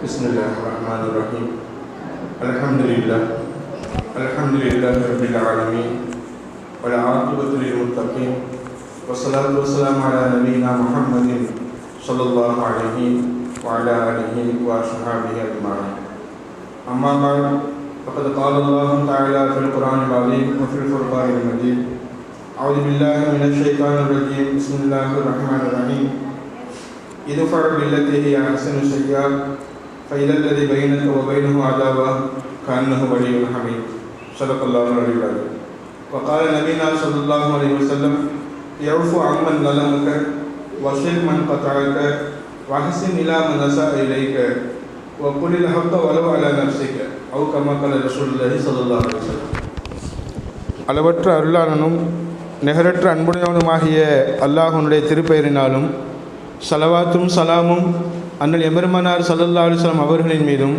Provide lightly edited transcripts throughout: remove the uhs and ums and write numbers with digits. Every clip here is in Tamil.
Bismillahirrahmanirrahim. Alhamdulillah. Alhamdulillahi rabbil alamin. Wal aqibatu lil muttaqin. Wassalatu wassalamu ala nabiyyina Muhammadin sallallahu alaihi wa ala alihi wa ashabihi ajma'in. Amma ba'd. Faqad qala Allah ta'ala fil Qur'anil azim wa fil Furqanil majid. A'udzu billahi minasy syaithanir rajim. Bismillahirrahmanirrahim. Idfa' billati hiya ahsanu sayyi'at فإذا الذي بينك وبينه عداوة كأنه ولي حميد. صدق الله العلي العظيم. وقال نبينا صلى الله عليه وسلم يعفو عمن ظلمك وصل من قطعك واحسن إلى من أساء إليك وقل الحق ولو على نفسك أو كما قال رسول الله صلى الله عليه وسلم. அளவற்ற அருளாளனும் நிகரற்ற அன்புடையவனுமாகிய அல்லாஹ்வுடைய திருப்பெயரினாலும் ஸலவாத்தும் சலாமும் அண்ணல் எம்பெருமானார் ஸல்லல்லாஹு அலைஹி வஸல்லம் அவர்களின் மீதும்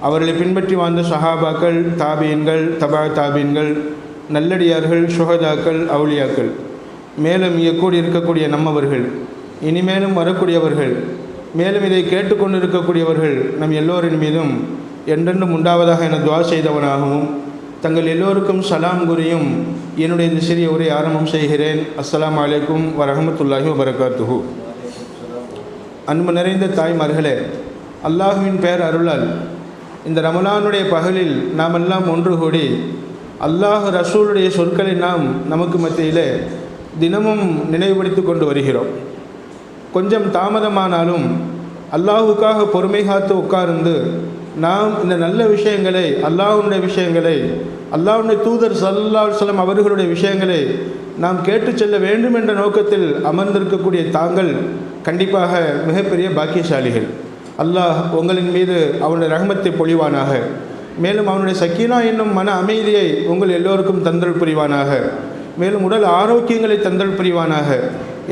அவர்களை பின்பற்றி வாழ்ந்த சஹாபாக்கள், தாபீன்கள், தபா தாபீன்கள், நல்லடியார்கள், சுஹதாக்கள், அவுலியாக்கள், மேலும் இங்கே கூடி இருக்கக்கூடிய நம்மவர்கள், இனிமேலும் வரக்கூடியவர்கள், மேலும் இதை கேட்டுக்கொண்டு இருக்கக்கூடியவர்கள் நம் எல்லோரின் மீதும் என்றென்றும் உண்டாவதாக என துஆ செய்தவனாகவும் தங்கள் எல்லோருக்கும் சலாம் கூறியும் என்னுடைய இந்த சிறிய உரை ஆரம்பம் செய்கிறேன். அஸ்ஸலாமு அலைக்கும் வரஹ்மத்துல்லாஹி வபரகாத்துஹு. அன்பு நிறைந்த தாய்மார்களே, அல்லாஹுவின் பேர் அருளால் இந்த ரமலானுடைய பகலில் நாம் எல்லாம் ஒன்று கூடி அல்லாஹ் ரசூலுடைய சொற்களை நாம் நமக்கு மத்தியிலே தினமும் நினைவுபடுத்தி கொண்டு வருகிறோம். கொஞ்சம் தாமதமானாலும் அல்லாஹுக்காக பொறுமை காத்து உட்கார்ந்து நாம் இந்த நல்ல விஷயங்களை, அல்லாஹ்வுடைய விஷயங்களை, அல்லாஹ்வுடைய தூதர் ஸல்லல்லாஹு அலைஹி வஸல்லம் அவர்களுடைய விஷயங்களை நாம் கேட்டு செல்ல வேண்டும் என்ற நோக்கத்தில் அமர்ந்திருக்கக்கூடிய தாங்கள் கண்டிப்பாக மிகப்பெரிய பாக்கியசாலிகள். அல்லாஹ் உங்களின் மீது அவனுடைய ரஹ்மத்தை பொழிவானாக. மேலும் அவனுடைய சக்கீனா என்னும் மன அமைதியை உங்கள் எல்லோருக்கும் தந்தல் புரிவானாக. மேலும் உடல் ஆரோக்கியங்களை தந்தல் புரிவானாக.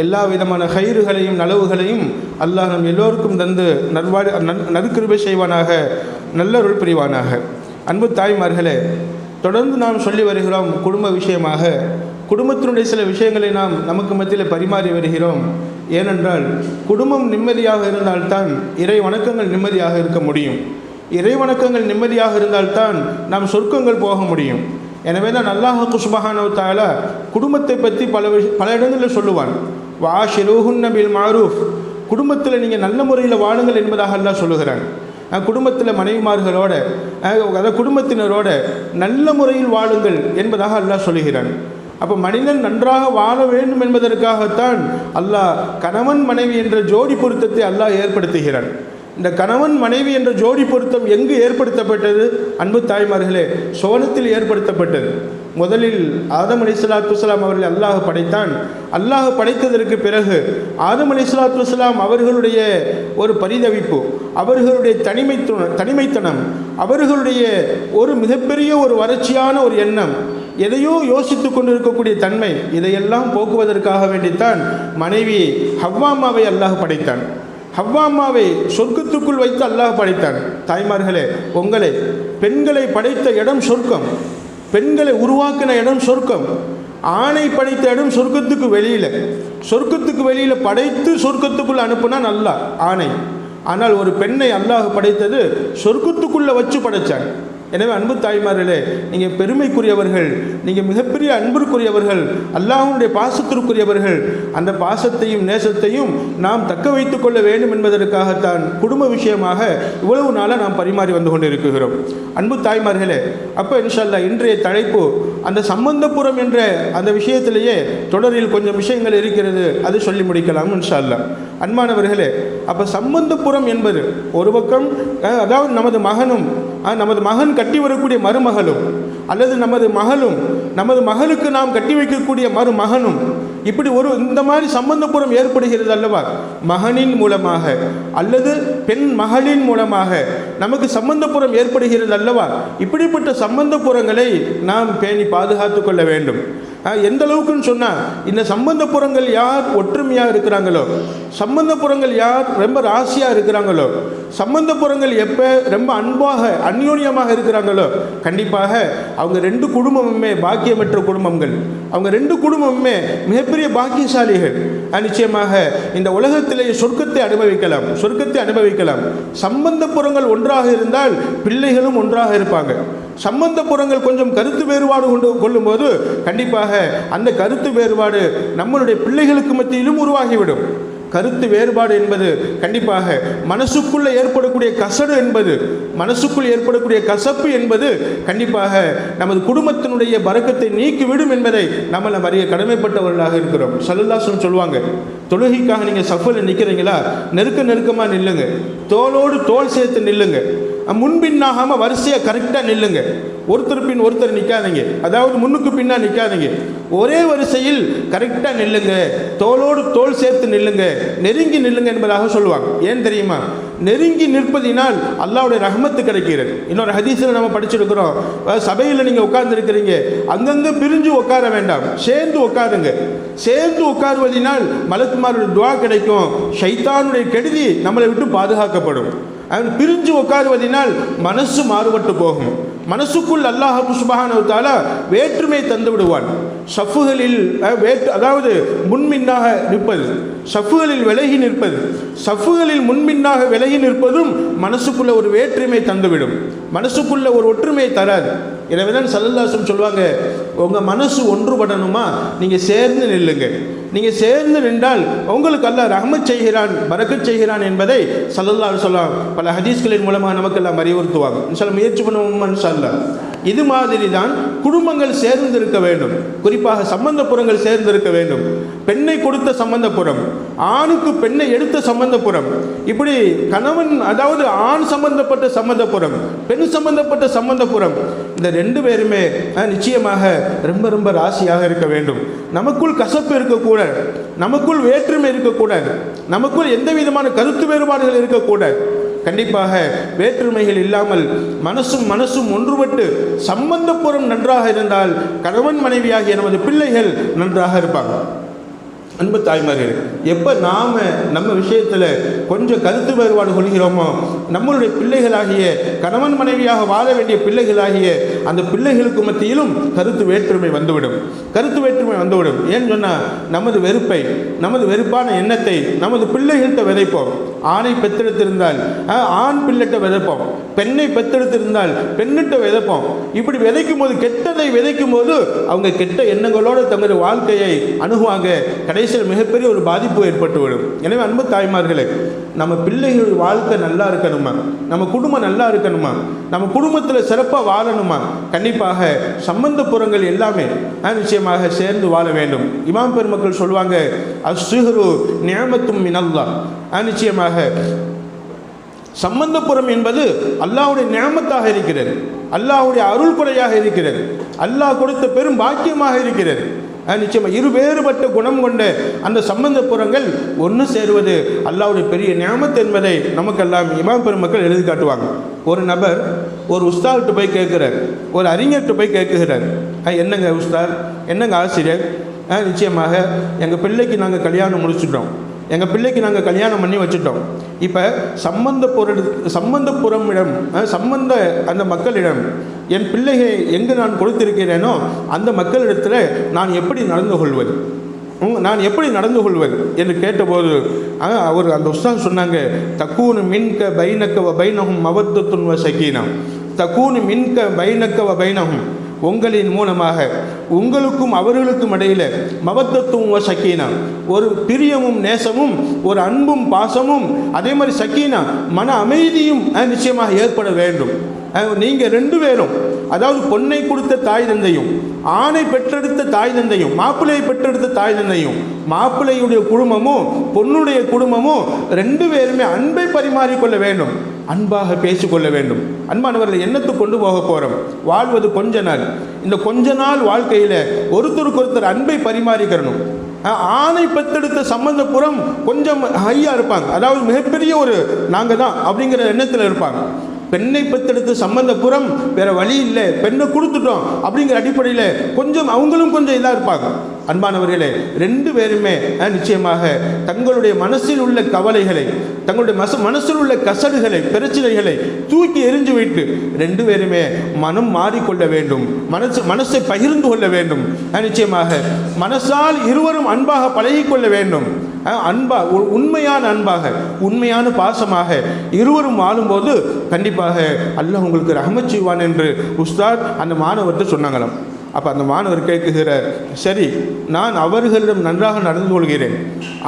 எல்லா விதமான கயிறுகளையும் நலவுகளையும் அல்லாஹ் நம் எல்லோருக்கும் தந்து நற்கிருபை செய்வானாக, நல்லருள் புரிவானாக. அன்பு தாய்மார்களே, தொடர்ந்து நாம் சொல்லி வருகிறோம் குடும்ப விஷயமாக. குடும்பத்தினுடைய சில விஷயங்களை நாம் நமக்கு மத்தியில் பரிமாறி வருகிறோம். ஏனென்றால் குடும்பம் நிம்மதியாக இருந்தால்தான் இறை வணக்கங்கள் நிம்மதியாக இருக்க முடியும். இறை வணக்கங்கள் நிம்மதியாக இருந்தால்தான் நாம் சொர்க்கங்கள் போக முடியும். எனவே தான் அல்லாஹ் சுப்ஹானஹு வ தஆலா குடும்பத்தை பற்றி பல இடங்களில் சொல்லுவான். வஆஷிரூஹுன்ன பில் மஅரூஃப், குடும்பத்தில் நீங்கள் நல்ல முறையில் வாழுங்கள் என்பதாக அல்லாஹ் சொல்லுகிறான். குடும்பத்தில் மனைவிமார்களோட, அதாவது குடும்பத்தினரோட நல்ல முறையில் வாழுங்கள் என்பதாக அல்லாஹ் சொல்லுகிறான். அப்போ மனிதன் நன்றாக வாழ வேண்டும் என்பதற்காகத்தான் அல்லாஹ் கணவன் மனைவி என்ற ஜோடி பொருத்தத்தை அல்லாஹ் ஏற்படுத்துகிறான். இந்த கணவன் மனைவி என்ற ஜோடி பொருத்தம் எங்கு ஏற்படுத்தப்பட்டது? அன்பு தாய்மார்களே, சோனத்தில் ஏற்படுத்தப்பட்டது. முதலில் ஆதம் அலைஹிஸ்ஸலாத்து வஸ்ஸலாம் அவர்களை அல்லாஹ் படைத்தான். அல்லாஹ் படைத்ததற்கு பிறகு ஆதம் அலைஹிஸ்ஸலாத்து வஸ்ஸலாம் அவர்களுடைய ஒரு பரிதவிப்பு, அவர்களுடைய தனிமைத்தனம், அவர்களுடைய ஒரு மிகப்பெரிய ஒரு வறட்சியான ஒரு எண்ணம், எதையோ யோசித்து கொண்டிருக்கக்கூடிய தன்மை, இதையெல்லாம் போக்குவதற்காக வேண்டித்தான் மனைவி ஹவ்வாமாவை அல்லாஹ் படைத்தான். ஹவ்வாமாவை சொர்க்கத்துக்குள் வைத்து அல்லாஹ் படைத்தான். தாய்மார்களே, உங்களை பெண்களை படைத்த இடம் சொர்க்கம், பெண்களை உருவாக்கின இடம் சொர்க்கம். ஆணை படைத்த இடம் சொர்க்கத்துக்கு வெளியில், சொர்க்கத்துக்கு வெளியில் படைத்து சொர்க்கத்துக்குள் அனுப்புனான் அல்லாஹ் ஆணை. ஆனால் ஒரு பெண்ணை அல்லாஹ் படைத்தது சொர்க்கத்துக்குள்ளே வச்சு படைத்தான். எனவே அன்பு தாய்மார்களே, நீங்கள் பெருமைக்குரியவர்கள், நீங்கள் மிகப்பெரிய அன்பிற்குரியவர்கள், அல்லாஹ்வுடைய பாசத்திற்குரியவர்கள். அந்த பாசத்தையும் நேசத்தையும் நாம் தக்க வைத்துக் கொள்ள வேண்டும் என்பதற்காகத்தான் குடும்ப விஷயமாக இவ்வளவு நாளாக நாம் பரிமாறி வந்து கொண்டு இருக்கிறோம். அன்பு தாய்மார்களே, அப்போ இன்ஷா அல்லாஹ் இன்றைய தலைப்பு அந்த சம்பந்தபுரம் என்ற அந்த விஷயத்திலேயே தொடரில் கொஞ்சம் விஷயங்கள் இருக்கிறது, அது சொல்லி முடிக்கலாம் இன்ஷா அல்லாஹ். அன்பானவர்களே, அப்போ சம்பந்தபுரம் என்பது ஒரு பக்கம், அதாவது நமது மகனும் நமது மகன் கட்டி வரக்கூடிய மருமகளும், அல்லது நமது மகளும் நமது மகளுக்கு நாம் கட்டி வைக்கக்கூடிய மருமகனும், இப்படி இந்த மாதிரி சம்பந்தபுரம் ஏற்படுகிறது அல்லவா? மகனின் மூலமாக அல்லது பெண் மகளின் மூலமாக நமக்கு சம்பந்தபுரம் ஏற்படுகிறது அல்லவா? இப்படிப்பட்ட சம்பந்தபுரங்களை நாம் பேணி பாதுகாத்து கொள்ள வேண்டும். எந்த அளவுக்குன்னு சொன்னால், இந்த சம்பந்தப்புறங்கள் யார் ஒற்றுமையாக இருக்கிறாங்களோ, சம்பந்தப்புறங்கள் யார் ரொம்ப ராசியாக இருக்கிறாங்களோ, சம்பந்தப்புறங்கள் எப்போ ரொம்ப அன்பாக அந்யோன்யமாக இருக்கிறாங்களோ, கண்டிப்பாக அவங்க ரெண்டு குடும்பமுமே பாக்கியமற்ற குடும்பங்கள், அவங்க ரெண்டு குடும்பமுமே மிகப்பெரிய பாக்கியசாலிகள். நிச்சயமாக இந்த உலகத்திலேயே சொர்க்கத்தை அனுபவிக்கலாம். சம்பந்தப்புறங்கள் ஒன்றாக இருந்தால் பிள்ளைகளும் ஒன்றாக இருப்பாங்க. சம்பந்தப்புறங்கள் கொஞ்சம் கருத்து வேறுபாடு கொள்ளும்போது கண்டிப்பாக அந்த கருத்து வேறுபாடு நம்மளுடைய பிள்ளைகளுக்கு மத்தியிலும் உருவாகிவிடும். கருத்து வேறுபாடு என்பது கண்டிப்பாக மனசுக்குள்ள ஏற்படக்கூடிய கசடு என்பது, மனசுக்குள் ஏற்படக்கூடிய கசப்பு என்பது கண்டிப்பாக நமது குடும்பத்தினுடைய பரக்கத்தை நீக்கிவிடும் என்பதை நம்மள அறிய கடமைப்பட்டவர்களாக இருக்கிறோம். ஸல்லல்லாஹு அலைஹி வஸல்லம் சொல்லுவாங்க, தொழுகைக்காக நீங்கள் சஃபில் நிற்கிறீங்களா, நெருக்கமாக நில்லுங்க, தோளோடு தோள் சேர்த்து நில்லுங்க, முன்பின்னாகாமல் வரிசையாக கரெக்டாக நில்லுங்க, ஒருத்தர் பின் ஒருத்தர் நிற்காதீங்க, அதாவது முன்னுக்கு பின்னா நிற்காதீங்க, ஒரே வரிசையில் கரெக்டாக நில்லுங்க, தோளோடு தோள் சேர்த்து நில்லுங்க, நெருங்கி நில்லுங்க என்பதாக சொல்லுவாங்க. ஏன் தெரியுமா? நெருங்கி நிற்பதினால் அல்லாஹ்வுடைய ரஹ்மத்து கிடைக்கிறது. இன்னொரு ஹதீஸில் நம்ம படிச்சிருக்கிறோம், சபையில் நீங்கள் உட்கார்ந்துருக்கிறீங்க, அங்கங்கே பிரிஞ்சு உட்கார வேண்டாம், சேர்ந்து உட்காருங்க. சேர்ந்து உட்காருவதினால் மலக்குமாருடைய துஆ கிடைக்கும், ஷைத்தானுடைய கெடுதி நம்மளை விட்டு பாதுகாக்கப்படும். அவன் பிரிஞ்சு உட்காருவதினால் மனசு மாறுபட்டு போகும். மனசுக்குள் அல்லாஹ் சுப்ஹானஹு வ தஆலா வேற்றுமை தந்து விடுவான். ஷஃப்புகளில் அதாவது முன்மின்னாக நிற்பது, ஷஃப்புகளில் விலகி நிற்பது, ஷஃப்புகளில் முன்மின்னாக விலகி நிற்பதும் மனசுக்குள்ள ஒரு வேற்றுமை தந்துவிடும், மனசுக்குள்ள ஒரு ஒற்றுமையை தராது. எனவே தான் ஸல்லல்லாஹு அலைஹி வஸல்லம் சொல்லுவாங்க, உங்கள் மனசு ஒன்றுபடணுமா, நீங்கள் சேர்ந்து நில்லுங்க. நீங்கள் சேர்ந்து நின்றால் உங்களுக்கு அல்லாஹ் ரஹ்மத் செய்கிறான், பரக்கத் செய்கிறான் என்பதை ஸல்லல்லாஹு அலைஹி வஸல்லம் பல ஹதீஸ்களின் மூலமாக நமக்கெல்லாம் அறிவுறுத்துவாங்க. இன்ஷாஅல்லாஹ் முயற்சி பண்ணுவோம் இன்ஷாஅல்லாஹ். இது மாதிரி தான் குடும்பங்கள் சேர்ந்திருக்க வேண்டும். குறிப்பாக சம்பந்தப்புறங்கள் சேர்ந்திருக்க வேண்டும். பெண்ணை கொடுத்த சம்பந்தப்புறம், ஆணுக்கு பெண்ணை எடுத்த சம்பந்தப்புறம், இப்படி கணவன் அதாவது ஆண் சம்பந்தப்பட்ட சம்பந்தப்புறம், பெண் சம்பந்தப்பட்ட சம்பந்தப்புறம், இந்த ரெண்டு பேருமே நிச்சயமாக ரொம்ப ராசியாக இருக்க வேண்டும். நமக்குள் கசப்பு இருக்கக்கூடாது, நமக்குள் வேற்றுமை இருக்கக்கூடாது, நமக்குள் எந்த விதமான கருத்து வேறுபாடுகள் இருக்கக்கூடாது. கண்டிப்பாக வேற்றுமைகள் இல்லாமல் மனசும் ஒன்றுபட்டு சம்பந்தப்புறம் நன்றாக இருந்தால் கணவன் மனைவியாகிய நமது பிள்ளைகள் நன்றாக இருப்பாங்க. அன்பு தாய்மார்கள், எப்போ நாம் நம்ம விஷயத்தில் கொஞ்சம் கருத்து வேறுபாடு கொள்கிறோமோ, நம்மளுடைய பிள்ளைகளாகிய கணவன் மனைவியாக வாழ வேண்டிய பிள்ளைகளாகிய அந்த பிள்ளைகளுக்கு மத்தியிலும் கருத்து வேற்றுமை வந்துவிடும். ஏன்னு சொன்னால் நமது வெறுப்பை, நமது வெறுப்பான எண்ணத்தை நமது பிள்ளைகள்கிட்ட விதைப்போம். ஆணை பெற்றெடுத்திருந்தால் ஆண் பிள்ளைகிட்ட விதைப்போம், பெண்ணை பெற்றெடுத்திருந்தால் பெண்ணிட்ட விதைப்போம். இப்படி விதைக்கும் போது, கெட்டதை விதைக்கும் போது அவங்க கெட்ட எண்ணங்களோடு தங்களது வாழ்க்கையை அணுகுவாங்க. கடைசியில் மிகப்பெரிய ஒரு பாதிப்பு ஏற்பட்டுவிடும். எனவே அன்பு தாய்மார்களே, நம்ம பிள்ளைகள் வாழ்க்கை நல்லா இருக்கணுமா, நம்ம குடும்பம் நல்லா இருக்கணுமா, நம்ம குடும்பத்தில் சிறப்பாக வாழணுமா, கண்டிப்பாக சம்பந்தப்புறங்கள் எல்லாமே நிச்சயமாக சேர்ந்து வாழ வேண்டும். இமாம் பெருமக்கள் சொல்லுவாங்க, அஸ்ஸுஹ்ரு நிஅமத்தும் மினல்லாஹ். நிச்சயமாக சம்பந்தப்புறம் என்பது அல்லாஹ்வுடைய நிஅமத்தாக இருக்கிறது, அல்லாஹ்வுடைய அருள் கொடையாக இருக்கிறது, அல்லாஹ் கொடுத்த பெரும் பாக்கியமாக இருக்கிறது. நிச்சயமாக இருவேறுபட்ட குணம் கொண்ட அந்த சம்பந்தப்புறங்கள் ஒன்று சேருவது அல்லாஹ்வுடைய பெரிய நிஅமத் என்பதை நமக்கெல்லாம் இமாம் பெருமக்கள் எழுதி காட்டுவாங்க. ஒரு நபர் ஒரு உஸ்தாத்கிட்ட போய் கேட்குறார், ஒரு அறிஞர்கிட்ட போய் கேட்குகிறார், என்னங்க உஸ்தாத், என்னங்க ஆசிரியர், நிச்சயமாக எங்கள் பிள்ளைக்கு நாங்கள் கல்யாணம் முடிச்சுட்டோம், எங்கள் பிள்ளைக்கு நாங்கள் கல்யாணம் பண்ணி வச்சுட்டோம். இப்போ சம்பந்தப்புறமிடம் அந்த மக்களிடம் என் பிள்ளையை எங்கு நான் கொடுத்திருக்கிறேனோ அந்த மக்களிடத்தில் நான் எப்படி நடந்து கொள்வது என்று கேட்டபோது அவர் அந்த உஸ்தாத் சொன்னாங்க, தக்கூனு மின்க பைனக்க வ பைனஹும் மவத்தத்துன் வ சகீனா, தக்கூனு மின்க பைனக்க வ பைனஹும், உங்களின் மூலமாக உங்களுக்கும் அவர்களுக்கும் இடையில் மவத்தத்துவம் சக்கீனா, ஒரு பிரியமும் நேசமும், ஒரு அன்பும் பாசமும், அதே மாதிரி சக்கீனா மன அமைதியும் நிச்சயமாக ஏற்பட வேண்டும். நீங்கள் ரெண்டு பேரும், அதாவது பொன்னை கொடுத்த தாய் தந்தையும், ஆணை பெற்றெடுத்த தாய் தந்தையும், மாப்பிள்ளையை பெற்றெடுத்த தாய் தந்தையும், மாப்பிள்ளையுடைய குடும்பமும் பொண்ணுடைய குடும்பமும் ரெண்டு பேருமே அன்பை பரிமாறிக்கொள்ள வேண்டும், அன்பாக பேசிக்கொள்ள வேண்டும். அன்பானவர்களை எண்ணத்தை கொண்டு போக போகிறோம், வாழ்வது கொஞ்ச நாள். இந்த கொஞ்ச நாள் வாழ்க்கையில் ஒருத்தருக்கு அன்பை பரிமாறிக்கிறணும். ஆணை பெற்றெடுத்த சம்பந்தப்புறம் கொஞ்சம் ஹையாக இருப்பாங்க, அதாவது மிகப்பெரிய ஒரு நாங்கள் தான் அப்படிங்கிற எண்ணத்தில் இருப்பாங்க. பெண்ணை பெற்றெடுத்து சம்பந்தப்புறம் வேற வழி இல்லை, பெண்ணை கொடுத்துட்டோம் அப்படிங்கிற அடிப்படையில் கொஞ்சம் அவங்களும் கொஞ்சம் இதாக இருப்பாங்க. அன்பானவர்களே, ரெண்டு பேருமே நிச்சயமாக தங்களுடைய மனசில் உள்ள கவலைகளை, தங்களுடைய மனசில் உள்ள கசடுகளை, பிரச்சனைகளை தூக்கி எரிஞ்சு வைத்து ரெண்டு பேருமே மனம் மாறிக்கொள்ள வேண்டும், மனசை பகிர்ந்து கொள்ள வேண்டும். நிச்சயமாக மனசால் இருவரும் அன்பாக பழகிக்கொள்ள வேண்டும். உண்மையான அன்பாக, உண்மையான பாசமாக இருவரும் வாழும்போது கண்டிப்பாக அல்லாஹ் உங்களுக்கு ரஹ்மத் செய்வான் என்று உஸ்தாத் அந்த மாணவர்கிட்ட சொன்னாங்களாம். அப்போ அந்த மாணவர் கேட்குகிறார், சரி, நான் அவர்களிடம் நன்றாக நடந்து கொள்கிறேன்,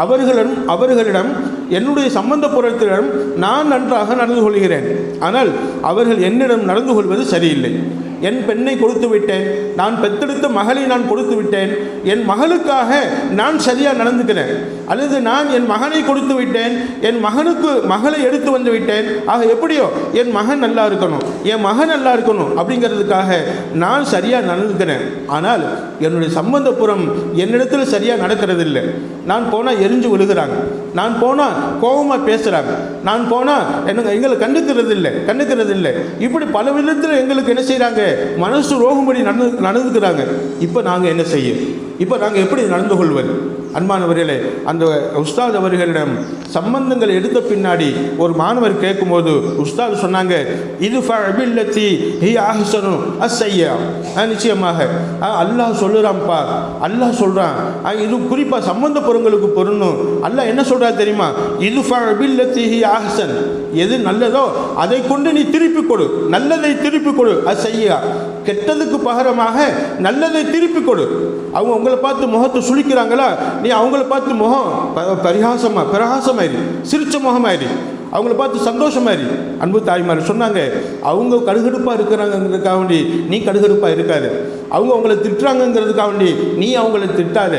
அவர்களிடம் என்னுடைய சம்பந்தப்புறத்திடம் நான் நன்றாக நடந்து கொள்கிறேன், ஆனால் அவர்கள் என்னிடம் நடந்து கொள்வது சரியில்லை. என் பெண்ணை கொடுத்து விட்டேன், நான் பெற்றெடுத்த மகளை நான் கொடுத்து விட்டேன், என் மகளுக்காக நான் சரியாக நடந்துக்கிறேன், அல்லது நான் என் மகனை கொடுத்து விட்டேன், என் மகனுக்கு மகளை எடுத்து வந்து விட்டேன், ஆக எப்படியோ என் மகன் நல்லா இருக்கணும், என் மகன் நல்லா இருக்கணும் அப்படிங்கிறதுக்காக நான் சரியாக நடந்துக்கிறேன். ஆனால் என்னுடைய சம்பந்தப்புறம் என்னிடத்தில் சரியாக நடக்கிறது இல்லை. நான் போனால் எரிஞ்சு விழுகிறாங்க, நான் போனால் கோபமாக பேசுகிறாங்க, நான் போனால் எங்களை கண்டுக்கிறது இல்லை. இப்படி பல விதத்தில் எங்களுக்கு என்ன செய்கிறாங்க, மனசு ரோகும்படி நடந்துக்கிறாங்க. இப்போ நாங்கள் என்ன செய்ய, இப்போ நாங்கள் எப்படி நடந்து கொள்வது? அன்பானவர்களே, அந்த உஸ்தாத் அவர்களிடம் சம்பந்தங்கள் எடுத்த பின்னாடி ஒரு மாணவர் கேட்கும்போது உஸ்தாத் சொன்னாங்க, இது நிச்சயமாக அல்லாஹ் சொல்லுறான்ப்பா, அல்லாஹ் சொல்கிறான், இது குறிப்பாக சம்பந்த பொருங்களுக்கு பொருணும். அல்லாஹ் என்ன சொல்கிறா தெரியுமா? இது ஆஹ்சன், எது நல்லதோ அதை கொண்டு நீ திருப்பி கொடு, நல்லதை திருப்பி கொடு. அசையா, கெட்டதுக்கு பகரமாக நல்லதை திருப்பி கொடு. அவங்க உங்களை பார்த்து முகத்தை சுழிக்கிறாங்களா, நீ அவங்கள பார்த்து முகம் பிரகாசமாயிரு, சிரிச்ச முகமாயிரு, அவங்கள பார்த்து சந்தோஷமாயிரு. அன்பு தாய்மார் சொன்னாங்க, அவங்க கடுகடுப்பாக இருக்கிறாங்கிறதுக்காக வேண்டி நீ கடுகடுப்பாக இருக்காது, அவங்க அவங்கள திட்டுறாங்கிறதுக்காக வேண்டி நீ அவங்கள திட்டாத.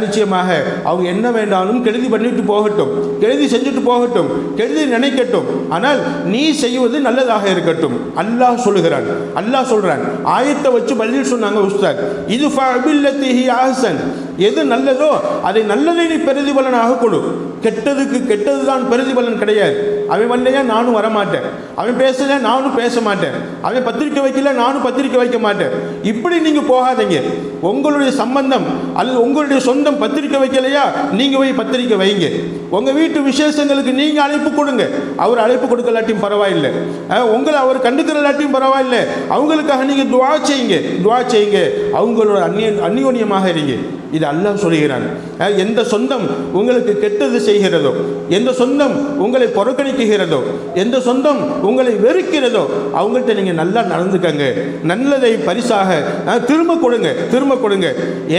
நிச்சயமாக அவங்க என்ன வேண்டாலும் கெடுதி பண்ணிட்டு போகட்டும், கெடுதி செஞ்சுட்டு போகட்டும், கெடுதி நினைக்கட்டும், ஆனால் நீ செய்வது நல்லதாக இருக்கட்டும். அல்லாஹ் சொல்லுகிறான், அல்லாஹ் சொல்கிறான். ஆயத்தை வச்சு பதில் சொன்னாங்க உஸ்தாத், இது ஆஹ்சன், எது நல்லதோ அதை நல்லதை நீ பிரதிபலனாக கொடு, கெட்டதுக்கு கெட்டது தான் பிரதிபலன் கிடையாது. அவன் வரலையா நானும் வரமாட்டேன், அவன் பேசல நானும் பேச மாட்டேன், அவன் பத்திரிக்கை வைக்கல நானும் பத்திரிக்கை வைக்க மாட்டேன். இப்படி நீங்கள் போகாதீங்க. உங்களுடைய சம்பந்தம் அல்லது உங்களுடைய சொந்தம் பத்திரிக்கை வைக்கலையா, நீங்கள் போய் பத்திரிக்கை வைங்க. உங்கள் வீட்டு விசேஷங்களுக்கு நீங்கள் அழைப்பு கொடுங்க, அவர் அழைப்பு கொடுக்கலாட்டியும் பரவாயில்லை, உங்களை அவர் கண்டுக்கிறலாட்டியும் பரவாயில்லை, அவங்களுக்காக நீங்கள் துவா செய்யுங்க, அவங்களோட அந்யோன்யமாக இருங்க. இது அல்லாஹ் சொல்கிறான். எந்த சொந்தம் உங்களுக்கு கெட்டது செய்கிறதோ, எந்த சொந்தம் உங்களை புறக்கணிக்கிறதோ, எந்த சொந்தம் உங்களை வெறுக்கிறதோ அவங்கள்ட்ட நீங்கள் நல்லா நடந்துக்கங்க, நல்லதை பரிசாக திரும்ப கொடுங்க.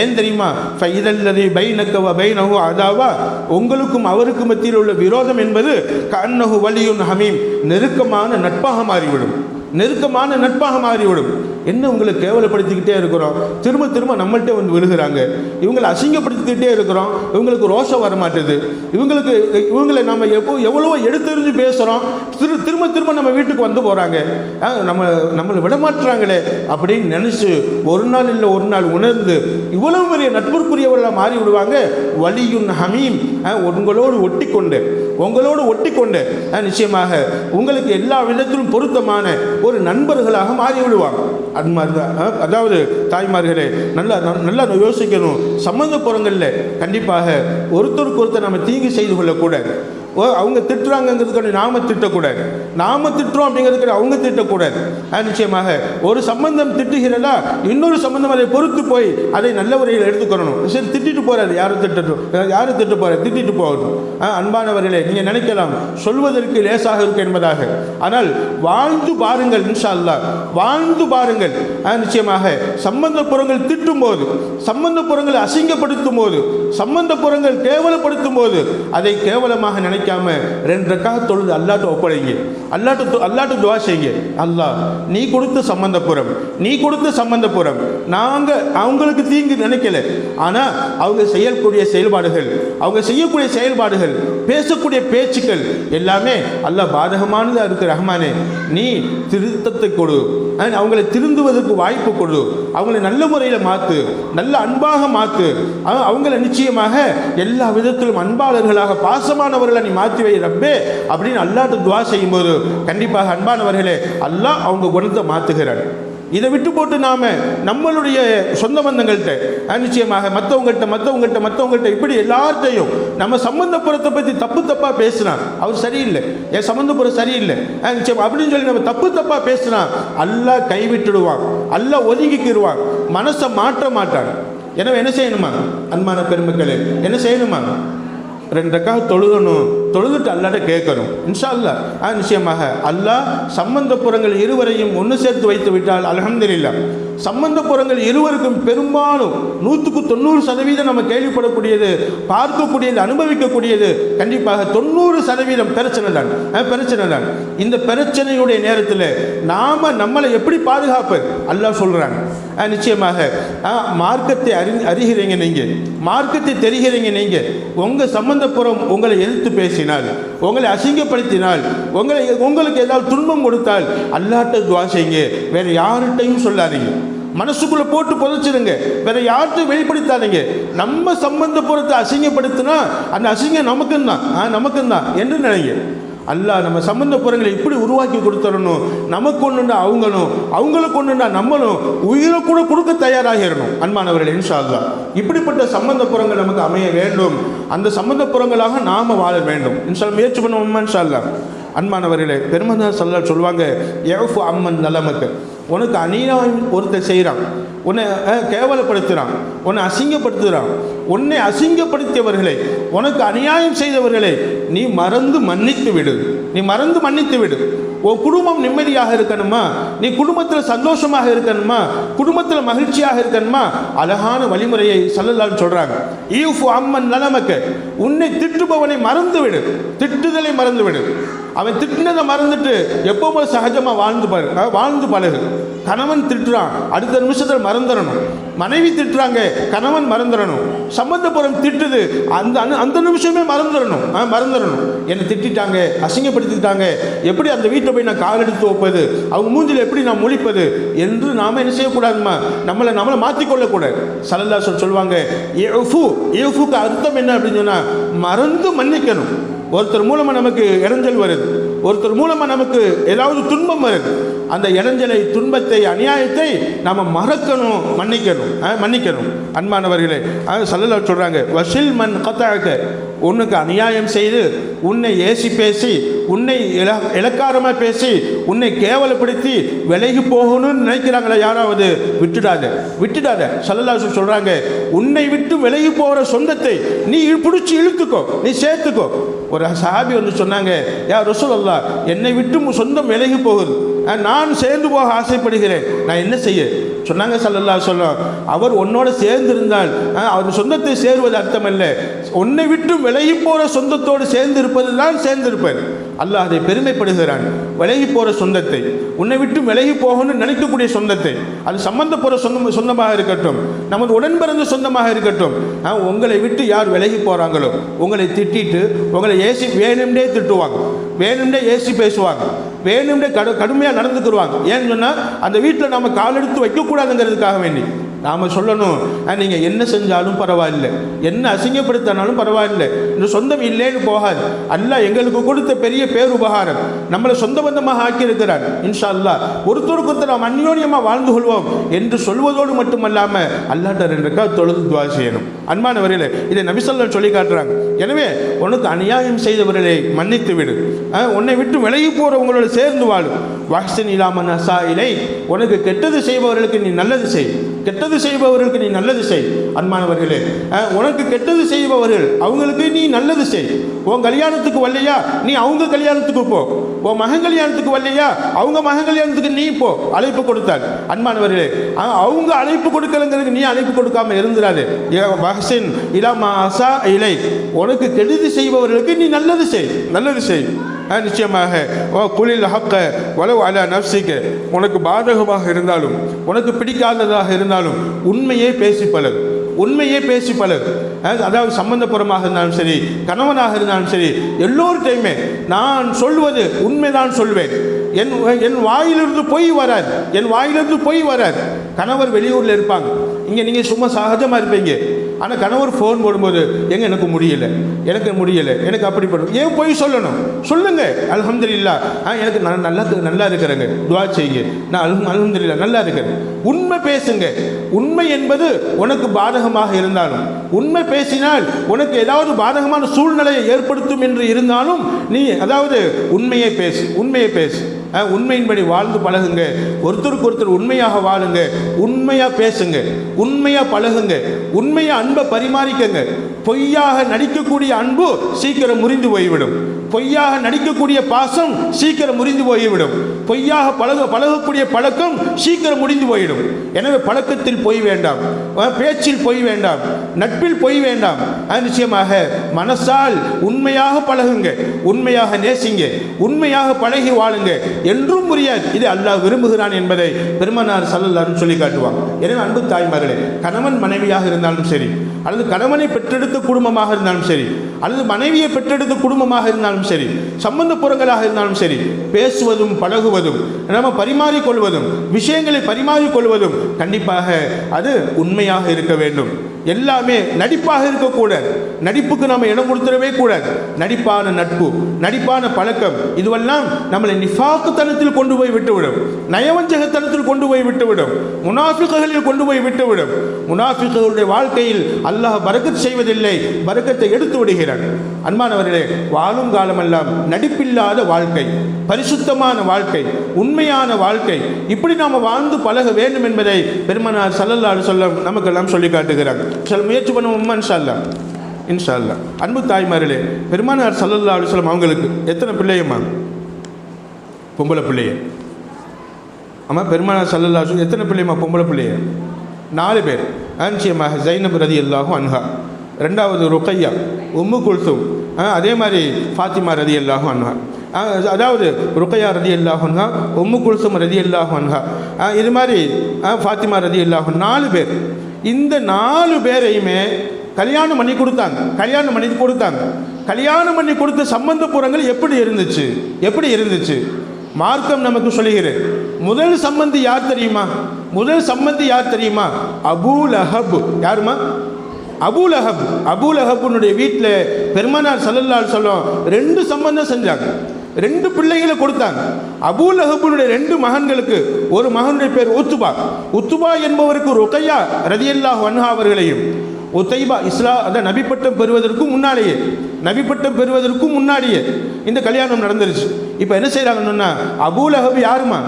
ஏன் தெரியுமா? ஃபைதல்லதி பைனக வ பைனஹு அதாவா, உங்களுக்கும் அவருக்கு மத்தியில் உள்ள விரோதம் என்பது கன்னஹு வலியுன் ஹமீம், நெருக்கமான நட்பாக மாறிவிடும். என்ன உங்களை கேவலப்படுத்திக்கிட்டே இருக்கிறோம், திரும்ப நம்மள்கிட்ட வந்து விழுகிறாங்க, இவங்களை அசிங்கப்படுத்திக்கிட்டே இருக்கிறோம், இவங்களுக்கு ரோஷம் வர மாட்டேது, இவங்களை நம்ம எவ்வளோ எடுத்தெறிஞ்சு பேசுகிறோம், திரும்ப நம்ம வீட்டுக்கு வந்து போகிறாங்க, நம்மளை விடமாட்டுறாங்களே அப்படின்னு நினச்சி ஒரு நாள் இல்லை ஒரு நாள் உணர்ந்து இவ்வளவு பெரிய நட்புக்குரியவர்களாக மாறி விடுவாங்க. வலியுன் ஹமீம், உங்களோடு ஒட்டிக்கொண்டு நிச்சயமாக உங்களுக்கு எல்லா விதத்திலும் பொருத்தமான ஒரு நண்பர்களாக மாறி விடுவாங்க. அது மாதிரி தான். அதாவது தாய்மார்களே, நல்லா யோசிக்கணும். சம்பந்த புறங்களில் கண்டிப்பாக ஒருத்தருக்கு ஒருத்தர் நம்ம தீங்கு செய்து கொள்ளக்கூடாது. அவங்க திட்டுறாங்கிறதுக்காண்டி நாம திட்டக்கூடாது, நாம திட்டுறோம் அப்படிங்கிறதுக்கு அவங்க திட்டக்கூடாது. நிச்சயமாக ஒரு சம்பந்தம் திட்டுகிறதா, இன்னொரு சம்பந்தம் அதை பொறுத்து போய் அதை நல்ல முறையில் எடுத்துக்கொள்ளணும். சரி, திட்டிட்டு போறாரு, யாரும் திட்டு போறாரு, திட்டிட்டு போகணும். அன்பானவர்களே, நீங்கள் நினைக்கலாம் சொல்வதற்கு லேசாக இருக்கு என்பதாக, ஆனால் வாழ்ந்து பாருங்கள், இன்ஷா அல்லாஹ் வாழ்ந்து பாருங்கள். நிச்சயமாக சம்பந்த புறங்கள் திட்டும் போது, சம்பந்த புறங்களை அசிங்கப்படுத்தும் போது, சம்பந்த புறங்கள் கேவலப்படுத்தும் போது அதை கேவலமாக நினைக்காம 2 ரக்காத் தொழுது அல்லாஹ்ட்ட ஒப்படைங்க, அல்லாஹ்ட்ட துஆ செய்யுங்க. அல்லாஹ், நீ கொடுத்த சம்பந்தப்புறம் நாங்கள் அவங்களுக்கு தீங்கு நினைக்கல, ஆனால் அவங்க செய்யக்கூடிய செயல்பாடுகள், பேசக்கூடிய பேச்சுக்கள் எல்லாமே அல்லாஹ் பாதகமானதாக இருக்கு. ரஹ்மானே, நீ திருத்தத்தை கொடு, அவங்களை திருந்துவதற்கு வாய்ப்பு கொடு, அவங்களை நல்ல முறையில் மாற்று, நல்ல அன்பாக மாற்று, அவங்களை நிச்சயமாக எல்லா விதத்திலும் அன்பாளர்களாக பாசமானவர்களை நீ நீ மாற்றி வை ரப்பே அப்படின்னு அல்லாஹ்ட்ட துஆ செய்யும்போது கண்டிப்பாக அன்பானவர்களே அல்லாஹ் அவங்க குணத்தை மாற்றுகிறார். இதை விட்டு போட்டு நாம் நம்மளுடைய சொந்த பந்தங்கள்கிட்ட நிச்சயமாக மற்றவங்கள்ட்ட இப்படி எல்லார்ட்டையும் நம்ம சம்பந்தப்புறத்தை பற்றி தப்பாக பேசுனா அவர் சரியில்லை, என் சம்பந்தப்புறம் சரியில்லை நிச்சயம் அப்படின்னு சொல்லி நம்ம தப்பாக பேசுனா அல்லாஹ் கைவிட்டுடுவான், அல்லாஹ் ஒதுங்கிக்கிடுவான், மனசை மாற்ற மாட்டான். எனவே என்ன செய்யணுமா அன்பான பெருமக்களே, என்ன செய்யணுமா 2 ரக்காத் தொழுகணும், தொழுதுட்டு அல்லாஹ்ட்ட கேட்கணும். இன்ஷா அல்லாஹ் நிச்சயமாக அல்லாஹ் சம்பந்தப்புறங்கள் இருவரையும் ஒன்று சேர்த்து வைத்து விட்டால் அல்ஹம்துலில்லாஹ். சம்பந்தப்புறங்கள் இருவருக்கும் பெரும்பாலும் 100% நம்ம கேள்விப்படக்கூடியது, பார்க்கக்கூடியது, அனுபவிக்கக்கூடியது கண்டிப்பாக 90% பிரச்சனை தான். இந்த பிரச்சனையுடைய நேரத்தில் நாம் நம்மளை எப்படி பாதுகாப்பது அல்லாஹ் சொல்கிறாங்க. நிச்சயமாக மார்க்கத்தை அறிகிறீங்க நீங்கள், மார்க்கத்தை தெரிகிறீங்க நீங்கள், உங்கள் சம்பந்தப்புறம் உங்களை எதிர்த்து பேசினால், உங்களை அசிங்கப்படுத்தினால், உங்களுக்கு ஏதாவது துன்பம் கொடுத்தால் அல்லாஹ்ட்ட துஆ செய்யுங்க, வேற யார்கிட்டையும் சொல்லாதீங்க, மனசுக்குள்ள போட்டு புதைச்சிருங்க, வேற யார்கிட்டையும் வெளிப்படுத்தாதீங்க. நம்ம சம்பந்தப்புறத்தை அசிங்கப்படுத்தினா அந்த அசிங்கம் நமக்குந்தான் என்று நினைங்க. அல்லாஹ் நம்ம சம்பந்தப்புறங்களை இப்படி உருவாக்கி கொடுத்துடணும், நமக்கு ஒன்றுண்டா அவங்களுக்கு ஒன்றுண்டா நம்மளும் உயிரை கூட கொடுக்க தயாராகிடணும். அன்பானவர்கள் இன்ஷா அல்லாஹ் இப்படிப்பட்ட சம்பந்தப்புறங்கள் நமக்கு அமைய வேண்டும், அந்த சம்பந்தப்புறங்களாக நாம் வாழ வேண்டும். இன்ஷா அல்லாஹ் முயற்சி பண்ணுவோம் இன்ஷா அல்லாஹ். அன்பானவர்களே, பெருமானார் ஸல்லல்லாஹு சொல்லுவாங்க, யஃபு அம்மன் நலமக்கு, உனக்கு அநியாயம் ஒருத்தர் செய்கிறான், உன்னை கேவலப்படுத்துகிறான், உன்னை அசிங்கப்படுத்துகிறான், உன்னை அசிங்கப்படுத்தியவர்களை, உனக்கு அநியாயம் செய்தவர்களை நீ மறந்து மன்னித்து விடு. உன் குடும்பம் நிம்மதியாக இருக்கணுமா, நீ குடும்பத்தில் சந்தோஷமாக இருக்கணுமா, குடும்பத்தில் மகிழ்ச்சியாக இருக்கணுமா, அழகான வழிமுறையை ஸல்லல்லாஹு சொல்கிறாங்க. ஈஃபு அம்மன் நலமக்க, உன்னை திட்டுபவனை திட்டுதலை மறந்துவிடு. அவன் திட்டினதை மறந்துட்டு எப்போவுமே சகஜமாக வாழ்ந்து பழகு. கணவன் திட்டுறான், அடுத்த நிமிஷத்தில் மறந்துடணும். மனைவி திட்டுறாங்க, கணவன் மறந்துடணும். சம்பந்தப்புறம் திட்டுது, அந்த நிமிஷமே மறந்துடணும். என்னை திட்டாங்க, அசிங்கப்படுத்திட்டாங்க, எப்படி அந்த வீட்டை போய் நான் கால் எடுத்து வைப்பது, அவங்க மூஞ்சில் எப்படி நான் முழிப்பது என்று நாம் என்ன செய்யக்கூடாதுமா, நம்மளை மாற்றிக்கொள்ளக்கூடாது. ஸல்லல்லாஹு சொல்லுவாங்க, யஃபுக்கு அர்த்தம் என்ன அப்படின்னு சொன்னால் மறந்து மன்னிக்கணும். ஒருத்தர் மூலமாக நமக்கு இடைஞ்சல் வருது, ஒருத்தர் மூலமாக நமக்கு ஏதாவது துன்பம் வருது, அந்த இடைஞ்சலை, துன்பத்தை, அநியாயத்தை நாம் மறக்கணும், மன்னிக்கணும். அன்பானவர்களே, ஸல்லல்லாஹு சொல்கிறாங்க, வஷில் மன் கதஅக, உனக்கு அநியாயம் செய்து, உன்னை ஏசி பேசி, உன்னை இலக்காரமாக பேசி, உன்னை கேவலப்படுத்தி விலகி போகணும்னு நினைக்கிறாங்களா யாராவது, விட்டுடாத. ஸல்லல்லாஹு சொல்கிறாங்க, உன்னை விட்டு விலகி போகிற சொந்தத்தை நீ பிடிச்சி இழுத்துக்கோ, நீ சேர்த்துக்கோ. ஒரு சஹாபி வந்து சொன்னாங்க, யா ரசூலல்லாஹ், என்னை விட்டு சொந்தம் விலகி போகுது, நான் சேர்ந்து போக ஆசைப்படுகிறேன், நான் என்ன செய்ய சொன்னாங்க. ஸல்லல்லாஹு அலைஹி வஸல்லம், அவர் உன்னோட சேர்ந்து இருந்தால் அவர் சொந்தத்தை சேருவது அர்த்தம் அல்ல, உன்னை விட்டு விலகி போகிற சொந்தத்தோடு சேர்ந்து இருப்பார். அல்லாஹ் அதை பெருமைப்படுகிறான். விலகி போகிற சொந்தத்தை, உன்னை விட்டு விலகி போகணும்னு நினைக்கக்கூடிய சொந்தத்தை, அது சம்பந்தப்போகிற சொந்தமாக இருக்கட்டும், நமது உடன் பிறந்த சொந்தமாக இருக்கட்டும், உங்களை விட்டு யார் விலகி போகிறாங்களோ, உங்களை திட்டிட்டு, உங்களை ஏசி வேணும்னே திட்டுவாங்க, வேணும்னே ஏசி பேசுவாங்க, வேணும்னே கடுமையாக நடந்துக்குருவாங்க. ஏன்னு சொன்னால் அந்த வீட்டில் நம்ம காலெடுத்து வைக்கக்கூடாதுங்கிறதுக்காக வேண்டி நாம் சொல்லணும், நீங்கள் என்ன செஞ்சாலும் பரவாயில்லை, என்ன அசிங்கப்படுத்தினாலும் பரவாயில்லை, இந்த சொந்தம் இல்லைன்னு போகாது. அல்லாஹ் எங்களுக்கு கொடுத்த பெரிய பேர் உபகாரம், நம்மளை சொந்த பந்தமாக ஆக்கியிருக்கிறார். இன்ஷா அல்லாஹ் ஒருத்தருக்கு நாம் அந்யோன்யமாக வாழ்ந்து கொள்வோம் என்று சொல்வதோடு மட்டுமல்லாமல் அல்லாஹ்ட்ட 2 ரக்காத் தொழுது துஆ செய்யணும். அன்பானவர்களே, இதை நபி ஸல்லல்லாஹு சொல்லி காட்டுறாங்க. எனவே உனக்கு அநியாயம் செய்தவர்களை மன்னித்து விடு, உன்னை விட்டு விலகி போகிறவங்களோட சேர்ந்து வாழும். வஹ்சின் இலா மன் அஸா இலை, உனக்கு கெட்டது செய்பவர்களுக்கு நீ நல்லது செய், அன்பானவர்களே, உனக்கு கெட்டது செய்பவர்கள் அவங்களுக்கு நீ நல்லது செய். உன் கல்யாணத்துக்கு வரலையா, நீ அவங்க கல்யாணத்துக்கு போ. உன் மகன் கல்யாணத்துக்கு வரலையா, அவங்க மகன் கல்யாணத்துக்கு நீ போ. அழைப்பு கொடுத்தால் அன்பானவர்களே, அவங்க அழைப்பு கொடுக்கலங்கிறதுக்கு நீ அழைப்பு கொடுக்காம இருந்துடாது. வஹ்சின் இலா மன் அஸா இலை, உனக்கு கெடுதி செய்பவர்களுக்கு நீ நல்லது செய். நிச்சயமாக குலில் ஹக்க வலவ் அலா நஃப்ஸிக, உனக்கு பாதகமாக இருந்தாலும், உனக்கு பிடிக்காததாக இருந்தாலும் உண்மையே பேசி பழகு. அதாவது சம்பந்தப்புறமாக இருந்தாலும் சரி, கணவனாக இருந்தாலும் சரி, எல்லோருடையுமே நான் சொல்வது உண்மைதான் சொல்வேன். என் வாயிலிருந்து பொய் வராது. கணவர் வெளியூரில் இருப்பாங்க, இங்கே நீங்கள் சும்மா சகஜமாக இருப்பீங்க, ஆனால் கணவர் ஃபோன் போடும்போது எனக்கு முடியலை எனக்கு அப்படி பண்ணும். ஏன் போய் சொல்லணும்? சொல்லுங்க அல்ஹம்துலில்லாஹ், எனக்கு நல்லா இருக்கிறேங்க, துஆ செய்யுங்க, நான் அல்ஹம்துலில்லாஹ் நல்லா இருக்கிறேன். உண்மை பேசுங்க. உண்மை என்பது உனக்கு பாதகமாக இருந்தாலும், உண்மை பேசினால் உனக்கு ஏதாவது பாதகமான சூழ்நிலையை ஏற்படுத்தும் என்று இருந்தாலும் நீ அதாவது உண்மையை பேசு. உண்மையின்படி வாழ்ந்து பழகுங்க. ஒருத்தருக்கு ஒருத்தர் உண்மையாக வாழுங்க, உண்மையாக பேசுங்க, உண்மையாக பழகுங்க, உண்மையாக அன்பை பரிமாறிக்கங்க. பொய்யாக நடிக்கக்கூடிய அன்பு சீக்கிரம் முறிந்து போய்விடும். பொய்யாக நடிக்கக்கூடிய பாசம் சீக்கிரம் முறிந்து போய்விடும். பொய்யாக பழகக்கூடிய பழக்கம் சீக்கிரம் முடிந்து போயிடும். எனவே பழக்கத்தில் பொய் வேண்டாம், பேச்சில் பொய் வேண்டாம், நட்பில் பொய் வேண்டாம். நிச்சயமாக மனசால் உண்மையாக பழகுங்க, உண்மையாக நேசிங்க, உண்மையாக பழகி வாழுங்க. என்றும் முடியாது. இது அல்லாஹ் விரும்புகிறான் என்பதை பெருமானார் ஸல்லல்லாஹு அலைஹி சொல்லி காட்டுவாங்க. எனவே அன்பு தாய்மார்களே, கணவன் மனைவியாக இருந்தாலும் சரி, அல்லது கணவனை பெற்றெடுத்த குடும்பமாக இருந்தாலும் சரி, அல்லது மனைவியை பெற்றெடுத்த குடும்பமாக இருந்தாலும் சரி, சம்பந்த புறங்களாக இருந்தாலும் சரி, பேசுவதும் பழகுவதும் நம்ம பரிமாறிக்கொள்வதும் விஷயங்களை பரிமாறிக்கொள்வதும் கண்டிப்பாக அது உண்மையாக இருக்க வேண்டும். எல்லாமே நடிப்பாக இருக்கக்கூடாது. நடிப்புக்கு நம்ம இடம் கொடுத்துடவே கூடாது. நடிப்பான நட்பு, நடிப்பான பழக்கம் இதுவெல்லாம் நம்மளை நிஃபாக்குத்தனத்தில் கொண்டு போய் விட்டுவிடும், நயவஞ்சகத்தனத்தில் கொண்டு போய் விட்டுவிடும், முனாஃபிக்குகளில் கொண்டு போய் விட்டுவிடும். முனாஃபிக்குகளுடைய வாழ்க்கையில் அல்லாஹ் பரக்கத் செய்வதில்லை, பரக்கத்தை எடுத்து விடுகிறான். அன்பானவர்களே, வாழும் காலமெல்லாம் நடிப்பில்லாத வாழ்க்கை, பரிசுத்தமான வாழ்க்கை, உண்மையான வாழ்க்கை, இப்படி நாம் வாழ்ந்து பழக வேண்டும் என்பதை பெருமானார் ஸல்லல்லாஹு அலைஹி வஸல்லம் நமக்கெல்லாம் சொல்லி காட்டுகிறாங்க. முயற்சி பண்ணுவோம்மா இன்ஷா அல்லாஹ். அன்பு தாய்மார்களே, பெருமானார் ஸல்லல்லாஹு அலைஹி வஸல்லம் அவங்களுக்கு எத்தனை பிள்ளையம்மா? பொம்பளை பிள்ளைய. ஆமாம், பெருமானார் ஸல்லல்லாஹு அலைஹி வஸல்லம் எத்தனை பிள்ளையம்மா? பொம்பளை பிள்ளைய 4 பேர். நிச்சயமாக ஜைனப் ரலியல்லாஹு அன்ஹா, ரெண்டாவது ருக்கையா, உம்மு குல்சூம், அதே மாதிரி ஃபாத்திமா ரலியல்லாஹு அன்ஹா. அதாவது ருக்கையா ரலியல்லாஹு அன்ஹா, உம்மு குல்சூம் ரலியல்லாஹு அன்ஹா, இது மாதிரி ஃபாத்திமா ரலியல்லாஹு 4 பேர். இந்த 4 பேரையுமே கல்யாணம் பண்ணி கொடுத்தாங்க. கல்யாணம் பண்ணி கொடுத்த சம்பந்த புறங்கள் எப்படி இருந்துச்சு? மார்க்கம் நமக்கு சொல்லுகிறது. முதல் சம்பந்தி யார் தெரியுமா? அபூ லஹப். யாருமா? அபூ லஹப்னுடைய வீட்டில் பெருமானார் ஸல்லல்லாஹு அலைஹி வஸல்லம் 2 சம்பந்தம் செஞ்சாங்க, 2 பிள்ளைகளை கொடுத்தாங்க. அபூ லஹப்னுடைய 2 மகன்களுக்கு ஒரு மகனுடைய பேர் உத்துபா என்பவருக்கு ருக்கையா ரலியல்லாஹு அன்ஹா அவர்களையும், உத்தைபா அந்த நபிப்பட்டம் பெறுவதற்கும் முன்னாடியே இந்த கல்யாணம் நடந்துருச்சு. இப்போ என்ன செய்கிறாங்கன்னா, அபூ லஹப் யாருமா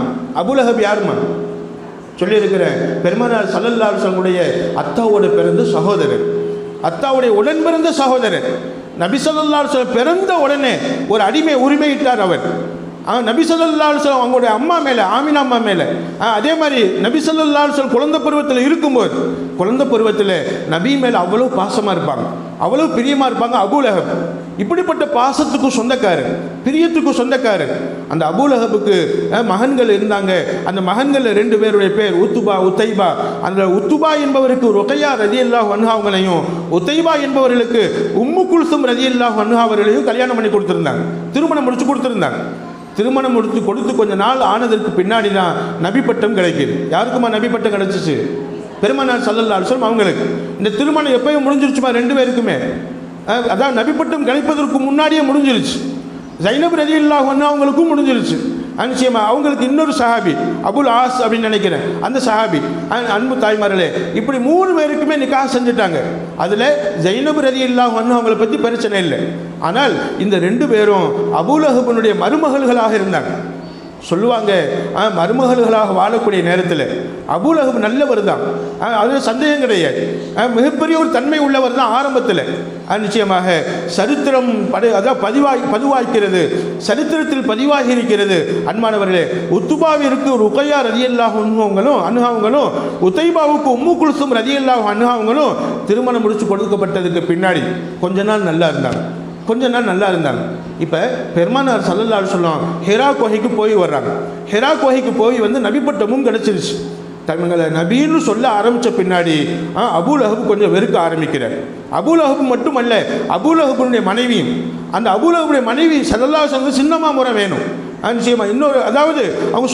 சொல்லியிருக்கிறேன். பெருமானார் ஸல்லல்லாஹு அலைஹி வஸல்லம் அத்தாவோட பிறந்த சகோதரர், அத்தாவுடைய உடன் பிறந்த சகோதரர். நபி ஸல்லல்லாஹு அலைஹி வஸல்லம் பிறந்த உடனே ஒரு அடிமை உரிமையிட்டார் அவர். நபி ஸல்லல்லாஹு அலைஹி வஸல்லம் அவங்களுடைய அம்மா மேலே, ஆமினா அம்மா மேலே. அதே மாதிரி நபி ஸல்லல்லாஹு அலைஹி வஸல்லம் குழந்தை பருவத்தில் நபி மேலே அவ்வளோ பாசமாக இருப்பாங்க, அவ்வளோ பிரியமாக இருப்பாங்க. அபூ லஹப் இப்படிப்பட்ட பாசத்துக்கு சொந்தக்காரர், பிரியத்துக்கு சொந்தக்காரர். அந்த அபூ லஹபுக்கு மகன்கள் இருந்தாங்க. அந்த மகன்கள் 2 பேருடைய பேர் உத்தைபா. அந்த உத்துபா என்பவருக்கு ருக்கையா ரலியல்லாஹு அன்ஹா அவங்களையும், உத்தைபா என்பவர்களுக்கு உம்மு குல்சூம் ரலியல்லாஹு அன்ஹா அவர்களையும் கல்யாணம் பண்ணி கொடுத்துருந்தாங்க, திருமணம் முடிச்சு கொடுத்துருந்தாங்க. திருமணம் கொடுத்து கொஞ்ச நாள் ஆனதற்கு பின்னாடி தான் நபி பட்டம் கிடைக்குது. யாருக்குமா நபி பட்டம் கிடைச்சிச்சு? பெருமானார் ஸல்லல்லாஹு அலைஹி வஸல்லம் அவங்களுக்கு. இந்த திருமணம் எப்பயும் முடிஞ்சிருச்சுமா 2 பேருக்குமே. அதான் நபி பட்டம் கிடைப்பதற்கு முன்னாடியே முடிஞ்சிருச்சு. ஜைனப் ரலியல்லாஹு அன்ஹா அவங்களுக்கும் முடிஞ்சிருச்சு. நிச்சயமா அவங்களுக்கு இன்னொரு சஹாபி அபுல் ஆஸ் அப்படின்னு நினைக்கிறேன், அந்த சஹாபி. அன்பு தாய்மார்களே, இப்படி 3 பேருக்குமே நிக்காஹ் செஞ்சுட்டாங்க. அதில் ஜைனப் ரலியல்லாஹு அன்ஹா அவங்களை பற்றி பிரச்சனை இல்லை. ஆனால் இந்த 2 பேரும் அபூ லஹப்னுடைய மருமகள்களாக இருந்தாங்க. சொல்லுவாங்க, மருமகள்களாக வாழக்கூடிய நேரத்தில் அபூ லஹப் நல்லவர் தான், அதில் சந்தேகம் கிடையாது. மிகப்பெரிய ஒரு தன்மை உள்ளவர் தான் ஆரம்பத்தில். நிச்சயமாக சரித்திரம் பதிவாய்க்கிறது, சரித்திரத்தில் பதிவாகி இருக்கிறது. அன்பானவர்களே, உத்துபாவிற்கு ருக்கையா ரலியல்லாஹு அன்ஹாவங்களும் உத்தைபாவுக்கு உம்மு குல்சூம் ரலியல்லாஹு அன்ஹாவங்களும் திருமணம் முடிச்சு கொடுக்கப்பட்டதுக்கு பின்னாடி கொஞ்ச நாள் நல்லா இருந்தாங்க. இப்போ பெருமானார் ஸல்லல்லாஹு அலைஹி வஸல்லம் ஹிரா குகைக்கு போய் வர்றாங்க. ஹிரா குகைக்கு போய் நபிப்பட்டமும் கிடச்சிருச்சு. தங்களை நபின்னு சொல்ல ஆரம்பித்த பின்னாடி அபூ லஹப் கொஞ்சம் வெறுக்க ஆரம்பிக்கிறார். அபூலஹப் மட்டுமல்ல, அபூலஹபுடைய மனைவியும். அந்த அபூலஹபுடைய மனைவி ஸல்லல்லாஹு அலைஹி வஸல்லம் சின்னமா முறை வேணும் நிச்சயமாக. இன்னொரு அதாவது அவங்க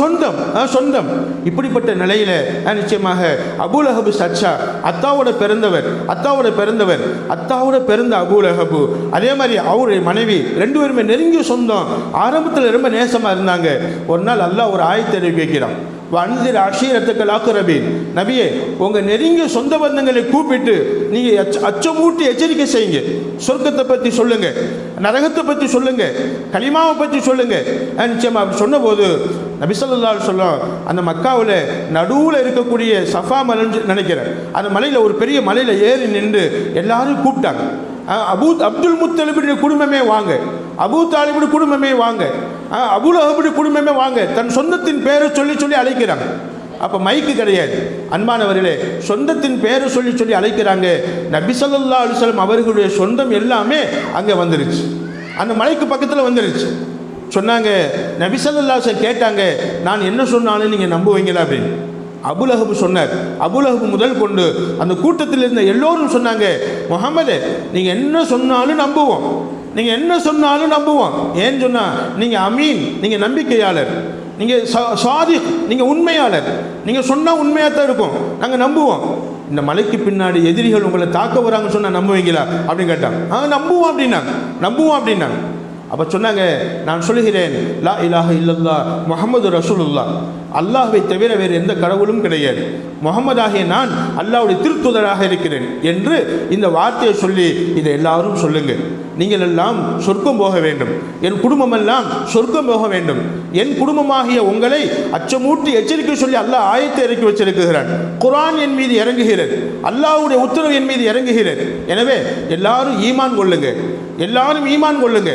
சொந்தம். இப்படிப்பட்ட நிலையில் நிச்சயமாக அபூலஹப் சச்சா அத்தாவோட பிறந்த அபூலஹப், அதே மாதிரி அவருடைய மனைவி 2 பேருமே நெருங்கிய சொந்தம். ஆரம்பத்தில் ரொம்ப நேசமாக இருந்தாங்க. ஒரு நாள் அல்லாஹ் ஒரு ஆயத்தை இறக்கி வைக்கிறான். வன்சிர் அஷீரத்துக்கள் ஆக்குரபீன், நபியே உங்கள் நெருங்கிய சொந்த பந்தங்களை கூப்பிட்டு நீங்கள் அச்சமூட்டி எச்சரிக்கை செய்யுங்க. சொர்க்கத்தை பற்றி சொல்லுங்க, நரகத்தை பற்றி சொல்லுங்க, கலிமாவை பற்றி சொல்லுங்க. நிச்சயமாக அப்படி சொன்னபோது நபி ஸல்லல்லாஹு அலைஹி வஸல்லம் அந்த மக்காவில் நடுவில் இருக்கக்கூடிய சஃபா மலைன்னு நினைக்கிறேன், அந்த மலையில் ஒரு பெரிய மலையில் ஏறி நின்று எல்லாரும் கூப்பிட்டாங்க. அப்துல் முத்தலிபுடைய குடும்பமே வாங்க, அபூ தாலிபுடைய குடும்பமே வாங்க, அபூலஹபுடைய குடும்பமே வாங்க. தன் சொந்தத்தின் பேரை சொல்லி அழைக்கிறாங்க. அப்போ மைக்கு கிடையாது. அன்பானவர்களே, சொந்தத்தின் பேரை சொல்லி அழைக்கிறாங்க. நபி ஸல்லல்லாஹு அலைஹி வஸல்லம் அவர்களுடைய சொந்தம் எல்லாமே அங்கே வந்துருச்சு, அந்த மலைக்கு பக்கத்தில் வந்துருச்சு. சொன்னாங்க, நபி ஸல்லல்லாஹு அலைஹி வஸல்லம் கேட்டாங்க, நான் என்ன சொன்னாலும் நீங்கள் நம்புவீங்களா அப்படின்னு. அபூலஹப் சொன்னார். அபூலஹப் முதல் கொண்டு அந்த கூட்டத்தில் இருந்த எல்லோரும் சொன்னாங்க, முஹம்மதே நீங்கள் என்ன சொன்னாலும் நம்புவோம், நீங்கள் என்ன சொன்னாலும் நம்புவோம். ஏன்னு சொன்னால் நீங்கள் அமீன், நீங்கள் நம்பிக்கையாளர், நீங்கள் சாதிக், நீங்கள் உண்மையாளர், நீங்கள் சொன்னால் உண்மையாக தான் இருக்கும், நாங்கள் நம்புவோம். இந்த மலைக்கு பின்னாடி எதிரிகள் உங்களை தாக்க வராங்கன்னு சொன்னால் நம்புவீங்களா அப்படின்னு கேட்டாங்க. நம்புவோம் அப்படின்னாங்க. அப்போ சொன்னாங்க, நான் சொல்லுகிறேன், லா இலாஹ இல்லல்லாஹ் முஹம்மது ரசூலுல்லாஹ், அல்லாஹ்வை தவிர வேறு எந்த கடவுளும் கிடையாது, முஹம்மதாகிய நான் அல்லாஹ்வுடைய திருத்துதராக இருக்கிறேன் என்று இந்த வார்த்தையை சொல்லி இதை எல்லாரும் சொல்லுங்க. நீங்கள் எல்லாம் சொர்க்கம் போக வேண்டும், என் குடும்பம் எல்லாம் சொர்க்கம் போக வேண்டும், என் குடும்பமாகிய உங்களை அச்சமூட்டி எச்சரிக்கை சொல்லி அல்லாஹ் ஆயத்தை இறக்கி வச்சிருக்கிறான். குர்ஆன் என் மீது இறங்குகிறது, அல்லாஹ்வுடைய உத்தரவு என் மீது இறங்குகிறது. எனவே எல்லாரும் ஈமான் கொள்ளுங்க,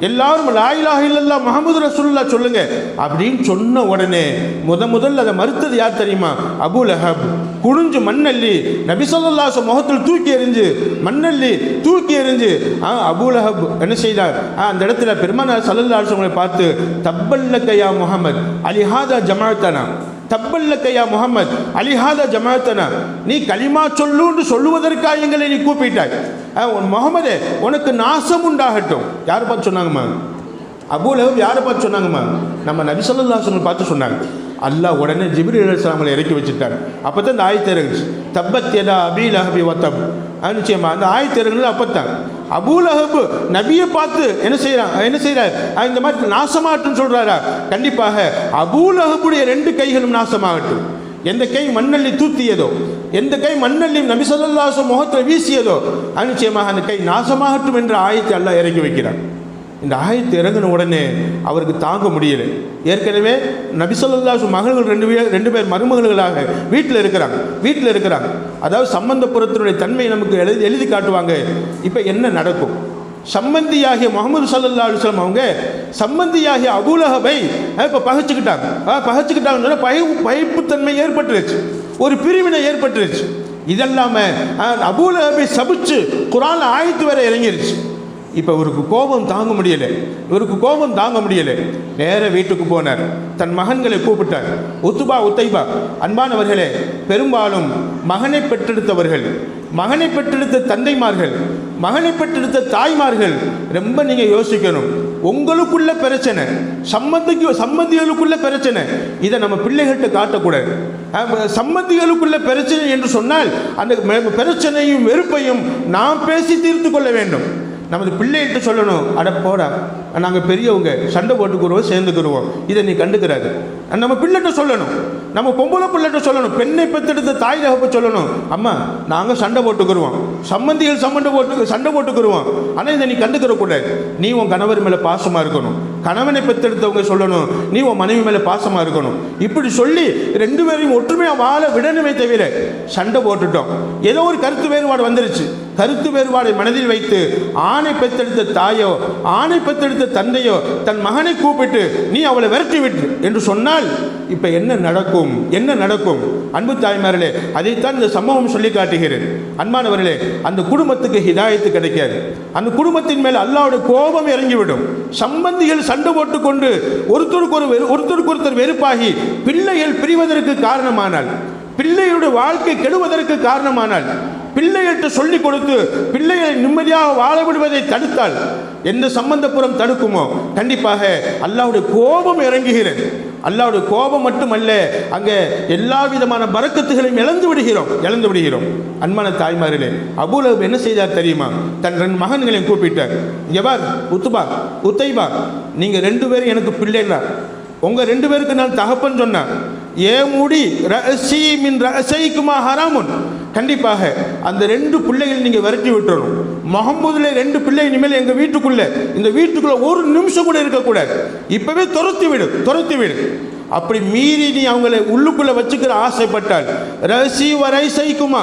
எல்லாரும் லா இலாஹ இல்லல்லாஹ் முஹம்மது ரசூலுல்லாஹ் சொல்லுங்க அப்படின்னு சொன்ன உடனே முதல்ல அதை மறுத்தது யார் தெரியுமா? அபூலஹப். குனிஞ்சு மண்ணல்லி நபி ஸல்லல்லாஹு அலைஹி வஸல்லம் முகத்தில் தூக்கி எறிஞ்சு அபூலஹப் என்ன செய்தார்? அந்த இடத்துல பெருமானார் ஸல்லல்லாஹு அலைஹி வஸல்லம் பார்த்து, தப்பல்லக யா முஹம்மத் அலிஹாதா ஜமாஅத்தனா, தப்பல்லக யா முஹம்மத் அலிஹாதா ஜமாஅத்தனா, நீ கலிமா சொல்லுன்னு சொல்லுவதற்காக எங்களை நீ கூப்பிட்டாய், முஹம்மதே உனக்கு நாசம் உண்டாகட்டும். யார் பார்த்து சொன்னாங்கம்மா? அபூலஹப் யாரை பார்த்து சொன்னாங்கம்மா? நம்ம நபி ஸல்லல்லாஹு அலைஹி வஸல்லம் பார்த்து சொன்னாங்க. அல்லாஹ் உடனே ஜிப்ரீல் அலைஹிஸ்ஸலாமை இறக்கி வச்சுட்டார். அப்போ தான் இந்த ஆயத்து இறங்குச்சு, தப்பத் யதா அபீ லஹபி வதப். நிச்சயமா அந்த ஆயத்து இறங்குனது அப்போ தான். அபூலஹப் நபியை பார்த்து என்ன செய்கிறார்? இந்த மாதிரி நாசமாகட்டும் சொல்கிறாரா? கண்டிப்பாக அபூலஹபுடைய 2 கைகளும் நாசமாகட்டும். எந்த கை மண்ணள்ளி தூத்தியதோ, எந்த கை மண்ணள்ளி நபி ஸல்லல்லாஹு அலைஹி வஸல்லம் முகத்தில் வீசியதோ, நிச்சயமாக அந்த கை நாசமாகட்டும் என்ற ஆயத்தை அல்லாஹ் இறக்கி வைக்கிறார். இந்த ஆயத்து இறங்கின உடனே அவருக்கு தாங்க முடியலை. ஏற்கனவே நபி ஸல்லல்லாஹு அலைஹி வஸல்லம் மகள்கள் 2 பேர் மருமகள்களாக வீட்டில் இருக்கிறாங்க. அதாவது சம்பந்தப்புறத்தினுடைய தன்மை நமக்கு எழுதி காட்டுவாங்க. இப்போ என்ன நடக்கும்? சம்பந்தியாகிய முஹம்மது ஸல்லல்லாஹு அலைஹி வஸல்லம் அவங்க சம்பந்தியாகிய அபூலஹபை இப்போ பகைச்சுக்கிட்டாங்கன்னு பகைப்புத்தன்மை ஏற்பட்டுருச்சு, ஒரு பிரிவினை ஏற்பட்டுருச்சு. இதெல்லாமல் அபூலஹபை சபிச்சு குர்ஆன் ஆயத்து வரை இறங்கிருச்சு. இப்போ இவருக்கு கோபம் தாங்க முடியலை. நேர வீட்டுக்கு போனார், தன் மகன்களை கூப்பிட்டார். உத்துபா உத்தைபா. அன்பானவர்களே, பெரும்பாலும் மகனை பெற்றெடுத்தவர்கள், மகனை பெற்றெடுத்த தந்தைமார்கள், மகனை பெற்றெடுத்த தாய்மார்கள் ரொம்ப நீங்கள் யோசிக்கணும். உங்களுக்குள்ள பிரச்சனை, சம்பந்திகளுக்குள்ள பிரச்சனை, இதை நம்ம பிள்ளைகள்கிட்ட காட்டக்கூடாது. சம்பந்திகளுக்குள்ள பிரச்சனை என்று சொன்னால் அந்த பிரச்சனையும் வெறுப்பையும் நாம் பேசி தீர்த்து கொள்ள வேண்டும். நமது பிள்ளைகிட்ட சொல்லணும், அட போடா நாங்கள் பெரியவங்க சண்டை போட்டுக்குருவோம், சேர்ந்துக்குருவோம், இதை நீ கண்டுக்கிறாரு. நம்ம பிள்ளைகிட்ட சொல்லணும், நம்ம பொம்பளை பிள்ளைகிட்ட சொல்லணும், பெண்ணை பெற்றெடுத்த தாய் தகப்ப சொல்லணும், அம்மா நாங்கள் சண்டை போட்டுக்குருவோம், சம்பந்திகள் சண்டை போட்டுக்குருவோம், ஆனால் இதை நீ கண்டுக்கிறக்கூடாது. நீ உன் கணவர் மேலே பாசமாக இருக்கணும். கணவனை பெற்றெடுத்தவங்க சொல்லணும், நீ உன் மனைவி மேலே பாசமாக இருக்கணும். இப்படி சொல்லி 2 பேரையும் ஒற்றுமையாக வாழ விடணுமே தவிர சண்டை போட்டுட்டோம், ஏதோ ஒரு கருத்து வேறுபாடு வந்துருச்சு. கருத்து வேறுபாடை மனதில் வைத்து ஆணை பெற்றெடுத்த தாயோ, ஆணை பெற்றெடுத்த தந்தையோ தன் மகனை கூப்பிட்டு நீ அவளை விரட்டி விட்டு என்று சொன்னால் இப்போ என்ன நடக்கும்? அன்பு தாய்மார்களே, அதைத்தான் இந்த சம்பவம் சொல்லி காட்டுகிறது. அன்பானவர்களே, அந்த குடும்பத்துக்கு ஹிதாயத்து கிடைக்காது. அந்த குடும்பத்தின் மேல் அல்லாஹ்வுடைய கோபம் இறங்கிவிடும். சம்பந்திகள் சண்டை போட்டுக்கொண்டு ஒருத்தருக்கு வெறுப்பாகி பிள்ளைகள் பிரிவதற்கு காரணமானால், பிள்ளைகளுடைய வாழ்க்கை கெடுவதற்கு காரணமானால் பிள்ளைகள்கிட்ட சொல்லிக் கொடுத்து பிள்ளைகளை நிம்மதியாக வாழ விடுவதை தடுத்தால் எந்த சம்பந்தப்புறம் தடுக்குமோ கண்டிப்பாக அல்லாஹ்வுடைய கோபம் இறங்குகிறது. அல்லாஹ்வுடைய கோபம் மட்டுமல்ல, அங்கே எல்லா விதமான பரக்கத்துகளையும் இழந்து விடுகிறோம். அன்பான தாய்மார்களே, அபூ லஹப் என்ன செய்தார் தெரியுமா? தன் 2 மகன்களையும் கூப்பிட்டார். எவர்? உத்தைபா, நீங்க 2 பேரும் எனக்கு பிள்ளைங்களா, உங்க 2 பேருக்கு நான் தகப்பன் சொன்னேன். ஏ முடி ரஅசி மின் ரஅசைக்குமா ஹராமுன், கண்டிப்பாக அந்த 2 பிள்ளைகள் நீங்க விரட்டி விட்டுறணும். முகமதுல 2 பிள்ளை இனிமேல் எங்க இந்த வீட்டுக்குள்ள ஒரு நிமிஷம் கூட இருக்கக்கூடாது. இப்பவே துரத்தி விடு. அப்படி மீறி நீ அவங்களை உள்ளுக்குள்ள வச்சுக்கிற ஆசைப்பட்டால் ரசி வரைசைக்குமா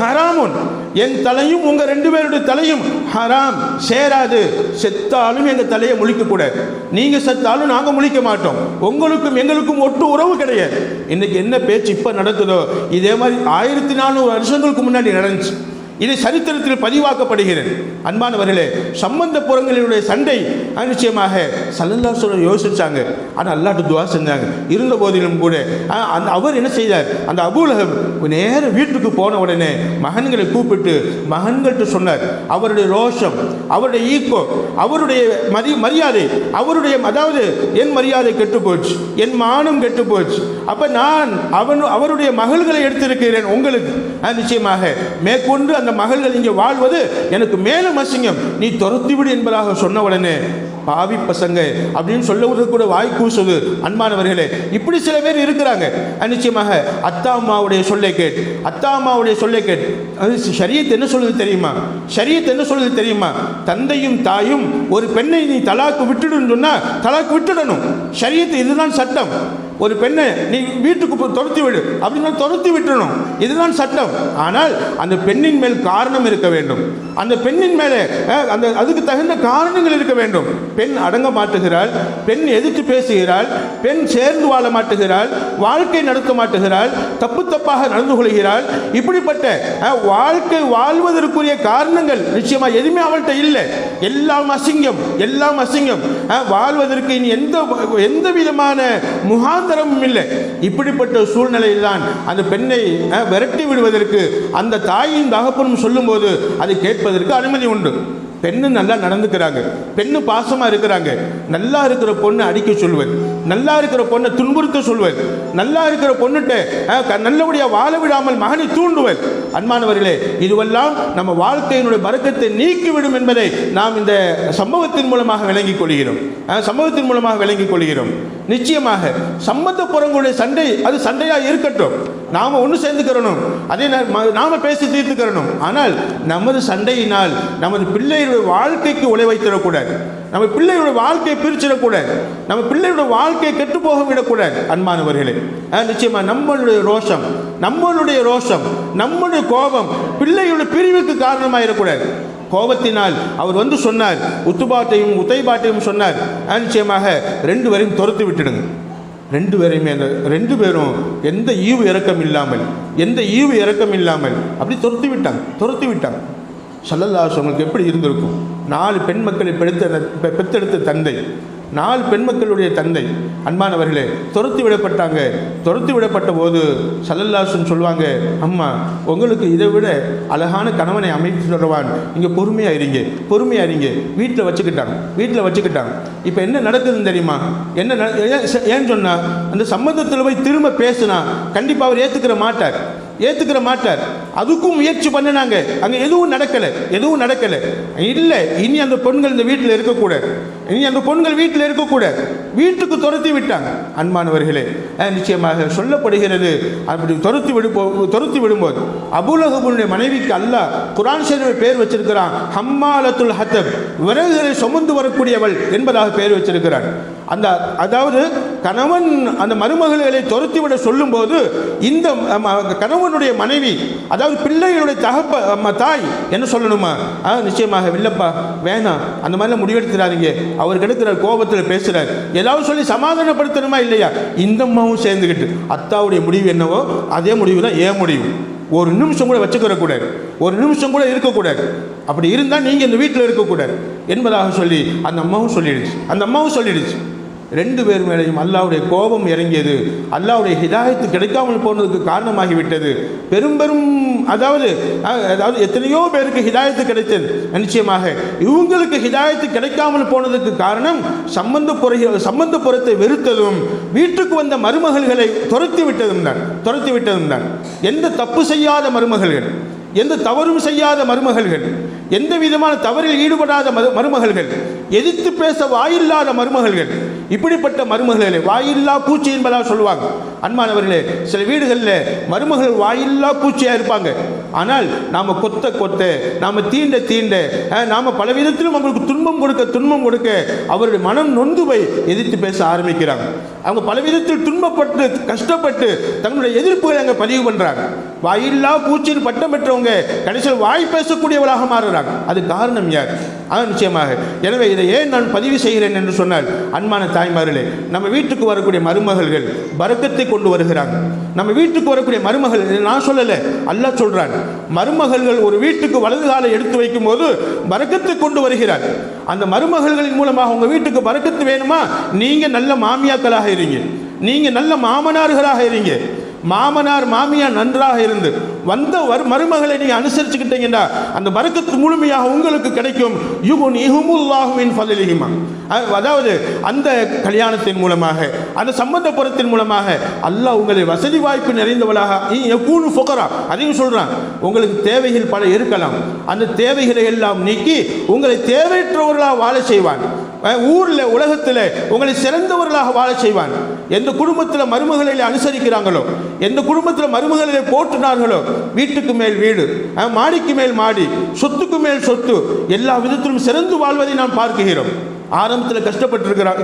ஹராமுன், என் தலையும் உங்க 2 பேருடைய தலையும் ஹராம் சேராது. செத்தாலும் எங்க தலையை முழிக்க கூடாது, நீங்க செத்தாலும் நாங்க முழிக்க மாட்டோம். உங்களுக்கும் எங்களுக்கும் ஒட்டு உறவு கிடையாது. இன்னைக்கு என்ன பேச்சு இப்ப நடக்குதோ இதே மாதிரி 1400 வருஷங்களுக்கு முன்னாடி நடந்துச்சு. இது சரித்திரத்தில் பதிவாக்கப்படுகிறது. அன்பானவர்களே, சம்பந்த புறங்களினுடைய சண்டை நிச்சயமாக ஸல்லல்லாஹு அலைஹி வஸல்லம் யோசிச்சாங்க. ஆனால் அல்லாஹ்ட்ட துஆ செஞ்சாங்க. இருந்த போதிலும் கூட அவர் என்ன செய்தார்? அந்த அபூ லஹப் நேர வீட்டுக்கு போன உடனே மகன்களை கூப்பிட்டு மகன்கள்கிட்ட சொன்னார். அவருடைய ரோஷம், அவருடைய ஈக்கோ, அவருடைய மரியாதை, அதாவது என் மரியாதை கெட்டு போச்சு, என் மானம் கெட்டு போச்சு. அப்ப நான் அவருடைய மகள்களை எடுத்திருக்கிறேன் உங்களுக்கு. நிச்சயமாக மேற்கொண்டு அந்த மகள்கள் இங்கே வாழ்வது எனக்கு மேலும் அசிங்கம், நீ துரத்தி விடு என்பதாக சொன்ன உடனே பாவி பசங்க அப்படின்னு சொல்லுவது கூட வாய் கூசுது. அன்பானவர்களே, இப்படி சில பேர் இருக்கிறாங்க. நிச்சயமாக அத்தா அம்மாவுடைய சொல்லை கேட் அது ஷரியத் என்ன சொல்லுது தெரியுமா? தந்தையும் தாயும் ஒரு பெண்ணை நீ தலாக்கு விட்டுடுன்னு சொன்னா தலாக்கு விட்டுடணும். ஷரியத் இதுதான் சட்டம். ஒரு பெண்ணை நீ வீட்டுக்கு துரத்தி விடு அப்படின்னா துரத்தி விட்டுணும், இதுதான் சட்டம். ஆனால் அந்த பெண்ணின் மேல் காரணம் இருக்க வேண்டும். அந்த பெண்ணின் மேலே அதுக்கு தகுந்த காரணங்கள் இருக்க வேண்டும். பெண் அடங்க மாட்டுகிறாள், பெண் எதிர்த்து பேசுகிறாள், பெண் சேர்ந்து வாழ மாட்டுகிறாள், வாழ்க்கை நடத்த மாட்டுகிறாள், தப்பாக நடந்து கொள்கிறாள். இப்படிப்பட்ட வாழ்க்கை வாழ்வதற்குரிய காரணங்கள் நிச்சயமா எதுவுமே அவள்கிட்ட இல்லை. எல்லாம் அசிங்கம். வாழ்வதற்கு இனி எந்த விதமான முகாந்தரமும் இல்லை. இப்படிப்பட்ட சூழ்நிலையில் தான் அந்த பெண்ணை விரட்டி விடுவதற்கு அந்த தாயின் தகப்பனும் சொல்லும் போது அதை கேட்பதற்கு அனுமதி உண்டு. பெண்ணு நல்லா நடந்துக்கிறாங்க, பெண்ணு பாசமா இருக்கிறாங்க, நல்லா இருக்கிற பொண்ணு அடிக்க சொல்வது, நல்லா இருக்கிற பொண்ணை துன்புறுத்த சொல்வது, நல்லா இருக்கிற பொண்ணுகிட்ட நல்லபடியா வாழ விடாமல் மகனை தூண்டுவது. அன்பானவர்களே, இதுவெல்லாம் நம்ம வாழ்க்கையினுடைய பரக்கத்தை நீக்கிவிடும் என்பதை நாம் இந்த சம்பவத்தின் மூலமாக விளங்கிக் கொள்கிறோம். நிச்சயமாக சம்பந்த புறங்களுடைய சண்டை அது சண்டையா இருக்கட்டும், நாம ஒன்று சேர்ந்துக்கிறணும், அதே நாம பேசி தீர்த்துக்கிறணும். ஆனால் நமது சண்டையினால் நமது பிள்ளைகளுடைய வாழ்க்கைக்கு உழை வைத்திடக்கூடாது, நம்ம பிள்ளையுடைய வாழ்க்கையை பிரிச்சிடக்கூடாது, நம்ம பிள்ளையுடைய வாழ்க்கையை கெட்டு போக விடக்கூடாது. அன்பானவர்களே, நிச்சயமா நம்மளுடைய ரோஷம், நம்முடைய கோபம் பிள்ளையுடைய பிரிவுக்கு காரணமாயிடக்கூடாது. கோபத்தினால் அவர் சொன்னார், உத்தைபாட்டையும் சொன்னார், நிச்சயமாக 2 பேரையும் துரத்து விட்டுடுங்க. 2 பேரையுமே அந்த 2 பேரும் எந்த ஈவு இறக்கம் இல்லாமல் அப்படி துரத்தி விட்டாங்க. ஸல்லல்லாஹு அலைஹி வஸல்லம் எப்படி இருந்திருக்கும்? 4 பெண் மக்களை பெற்றெடுத்த தந்தை, 4 பெண் மக்களுடைய தந்தை. அன்பானவர்களே, துரத்தி விடப்பட்ட போது ஸல்லல்லாஹு அலைஹி வஸல்லம் சொல்லுவாங்க, அம்மா உங்களுக்கு இதை விட அழகான கணவனை அமைத்து தருவான், இங்கே பொறுமையா இருங்க. வீட்டில் வச்சுக்கிட்டாங்க. இப்போ என்ன நடக்குதுன்னு தெரியுமா? ஏன் சொன்னா, அந்த சம்பந்தத்தில் போய் திரும்ப பேசுனா கண்டிப்பாக அவர் ஏற்றுக்கிற மாட்டார். அதுக்கும் முயற்சி பண்ணினாங்க, அங்கே எதுவும் நடக்கலை. இல்லை, இனி அந்த பொண்கள் இந்த வீட்டில் இருக்கக்கூடாது, வீட்டுக்கு துரத்தி விட்டாங்க. அன்பானவர்களே, நிச்சயமாக சொல்லப்படுகிறது, அப்படி துரத்தி விடும்போது அபூ லஹபுடைய மனைவிக்கு அல்லாஹ் குர்ஆன் ஷரீஃபில் பேர் வச்சிருக்கிறான், ஹம்மாலத்துல் ஹத்தப், விறகுகளை சுமந்து வரக்கூடியவள் என்பதாக பேர் வச்சிருக்கிறான். அதாவது கணவன் அந்த மருமகளை துரத்திவிட சொல்லும் போது இந்த கணவனுடைய மனைவி, அதாவது பிள்ளைகளுடைய தாய் என்ன சொல்லணுமா? நிச்சயமாக இல்லப்பா, வேணாம், அந்த மாதிரிலாம் முடிவெடுத்துறாதீங்க, அவர் கிடைக்கிற கோபத்தில் பேசுறார், ஏதாவது சொல்லி சமாதானப்படுத்தணுமா இல்லையா? இந்த அம்மாவும் சேர்ந்துக்கிட்டு அத்தாவுடைய முடிவு என்னவோ அதே முடிவு தான் ஏன் முடிவு. ஒரு நிமிஷம் கூட வச்சுக்கிறக்கூடாது, ஒரு நிமிஷம் கூட இருக்கக்கூடாது. அப்படி இருந்தால் நீங்கள் இந்த வீட்டில் இருக்கக்கூடாது என்பதாக சொல்லி அந்த அம்மாவும் சொல்லிடுச்சு. ரெண்டு பேர் மேலேயும் அல்லாஹ்வுடைய கோபம் இறங்கியது. அல்லாஹ்வுடைய ஹிதாயத்து கிடைக்காமல் போனதுக்கு காரணமாகிவிட்டது. பெரும் அதாவது எத்தனையோ பேருக்கு ஹிதாயத்து கிடைத்தது. நிச்சயமாக இவங்களுக்கு ஹிதாயத்து கிடைக்காமல் போனதுக்கு காரணம் சம்பந்தப்புறத்தை வெறுத்ததும் வீட்டுக்கு வந்த மருமகள்களை துரத்தி விட்டதும் தான். எந்த தப்பு செய்யாத மருமகள்கள், எந்த தவறும் செய்யாத மருமகள்கள், எந்த விதமான தவறில் ஈடுபடாத மருமகள்கள், எதிர்த்து பேச வாயில்லாத மருமகள்கள், இப்படிப்பட்ட மருமகளை வாயில்லா பூச்சி என்பதாக சொல்லுவாங்க. அன்பானவர்களே, சில வீடுகளில் மருமகள் வாயில்லா பூச்சியாக இருப்பாங்க. ஆனால் நாம் கொத்த நாம் தீண்ட நாம் பல விதத்திலும் அவங்களுக்கு துன்பம் கொடுக்க அவருடைய மனம் நொந்து போய் எதிர்த்து பேச ஆரம்பிக்கிறாங்க. அவங்க பல விதத்தில் துன்பப்பட்டு கஷ்டப்பட்டு தங்களுடைய எதிர்ப்புகளை அங்கே பதிவு பண்ணுறாங்க. வாயில்லா பூச்சியின் பட்டம் பெற்றவங்க கடைசியில் வாய் பேசக்கூடியவர்களாக மாறுறாங்க. அது காரணம் யார்? நிச்சயமாக. எனவே இதை ஏன் நான் பதிவு செய்கிறேன் என்று சொன்னால், அன்பான தாய்மார்களே, நம்ம வீட்டுக்கு வரக்கூடிய மருமகள்கள் பரக்கத்தை கொண்டு வருகிறாங்க. நம்ம வீட்டுக்கு வரக்கூடிய மருமகள், நான் சொல்லலை, அல்லாஹ் சொல்றான், மருமகள்கள் ஒரு வீட்டுக்கு வலது காலை எடுத்து வைக்கும் போது பரக்கத்தை கொண்டு வருகிறார். அந்த மருமகள்களின் மூலமாக உங்க வீட்டுக்கு பரக்கத்து வேணுமா? நீங்க நல்ல மாமியாக்களாக இருங்க, நீங்க நல்ல மாமனார்களாக இருங்க. மாமனார் மாமியார் நன்றாக இருந்து வந்த மருமகளை நீங்க அனுசரிச்சுக்கிட்டீங்கன்னா அந்த பரக்கத்து முழுமையாக உங்களுக்கு கிடைக்கும். அதாவது அந்த கல்யாணத்தின் மூலமாக, அந்த சம்பந்தப்புறத்தின் மூலமாக அல்லாஹ் உங்களை வசதி வாய்ப்பு நிறைந்தவளாக அதையும் சொல்றான். உங்களுக்கு தேவைகள் பல இருக்கலாம், அந்த தேவைகளை எல்லாம் நீக்கி உங்களை தேவையற்றவர்களாக வாழ செய்வான். ஊரில் உலகத்தில் உங்களை சிறந்தவர்களாக வாழ செய்வான். எந்த குடும்பத்தில் மருமகளை அனுசரிக்கிறாங்களோ, எந்த குடும்பத்தில் மருமகளை போற்றினார்களோ, வீட்டுக்கு மேல் வீடு, மாடிக்கு மேல் மாடி, சொத்துக்கு மேல் சொத்து, எல்லா விதத்திலும் சிறந்து வாழ்வதை நாம் பார்க்கிறோம். ஆரம்பத்தில்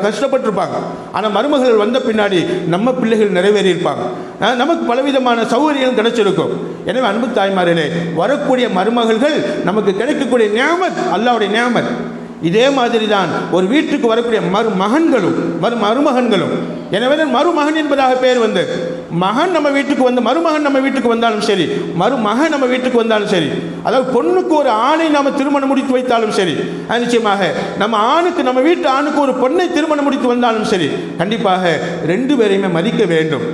கஷ்டப்பட்டிருப்பாங்க. ஆனால் மருமகள் வந்த பின்னாடி நம்ம பிள்ளைகள் நிறைவேறியிருப்பாங்க, நமக்கு பலவிதமான சௌகரியங்கள் கிடைச்சிருக்கும். எனவே அன்பு தாய்மார்களே, வரக்கூடிய மருமகள்கள் நமக்கு கிடைக்கக்கூடிய நியாமத், அல்லாஹ்வுடைய நியாமத். இதே மாதிரி தான் ஒரு வீட்டுக்கு வரக்கூடிய மருமகன்களும். எனவே மருமகன் என்பதாக பெயர் வந்து, மகன் நம்ம வீட்டுக்கு வந்து, மருமகன் நம்ம வீட்டுக்கு வந்தாலும் சரி, மருமகன் நம்ம வீட்டுக்கு வந்தாலும் சரி, அதாவது பொண்ணுக்கு ஒரு ஆணை நாம் திருமணம் முடித்து வைத்தாலும் சரி, நிச்சயமாக நம்ம வீட்டு ஆணுக்கு ஒரு பொண்ணை திருமணம் முடித்து வந்தாலும் சரி, கண்டிப்பாக ரெண்டு பேரையுமே மதிக்க வேண்டும்.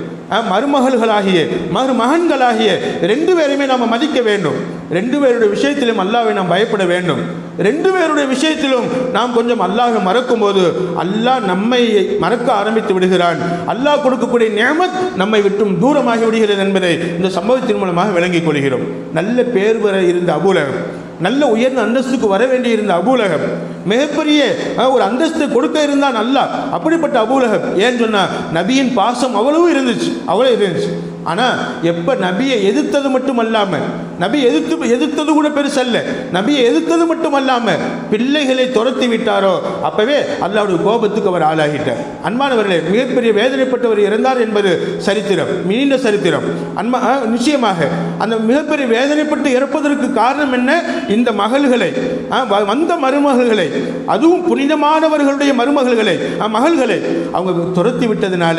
மருமகள்களாகிய மருமகன்களாகிய ரெண்டு பேரையுமே நாம் மதிக்க வேண்டும். ரெண்டு பேருடைய விஷயத்திலும் அல்லாஹ்வை நாம் பயப்பட வேண்டும். ரெண்டு பேருடைய விஷயத்திலும் நாம் கொஞ்சம் அல்லாஹ்வை மறக்கும் போது அல்லாஹ் நம்மை மறக்க ஆரம்பித்து விடுகிறான். அல்லாஹ் கொடுக்கக்கூடிய நியமத் நம்மை விட்டும் தூரமாகி விடுகிறது என்பதை இந்த சம்பவத்தின் மூலமாக விளங்கிக் கொள்கிறோம். நல்ல பேர் வர இருந்த அபூலகம், நல்ல உயர்ந்த அந்தஸ்துக்கு வர வேண்டியிருந்த அபூலகம், மிகப்பெரிய ஒரு அந்தஸ்து கொடுக்க இருந்தான் அல்லாஹ். அப்படிப்பட்ட அபூலகம், ஏன்னு சொன்னா நபியின் பாசம் அவ்வளவு இருந்துச்சு. ஆனால் எப்போ நபியை எதிர்த்தது மட்டும் அல்லாமல், நபி எதிர்த்தது கூட பெருசல்ல, நபியை எதிர்த்தது மட்டும் அல்லாமல் பிள்ளைகளை துரத்தி விட்டாரோ அப்பவே அல்லாஹ்வுடைய கோபத்துக்கு அவர் ஆளாகிட்டார். அன்பானவர்களே, மிகப்பெரிய வேதனைப்பட்டவர் இறந்தார் என்பது சரித்திரம், நீண்ட சரித்திரம். நிச்சயமாக அந்த மிகப்பெரிய வேதனைப்பட்டு இறப்பதற்கு காரணம் என்ன? இந்த மகள்களை, வந்த மருமகள்களை, அதுவும் புனிதமானவர்களுடைய மருமகள்களை, மகள்களை அவங்க துரத்தி விட்டதுனால,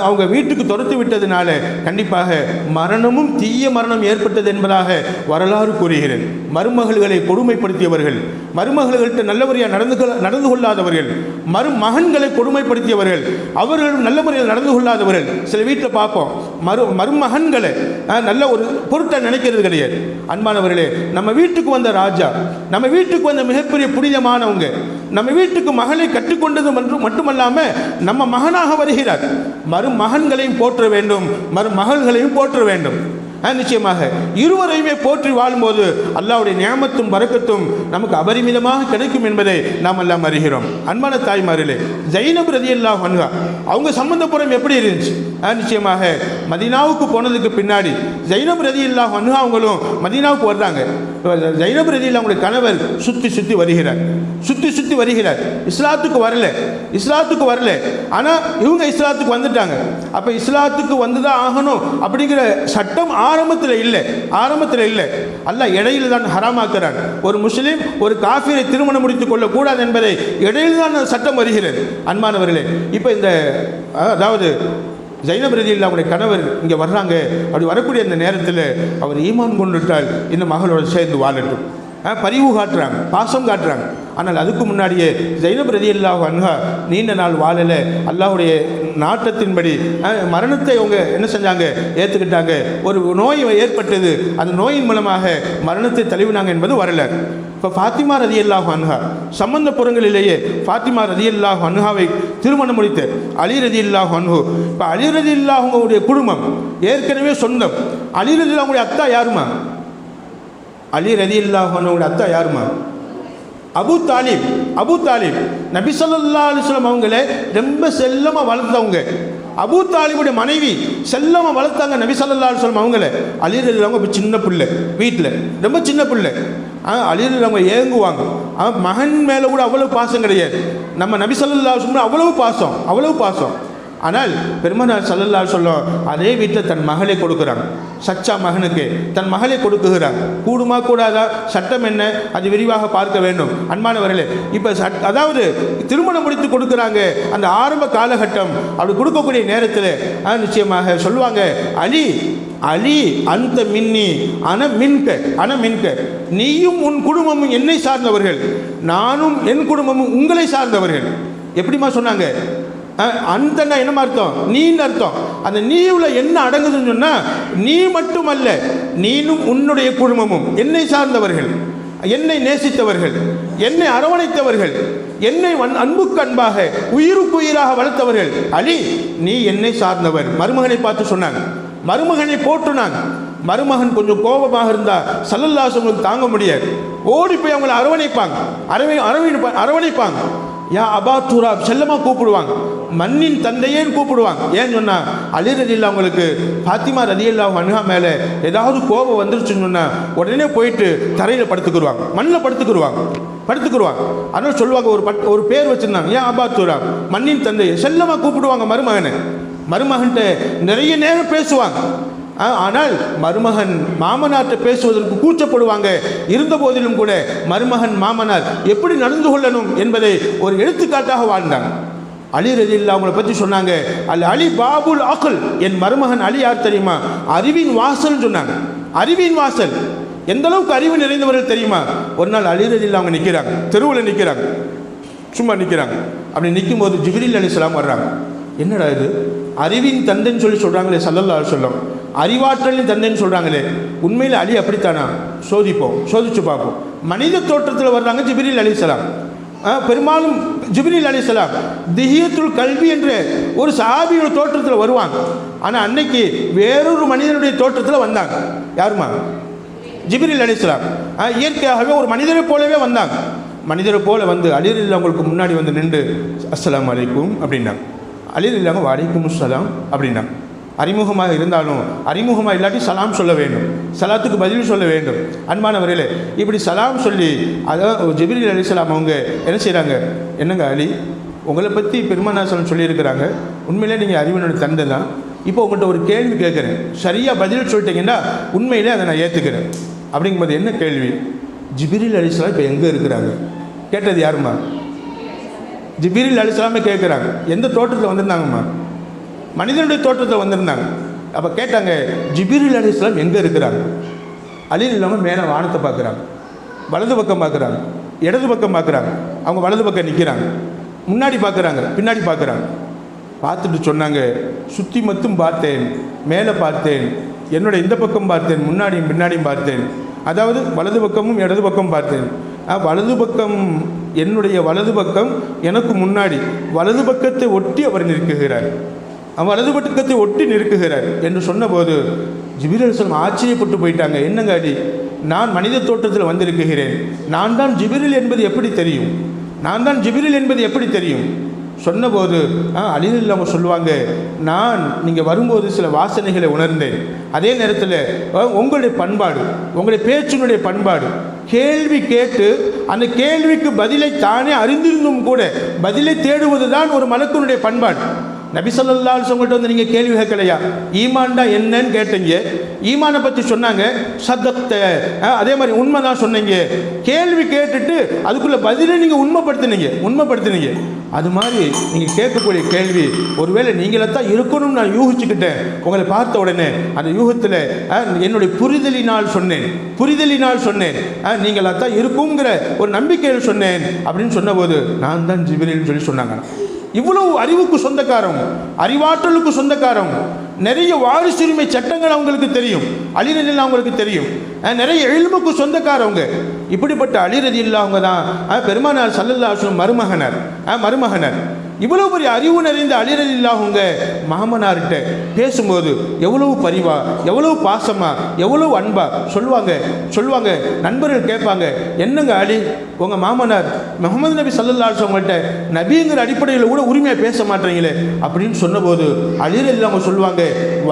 அவங்க வீட்டுக்கு துரத்தி விட்டதுனால கண்டிப்பாக மரணமும், தீய மரணம் ஏற்பட்டது என்பதாக வரலாறு கூறுகிறது. மருமகள்களை கொடுமைப்படுத்தியவர்கள், மருமகள்கிட்ட நல்ல முறையாக நடந்து கொள்ளாதவர்கள், மருமகன்களை கொடுமைப்படுத்தியவர்கள், அவர்களும் நல்ல முறையில் நடந்து கொள்ளாதவர்கள். சில வீட்டில் பார்ப்போம், மருமகன்களை நல்ல ஒரு பொருட்டை நினைக்கிறது கிடையாது. அன்பானவர்களே, நம்ம வீட்டுக்கு வந்த ராஜா, நம்ம வீட்டுக்கு வந்த மிகப்பெரிய புனிதமானவங்க, நம்ம வீட்டுக்கு மகளை கற்றுக்கொண்டது மட்டுமல்லாமல் நம்ம மகனாக வருகிறார். மருமகன்களையும் போற்ற வேண்டும், மருமகள்களையும் போற்ற வேண்டும். நிச்சயமாக இருவரையுமே போற்றி வாழும்போது அல்லாஹ்வுடைய நியாமத்தும் பரக்கத்தும் நமக்கு அபரிமிதமாக கிடைக்கும் என்பதை நாம் எல்லாம் அறிகிறோம். அன்பான தாய்மார்களே, ஜைனப் ரலியல்லாஹு அன்ஹா அவங்க சம்பந்தப்புறம் எப்படி இருந்துச்சு? நிச்சயமாக மதீனாவுக்கு போனதுக்கு பின்னாடி ஜைனப் ரலியல்லாஹு அன்ஹா அவங்களும் மதீனாவுக்கு வர்றாங்க. ஜைனப் ரலியல்லாஹு அவங்களுடைய கணவர் சுற்றி வருகிறார். இஸ்லாத்துக்கு வரல. ஆனால் இவங்க இஸ்லாத்துக்கு வந்துட்டாங்க. அப்போ இஸ்லாத்துக்கு வந்துதான் ஆகணும் அப்படிங்கிற சட்டம் ஆரம்பத்தில் இல்லை. அல்லாஹ் இடையில் தான் ஹராமாக்குறான். ஒரு முஸ்லீம் ஒரு காஃபிரை திருமணம் முடித்துக் கொள்ளக்கூடாது என்பதை இடையில் தான் சட்டம் வருகிறது. அன்பானவர்களே, இப்போ அதாவது ஜைனப் ரலியல்லாஹு அவருடைய கணவர் இங்கே வர்றாங்க. அப்படி வரக்கூடிய அந்த நேரத்தில் அவர் ஈமான் கொண்டுட்டால் இந்த மகளோடு சேர்ந்து வாழட்டும், பரிவு காட்டுறாங்க, பாசம் காட்டுறாங்க. ஆனால் அதுக்கு முன்னாடியே ஜைனப் ரலியல்லாஹு அன்ஹா நீண்ட நாள் வாழல. அல்லாஹ்வுடைய நாட்டத்தின்படி மரணத்தை அவங்க என்ன செஞ்சாங்க, ஏற்றுக்கிட்டாங்க. ஒரு நோய் ஏற்பட்டது, அந்த நோயின் மூலமாக மரணத்தை தழுவினாங்க என்பது வரலாறு. இப்போ ஃபாத்திமா ரலியல்லாஹு அன்ஹா சம்பந்த புறங்களிலேயே ஃபாத்திமா ரலியல்லாஹு அன்ஹாவை திருமணம் முடித்த அலி ரலியல்லாஹு அன்ஹு. இப்போ அலி ரலியல்லாஹுடைய குடும்பம் ஏற்கனவே சொந்தம். அலி ரலியல்லாஹுடைய அத்தா யாருமா? அலி ரலியல்லாஹு அன்ஹுடைய அத்தா யாருமா? அபு தாலிப். அபு தாலிப் நபி ஸல்லல்லாஹு அலைஹி வஸல்லம் அவங்களே ரொம்ப செல்லமாக வளர்த்தவங்க. அபு தாலிபுடைய மனைவி செல்லமாக வளர்த்தாங்க நபி ஸல்லல்லாஹு அலைஹி வஸல்லம் அவங்கள. அலி ரலியல்லாஹு இப்போ சின்ன பிள்ளை, வீட்டில் ரொம்ப சின்ன பிள்ளை. அலி ரலியல்லாஹு ஏங்குவாங்க. மகன் மேலே கூட அவ்வளவு பாசம் கிடையாது. நம்ம நபி ஸல்லல்லாஹு அலைஹி வஸல்லம் அவ்வளவு பாசம், அவ்வளவு பாசம். ஆனால் பெருமானார் ஸல்லல்லாஹு அலைஹி வஸல்லம் அதே வீட்டில் தன் மகளை கொடுக்குறாங்க. சச்சா மகனுக்கு தன் மகளை கொடுக்குகிறாங்க. கூடுமா கூடாதா, சட்டம் என்ன, அது விரிவாக பார்க்க வேண்டும் அன்பானவர்களே. இப்போ அதாவது திருமணம் முடித்து கொடுக்குறாங்க. அந்த ஆரம்ப காலகட்டம் அப்படி கொடுக்கக்கூடிய நேரத்தில் நிச்சயமாக சொல்லுவாங்க, அலி அலி அந்த மின்னி அன மின்க, நீயும் உன் குடும்பமும் என்னை சார்ந்தவர்கள், நானும் என் குடும்பமும் உங்களை சார்ந்தவர்கள். எப்படிமா சொன்னாங்க? அந்தன்னா என்ன அர்த்தம்? நீன்னு அர்த்தம். அந்த நீவில் என்ன அடங்குதுன்னு சொன்னால், நீ மட்டுமல்ல, நீனும் உன்னுடைய குடும்பமும் என்னை சார்ந்தவர்கள், என்னை நேசித்தவர்கள், என்னை அரவணைத்தவர்கள், என்னை அன்புக்கு அன்பாக உயிருக்கு உயிராக வளர்த்தவர்கள். அலி நீ என்னை சார்ந்தவர். மருமகனை பார்த்து சொன்னாங்க, மருமகனை போட்டுனாங்க. மருமகன் கொஞ்சம் கோபமாக இருந்தால் ஸல்லல்லாஹு அலைஹி வஸல்லம் தாங்க முடியாது. ஓடி போய் அவங்களை அரவணைப்பாங்க. யா அபா துராப் செல்லமாக கூப்பிடுவாங்க, மண்ணின் தந்தையேன்னு கூப்பிடுவாங்க. ஏன்னு சொன்னால் அலி ரலியல்லாஹு அவங்களுக்கு ஃபாத்திமா ரலியல்லாஹு அன்ஹா மேலே ஏதாவது கோபம் வந்துருச்சுன்னு சொன்னால் உடனே போயிட்டு தரையில் படுத்துக்குருவாங்க, மண்ணில் படுத்துக்குருவாங்க. அதனால் சொல்லுவாங்க, ஒரு பேர் வச்சுருந்தாங்க, யா அபா துராப், மண்ணின் தந்தையை செல்லமாக கூப்பிடுவாங்க. மருமகன்கிட்ட நிறைய நேரம் பேசுவாங்க. ஆனால் மருமகன் மாமனார்கிட்ட பேசுவதற்கு கூச்சப்படுவாங்க. இருந்த போதிலும் கூட மருமகன் மாமனார் எப்படி நடந்து கொள்ளணும் என்பதை ஒரு எடுத்துக்காட்டாக வாழ்ந்தாங்க. அலி ரலியல்லாஹு அவங்களை பற்றி சொன்னாங்க, அலி பாபுல் அக்ல், என் மருமகன் அலி யார் தெரியுமா? அறிவின் வாசல் சொன்னாங்க. அறிவின் வாசல். எந்த அளவுக்கு அறிவு நிறைந்தவர்கள் தெரியுமா? ஒரு நாள் அலி ரலியல்லாஹு அவங்க நிற்கிறாங்க, தெருவில் நிற்கிறாங்க, சும்மா நிற்கிறாங்க. அப்படி நிற்கும் போது ஜிப்ரீல் அலைஹிஸ்ஸலாம் வர்றாங்க. என்னடா இது, அறிவின் தந்தைன்னு சொல்கிறாங்களே ஸல்லல்லாஹு அலைஹி வஸல்லம், அறிவாற்றலின் தந்தைன்னு சொல்கிறாங்களே, உண்மையில் அலி அப்படித்தானா? சோதிச்சு பார்ப்போம். மனித தோற்றத்தில் வர்றாங்க ஜிப்ரீல் அலைஹிஸ்ஸலாம். பெரும்பாலும் ஜிப்ரீல் அலைஹிஸ்ஸலாம் திஹியத்துல் கல்வி என்ற ஒரு சஹாபியோட தோற்றத்தில் வருவாங்க. ஆனால் அன்னைக்கு வேறொரு மனிதனுடைய தோற்றத்தில் வந்தாங்க. யாருமா? ஜிப்ரீல் அலைஹிஸ்ஸலாம். இயற்கையாகவே ஒரு மனிதரை போலவே வந்தாங்க. மனிதரை போல வந்து அலி ரலியல்லாஹு அவங்களுக்கு முன்னாடி வந்து நின்று அஸ்ஸலாமு அலைக்கும் அப்படின்னாங்க. அலி ரலியல்லாஹு வலைக்கும் அஸ்ஸலாம் அப்படின்னாங்க. அறிமுகமாக இருந்தாலும் அறிமுகமாக இல்லாட்டி சலாம் சொல்ல வேண்டும், சலாத்துக்கு பதில் சொல்ல வேண்டும். அன்பானவர்களே, இப்படி சலாம் சொல்லி அதான் ஜிப்ரீல் அலைஹிஸ்ஸலாம் அவங்க என்ன செய்கிறாங்க, என்னங்க அலி, உங்களை பற்றி பெருமானார் சொல்லியிருக்கிறாங்க, உண்மையிலே நீங்கள் அறிவினுடைய தந்தை தான். இப்போ உங்கள்கிட்ட ஒரு கேள்வி கேட்குறேன், சரியாக பதில் சொல்லிட்டீங்கன்னா உண்மையிலே அதை நான் ஏற்றுக்கிறேன். அப்படிங்கும்போது என்ன கேள்வி? ஜிப்ரீல் அலைஹிஸ்ஸலாம் இப்போ எங்கே இருக்கிறாங்க? கேட்டது யாருமா? ஜிப்ரீல் அலைஹிஸ்ஸலாமே கேட்குறாங்க. எந்த தோற்றத்தில் வந்திருந்தாங்கம்மா? மனிதனுடைய தோற்றத்தில் வந்திருந்தாங்க. அப்போ கேட்டாங்க, ஜிப்ரீல் அலைஹிஸ்ஸலாம் எங்கே இருக்கிறாங்க? அலி இல்லாமல் மேலே வானத்தை பார்க்குறாங்க, வலது பக்கம் பார்க்குறாங்க, இடது பக்கம் பார்க்குறாங்க. அவங்க வலது பக்கம் நிற்கிறாங்க, முன்னாடி பார்க்குறாங்க, பின்னாடி பார்க்குறாங்க. பார்த்துட்டு சொன்னாங்க, சுற்றி மட்டும் பார்த்தேன், மேலே பார்த்தேன், என்னோட இந்த பக்கம் பார்த்தேன், முன்னாடியும் பின்னாடியும் பார்த்தேன். அதாவது வலது பக்கமும் இடது பக்கம் பார்த்தேன். வலது பக்கம், என்னுடைய வலது பக்கம் எனக்கு முன்னாடி வலது பக்கத்தை ஒட்டி அவர் நிற்குகிறார், வலது பக்கத்தை ஒட்டி நிற்குகிறார் என்று சொன்னபோது ஜிப்ரீல் அலைஹிஸ்ஸலாம் ஆச்சரியப்பட்டு போயிட்டாங்க. என்னங்க அடி, நான் மனித தோற்றத்தில் வந்திருக்கிறேன், நான் தான் ஜிப்ரீல் என்பது எப்படி தெரியும்? சொன்னபோது அலி ரலியல்லாஹு சொல்லுவாங்க, நான் நீங்கள் வரும்போது சில வாசனைகளை உணர்ந்தேன். அதே நேரத்தில் உங்களுடைய பண்பாடு, உங்களுடைய பேச்சினுடைய பண்பாடு, கேள்வி கேட்டு அந்த கேள்விக்கு பதிலை தானே அறிந்திருந்தும் கூட பதிலை தேடுவது தான் ஒரு மலக்குனுடைய பண்பாடு. நபி ஸல்லல்லாஹு அலைஹி வஸல்லம் வந்து நீங்கள் கேள்வி கேட்கலையா? ஈமான்டா என்னன்னு கேட்டீங்க, ஈமானை பற்றி சொன்னாங்க, சதக்த, அதே மாதிரி உண்மை தான் சொன்னீங்க. கேள்வி கேட்டுட்டு அதுக்குள்ள பதிலை நீங்கள் உண்மைப்படுத்தினீங்க. அது மாதிரி நீங்கள் கேட்கக்கூடிய கேள்வி, ஒருவேளை நீங்களே தான் இருக்கணும்னு நான் யூகிச்சுக்கிட்டேன். உங்களை பார்த்த உடனே அந்த யூகத்தில் என்னுடைய புரிதலினால் சொன்னேன், நீங்களா தான் இருக்குங்கிற ஒரு நம்பிக்கையில் சொன்னேன் அப்படின்னு சொன்னபோது நான் தான் ஜிப்ரீல்னு சொல்லி சொன்னாங்க. இவ்வளவு அறிவுக்கு சொந்தக்காரம், அறிவாற்றலுக்கு சொந்தக்காரம், நிறைய வாரிசுரிமை சட்டங்கள் அவங்களுக்கு தெரியும், அலி ரலியல்லாஹு அவங்களுக்கு தெரியும், நிறைய இல்முக்கு சொந்தக்காரவங்க. இப்படிப்பட்ட அலி ரலியல்லாஹு தான் பெருமானார் ஸல்லல்லாஹு அலைஹி வஸல்லம் மருமகனர். இவ்வளவு பெரிய அறிவு நிறைந்த அலி ரலியல்லாஹுங்க மாமனார்கிட்ட பேசும்போது எவ்வளவு பரிவா, எவ்வளவு பாசமா, எவ்வளவு அன்பா சொல்லுவாங்க. நண்பர்கள் கேட்பாங்க, என்னங்க அலி உங்கள் மாமனார் முஹம்மது நபி ஸல்லல்லாஹு அலைஹி வஸல்லம் நபிங்கிற அடிப்படையில் கூட உரிமையாக பேச மாட்டீங்களே அப்படின்னு சொன்னபோது அலி ரலியல்லாஹு சொல்லுவாங்க,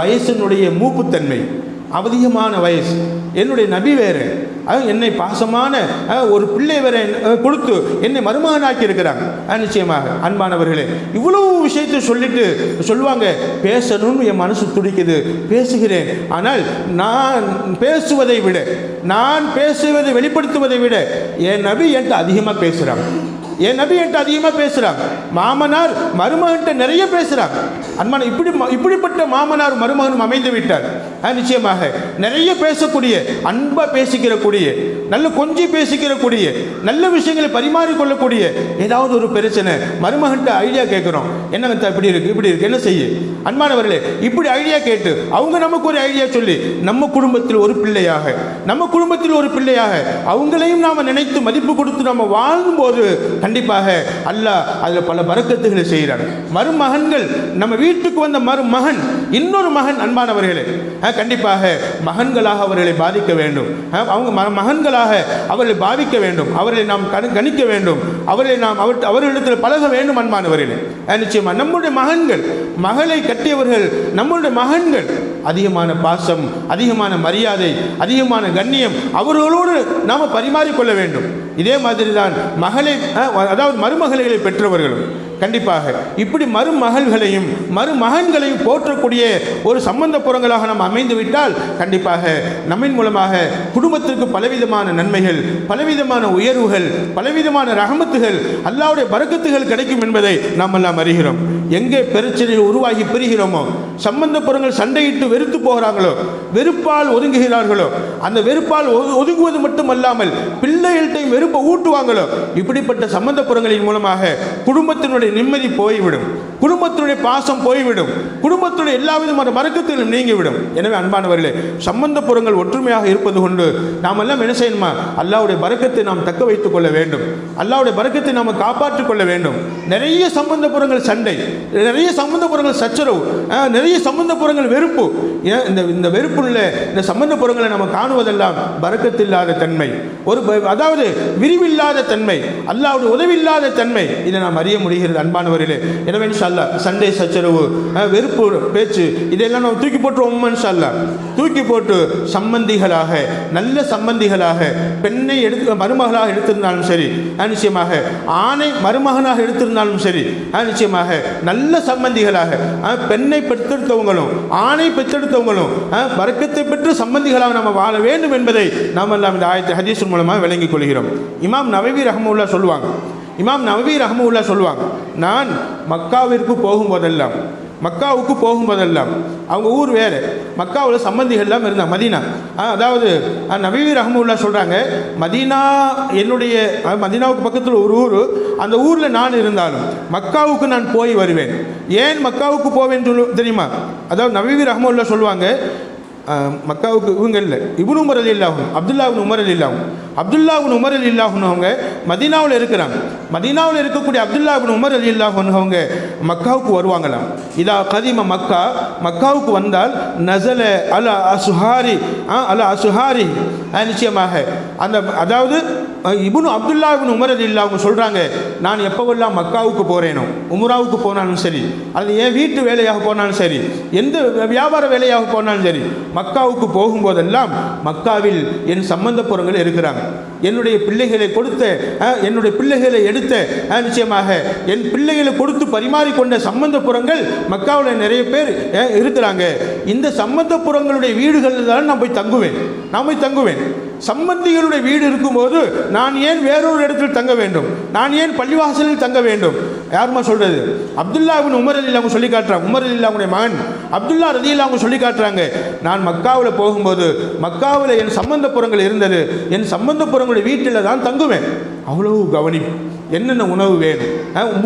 வயசினுடைய மூப்புத்தன்மை, அதிகமான வயசு, என்னுடைய நபி வேறு, என்னை பாசமான ஒரு பிள்ளை வேற கொடுத்து என்னை மருமகனாக்கி இருக்கிறாங்க. நிச்சயமாக அன்பானவர்களே, இவ்வளவு விஷயத்தை சொல்லுவாங்க, பேசணும்னு என் மனசு துடிக்குது, பேசுகிறேன். ஆனால் நான் பேசுவதை வெளிப்படுத்துவதை விட என் நபி என்கிட்ட அதிகமாக பேசுகிறாங்க. மாமனார் மருமகன்கிட்ட நிறைய பேசுகிறாங்க. அன்பான இப்படிப்பட்ட மாமனார் மருமகனும் அமைந்து விட்டார். நிச்சயமாக நிறைய பேசக்கூடிய, அன்பா பேசிக்கிறக்கூடிய, நல்ல கொஞ்சி பேசிக்கிறக்கூடிய, நல்ல விஷயங்களை பரிமாறிக்கொள்ளக்கூடிய, ஏதாவது ஒரு பிரச்சனை மருமகன்கிட்ட ஐடியா கேட்குறோம், என்னங்க இப்படி இருக்கு என்ன செய்ய. அன்பானவர்களே, இப்படி ஐடியா கேட்டு அவங்க நமக்கு ஒரு ஐடியா சொல்லி நம்ம குடும்பத்தில் ஒரு பிள்ளையாக அவங்களையும் நாம் நினைத்து மதிப்பு கொடுத்து நம்ம வாழும்போது கண்டிப்பாக அல்லாஹ் அதில் பல பரக்கத்துகளை செய்கிறார். மருமகன்கள், நம்ம வீட்டுக்கு வந்த மருமகன் இன்னொரு மகன், அன்பானவர்களே, கண்டிப்பாக மகன்களாக அவர்களை பாதிக்க வேண்டும், அவங்க மகன்களாக அவர்களை பாதிக்க வேண்டும், அவர்களை நாம் கணிக்க வேண்டும், அவர்களிடத்தில் பழக வேண்டும். அன்பானவர்களே, நிச்சயமா நம்முடைய மகளை கட்டியவர்கள் நம்முடைய மகன்கள் அதிகமான பாசம், அதிகமான மரியாதை, அதிகமான கண்ணியம் அவர்களோடு நாம் பரிமாறிக்கொள்ள வேண்டும். இதே மாதிரி தான் மருமகளை பெற்றவர்களும் கண்டிப்பாக இப்படி மருமகள்களையும் மருமகன்களையும் போற்றக்கூடிய ஒரு சம்பந்தப்புறங்களாக நாம் அமைந்து விட்டால் கண்டிப்பாக நம்மின் மூலமாக குடும்பத்திற்கு பலவிதமான நன்மைகள், பலவிதமான உயர்வுகள், பலவிதமான ரஹமத்துகள், அல்லாஹ்வுடைய பரக்கத்துகள் கிடைக்கும் என்பதை நாம் எல்லாம் அறிகிறோம். எங்கே பிரச்சனை உருவாகி பிரிகிறோமோ, சம்பந்தப்புறங்கள் சண்டையிட்டு வெறுத்து போகிறார்களோ, வெறுப்பால் ஒதுங்குகிறார்களோ, அந்த வெறுப்பால் ஒதுங்குவது மட்டுமல்லாமல் பிள்ளைகள்கிட்டையும் வெறுப்பை ஊட்டுவாங்களோ, இப்படிப்பட்ட சம்பந்தப்புறங்களின் மூலமாக குடும்பத்தினுடைய நிம்மதி போய்விடும், குடும்பத்தினுடைய பாசம் போய்விடும், குடும்பத்துடைய எல்லா விதமான மறக்கத்திலும் நீங்கிவிடும். எனவே அன்பானவர்களே, சம்பந்தப்புறங்கள் ஒற்றுமையாக இருப்பது கொண்டு நாம் எல்லாம் என்ன செய்யணுமா, அல்லாஹ்வுடைய பரக்கத்தை நாம் தக்க வைத்துக் கொள்ள வேண்டும், அல்லாஹ்வுடைய பரக்கத்தை நாம் காப்பாற்றிக் கொள்ள வேண்டும். நிறைய சம்பந்தப்புறங்கள் சண்டை, நிறைய சம்பந்தப்புறங்கள் சச்சரவு, நிறைய சம்பந்தப்புறங்கள் வெறுப்பு. இந்த வெறுப்புள்ள இந்த சம்பந்தப்புறங்களை நம்ம காணுவதெல்லாம் பரக்கத்தில்லாத தன்மை, அதாவது விரிவில்லாத தன்மை, அல்லாஹ்வுடைய உதவியில்லாத தன்மை, இதை நாம் அறிய முடிகிறது. அன்பானவர்களே, எனவே இன்ஷா அல்லாஹ் சண்டை சச்சரவு, வெறுப்பு பேச்சு இதெல்லாம் நம்ம தூக்கி போட்டுருவோம். இன்ஷா அல்லாஹ் தூக்கி போட்டு சம்பந்திகளாக, நல்ல சம்பந்திகளாக, பெண்ணை மருமகளாக எடுத்திருந்தாலும் சரி, நிச்சயமாக ஆணை மருமகனாக எடுத்திருந்தாலும் சரி, நிச்சயமாக நல்ல சம்பந்திகளாக, பெண்ணை பெற்றெடுத்தவங்களும் ஆணை பெற்றெடுத்தவங்களும் பரக்கத்தை பெற்று சம்பந்திகளாக நம்ம வாழ வேண்டும் என்பதை நாம் எல்லாம் இந்த ஆயத்தை ஹதீஸ் மூலமாக விளங்கிக் கொள்கிறோம். இமாம் நவவி ரஹ்மத்துல்லாஹி சொல்லுவாங்க, நான் மக்காவுக்கு போகும்போதெல்லாம் அவங்க ஊர் வேறு, மக்காவில் சம்பந்திகள் எல்லாம் இருந்தாங்க, மதீனா. அதாவது நவவி ரஹ்மத்துல்லாஹி சொல்கிறாங்க, மதீனாவுக்கு பக்கத்தில் ஒரு ஊர், அந்த ஊரில் நான் இருந்தாலும் மக்காவுக்கு நான் போய் வருவேன். ஏன் மக்காவுக்கு போவேன்னு தெரியுமா? அதாவது நவவி ரஹ்மத்துல்லாஹி சொல்லுவாங்க, மக்காவுக்கு இவங்க இல்லை, இப்னு உமர் ரலியல்லாஹு அன்ஹு, அப்துல்லா இப்னு உமர் ரலியல்லாஹு அன்ஹு அவங்க மதீனாவில் இருக்கிறாங்க. மதீனாவில் இருக்கக்கூடிய அப்துல்லா இப்னு உமர் ரலியல்லாஹு அன்ஹு அவங்க மக்காவுக்கு வருவாங்களாம். இதா கதிம மக்காவுக்கு வந்தால் நஸல அலா அசுஹாரி நிச்சயமாக அதாவது அப்துல்லா இப்னு உமர் ரலியல்லாஹு அன்ஹு சொல்கிறாங்க, நான் எப்போவெல்லாம் மக்காவுக்கு போகிறேனோ, உம்ராவுக்கு போனாலும் சரி, அது என் வீட்டு வேலையாக போனாலும் சரி, எந்த வியாபார வேலையாக போனாலும் சரி, மக்காவுக்கு போகும்போதெல்லாம் மக்காவில் என் சம்பந்தப்புறங்கள் இருக்கிறாங்க. என்னுடைய பிள்ளைகளை எடுத்த நிச்சயமாக என் பிள்ளைகளை கொடுத்து பரிமாறிக்கொண்ட சம்பந்தப்புறங்கள் மக்காவில் நிறைய பேர் இருக்கிறாங்க. இந்த சம்பந்தப்புறங்களுடைய வீடுகளில் தான் நான் போய் தங்குவேன். சம்பந்திகளுடைய வீடு இருக்கும்போது நான் ஏன் வேறொரு இடத்தில் தங்க வேண்டும்? நான் ஏன் பள்ளிவாசலில் தங்க வேண்டும்? யாருமா சொல்கிறது? அப்துல்லா இப்னு உமர் ரலியல்லாஹு அவங்க சொல்லி காட்டுறாங்க. உமர் ரலியல்லாஹுடைய மகன் அப்துல்லா ரலியல்லாஹு அவங்க சொல்லி காட்டுறாங்க, நான் மக்காவில் போகும்போது மக்காவில் என் சம்பந்தப்புறங்கள் இருந்தது, என் சம்பந்தப்புறங்களுடைய வீட்டில் தான் தங்குவேன். அவ்வளவு கவனிப்பு, என்னென்ன உணவு வேணும்,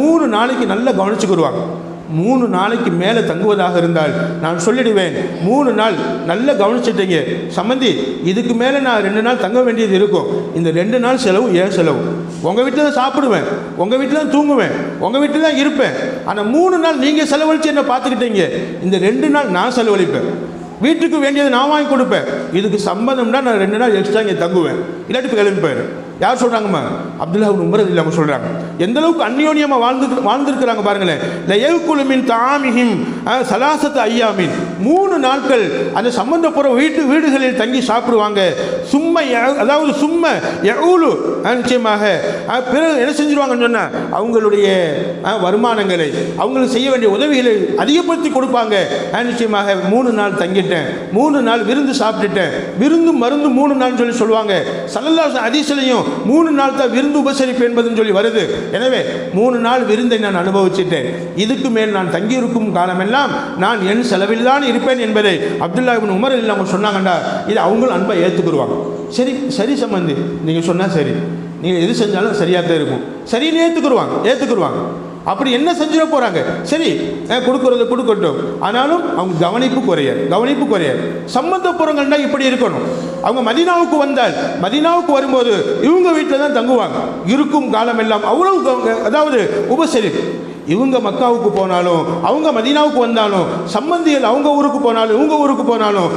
3 நாளைக்கு நல்லா கவனிச்சுக்கிடுவாங்க. 3 நாளைக்கு மேலே தங்குவதாக இருந்தால் நான் சொல்லிடுவேன், 3 நாள் நல்லா கவனிச்சுட்டீங்க சம்பந்தி, இதுக்கு மேலே நான் 2 நாள் தங்க வேண்டியது இருக்கும், இந்த 2 நாள் செலவு ஏன் செலவு? உங்கள் வீட்டில் தான் சாப்பிடுவேன், உங்கள் வீட்டில் தான் தூங்குவேன், உங்கள் வீட்டில் தான் இருப்பேன். ஆனால் 3 நாள் நீங்கள் செலவழித்து என்ன பார்த்துக்கிட்டீங்க, இந்த 2 நாள் நான் செலவழிப்பேன், வீட்டுக்கு வேண்டியதை நான் வாங்கி கொடுப்பேன், இதுக்கு சம்மதம்னா நான் 2 நாள் எக்ஸ்ட்ரா இங்கே தங்குவேன், இல்லாட்டி கிளம்பி போயிடுறேன். யார் சொல்கிறாங்கம்மா? அப்துல்லா இப்னு உமர் ரலியல்லாஹு சொல்கிறாங்க. எந்த அளவுக்கு அந்யோன்யமாக வாழ்ந்துருக்கிறாங்க பாருங்களேன். லயகுலு மின் தஆமிஹிம் சலாசத்து ஐயாமின், 3 நாட்கள் அந்த சம்பந்தப்புற வீடுகளில் தங்கி சாப்பிடுவாங்க. அதாவது யஊலு, நிச்சயமாக பிறகு என்ன செஞ்சிருவாங்கன்னு சொன்னால் அவங்களுடைய வருமானங்களை, அவங்களுக்கு செய்ய வேண்டிய உதவிகளை அதிகப்படுத்தி கொடுப்பாங்க. நிச்சயமாக 3 நாள் தங்கிட்டேன், 3 நாள் விருந்து சாப்பிட்டுட்டேன், விருந்து மருந்து 3 நாள் சொல்லி சொல்லுவாங்க. ஸல்லல்லாஹு ஹதீஸ்லையும் 3 நாள் தான் விருந்து உபசரிப்பு என்பதுன்னு சொல்லி வருது. எனவே 3 நாள் விருந்தை நான் அனுபவிச்சிட்டேன், இதுக்கு மேல் நான் தங்கியிருக்கும் காலமெல்லாம் நான் என் செலவில் தான் இருப்பேன் என்பதை அப்துல்லா இப்னு உமர் ரலியல்லாஹு அவங்க சொன்னாங்கண்டா, இது அவங்களும் அன்பை ஏற்றுக்குருவாங்க. சரி சம்பந்தி, நீங்கள் சொன்னால் சரி, நீங்கள் எது செஞ்சாலும் சரியாக தான் இருக்கும், சரின்னு ஏற்றுக்குருவாங்க. அப்படி என்ன செஞ்சிட போகிறாங்க? சரி, கொடுக்கறது கொடுக்கட்டும். ஆனாலும் அவங்க கவனிப்பு குறையாது. சம்பந்தப்புறங்கள்னா இப்படி இருக்கணும். அவங்க மதீனாவுக்கு வரும்போது இவங்க வீட்டில் தான் தங்குவாங்க, இருக்கும் காலம் எல்லாம் அவ்வளவு, அதாவது உபசரிப்பு. இவங்க மக்காவுக்கு போனாலும் அவங்க மதீனாவுக்கு வந்தாலும், சம்பந்திகள் அவங்க ஊருக்கு போனாலும் இவங்க ஊருக்கு போனாலும்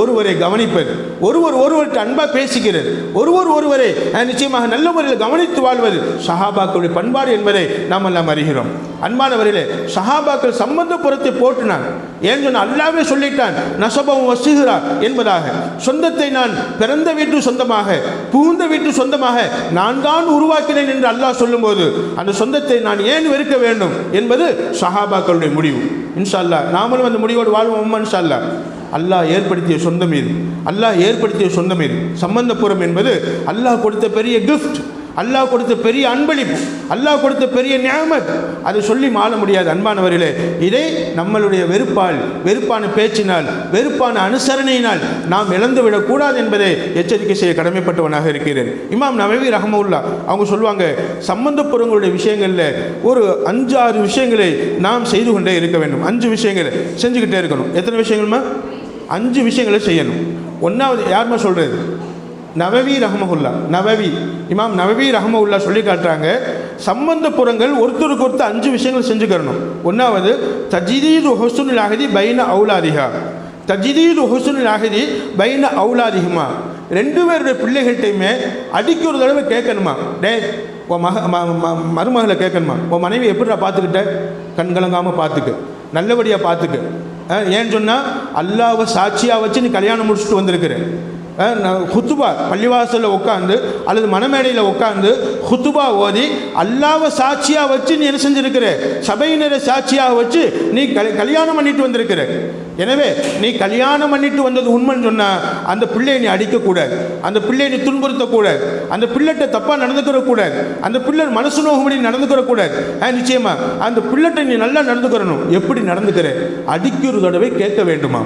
ஒருவரை கவனிப்பது, ஒருவர்கிட்ட அன்பாக பேசிக்கிறது, ஒருவரை நிச்சயமாக நல்ல முறையில் கவனித்து வாழ்வது சஹாபாக்களுடைய பண்பாடு என்பதை நாம் எல்லாம் அறிகிறோம். அன்பானவர்களே, சஹாபாக்கள் சம்பந்தப்புறத்தை போட்டுனான். ஏன் சொன்ன அல்லாவே சொல்லிட்டான், நசபம் வசிகிறா என்பதாக. சொந்தத்தை நான் பிறந்த வீட்டு சொந்தமாக, புகுந்த வீட்டு சொந்தமாக நான் தான் உருவாக்கினேன் என்று அல்லாஹ் சொல்லும்போது அந்த சொந்தத்தை நான் ஏன் வெறுக்க வேண்டும் என்பது சஹாபாக்களுடைய முடிவு. இன்ஷா அல்லாஹ் நாமளும் அந்த முடிவோடு வாழ்வோம். இன்ஷா அல்லாஹ் அல்லாஹ் ஏற்படுத்திய சொந்தம் இது. சம்பந்தப்புறம் என்பது அல்லாஹ் கொடுத்த பெரிய கிஃப்ட், அல்லாஹ் கொடுத்த பெரிய அன்பளிப்பு, அல்லாஹ் கொடுத்த பெரிய நியாமத். அதை சொல்லி மாள முடியாது. அன்பானவர்களே, இதை நம்மளுடைய வெறுப்பான பேச்சினால், வெறுப்பான அனுசரணையினால் நாம் இழந்துவிடக்கூடாது என்பதை எச்சரிக்கை செய்ய கடமைப்பட்டவனாக இருக்கிறேன். இமாம் நவவி ரஹ்மத்துல்லாஹ் அவங்க சொல்லுவாங்க, சம்பந்தப்புறங்களுடைய விஷயங்களில் ஒரு 5-6 விஷயங்களை நாம் செய்து கொண்டே இருக்க வேண்டும். 5 விஷயங்களை செஞ்சுக்கிட்டே இருக்கணும். எத்தனை விஷயங்கள்மா? 5 விஷயங்களை செய்யணும். ஒன்றாவது யாருமா சொல்கிறது? இமாம் நவவி ரஹ்மத்துல்லாஹ் சொல்லி காட்டுறாங்க, சம்பந்தப்புறங்கள் ஒருத்தருக்கு ஒருத்தர் 5 விஷயங்கள் செஞ்சுக்கிறணும். ஒன்றாவது தஜ்தீது ஹுஸ்னுல் அஹதி பைன அவுலாதிஹிமா, 2 பேருடைய பிள்ளைகள்கிட்டையுமே அடிக்க ஒரு தடவை கேட்கணுமா, உன் மருமகளை கேட்கணுமா, உன் மனைவி எப்படிடா பார்த்துக்கிட்ட, கண்கலங்காமல் பார்த்துக்க, நல்லபடியாக பார்த்துக்க. ஏன்னு சொன்னால் அல்லாஹ்வை சாட்சியாக வச்சு நீ கல்யாணம் முடிச்சுட்டு வந்திருக்கிற. ஹுத்துபா பள்ளிவாசலில் உட்காந்து அல்லது மணமேடையில் உட்காந்து ஹுத்துபா ஓதி அல்லாஹ்வை சாட்சியாக வச்சு நீ என்ன செஞ்சுருக்கிற, சபையினரை சாட்சியாக வச்சு நீ கல்யாணம் பண்ணிட்டு வந்திருக்கிற. எனவே நீ கல்யாணம் பண்ணிட்டு வந்தது உண்மைன்னு சொன்னால் அந்த பிள்ளையை நீ அடிக்கக்கூடாது, அந்த பிள்ளையை நீ துன்புறுத்தக்கூடாது, அந்த பிள்ளைகிட்ட தப்பாக நடந்துக்கிறக்கூடாது, அந்த பிள்ளை மனசு நோகும்படி நடந்துக்கிறக்கூடாது. நிச்சயமாக அந்த பிள்ளைகிட்ட நீ நல்லா நடந்துக்கிறணும். எப்படி நடந்துக்கிற, அடிக்கிற தடவை கேட்க வேண்டுமா?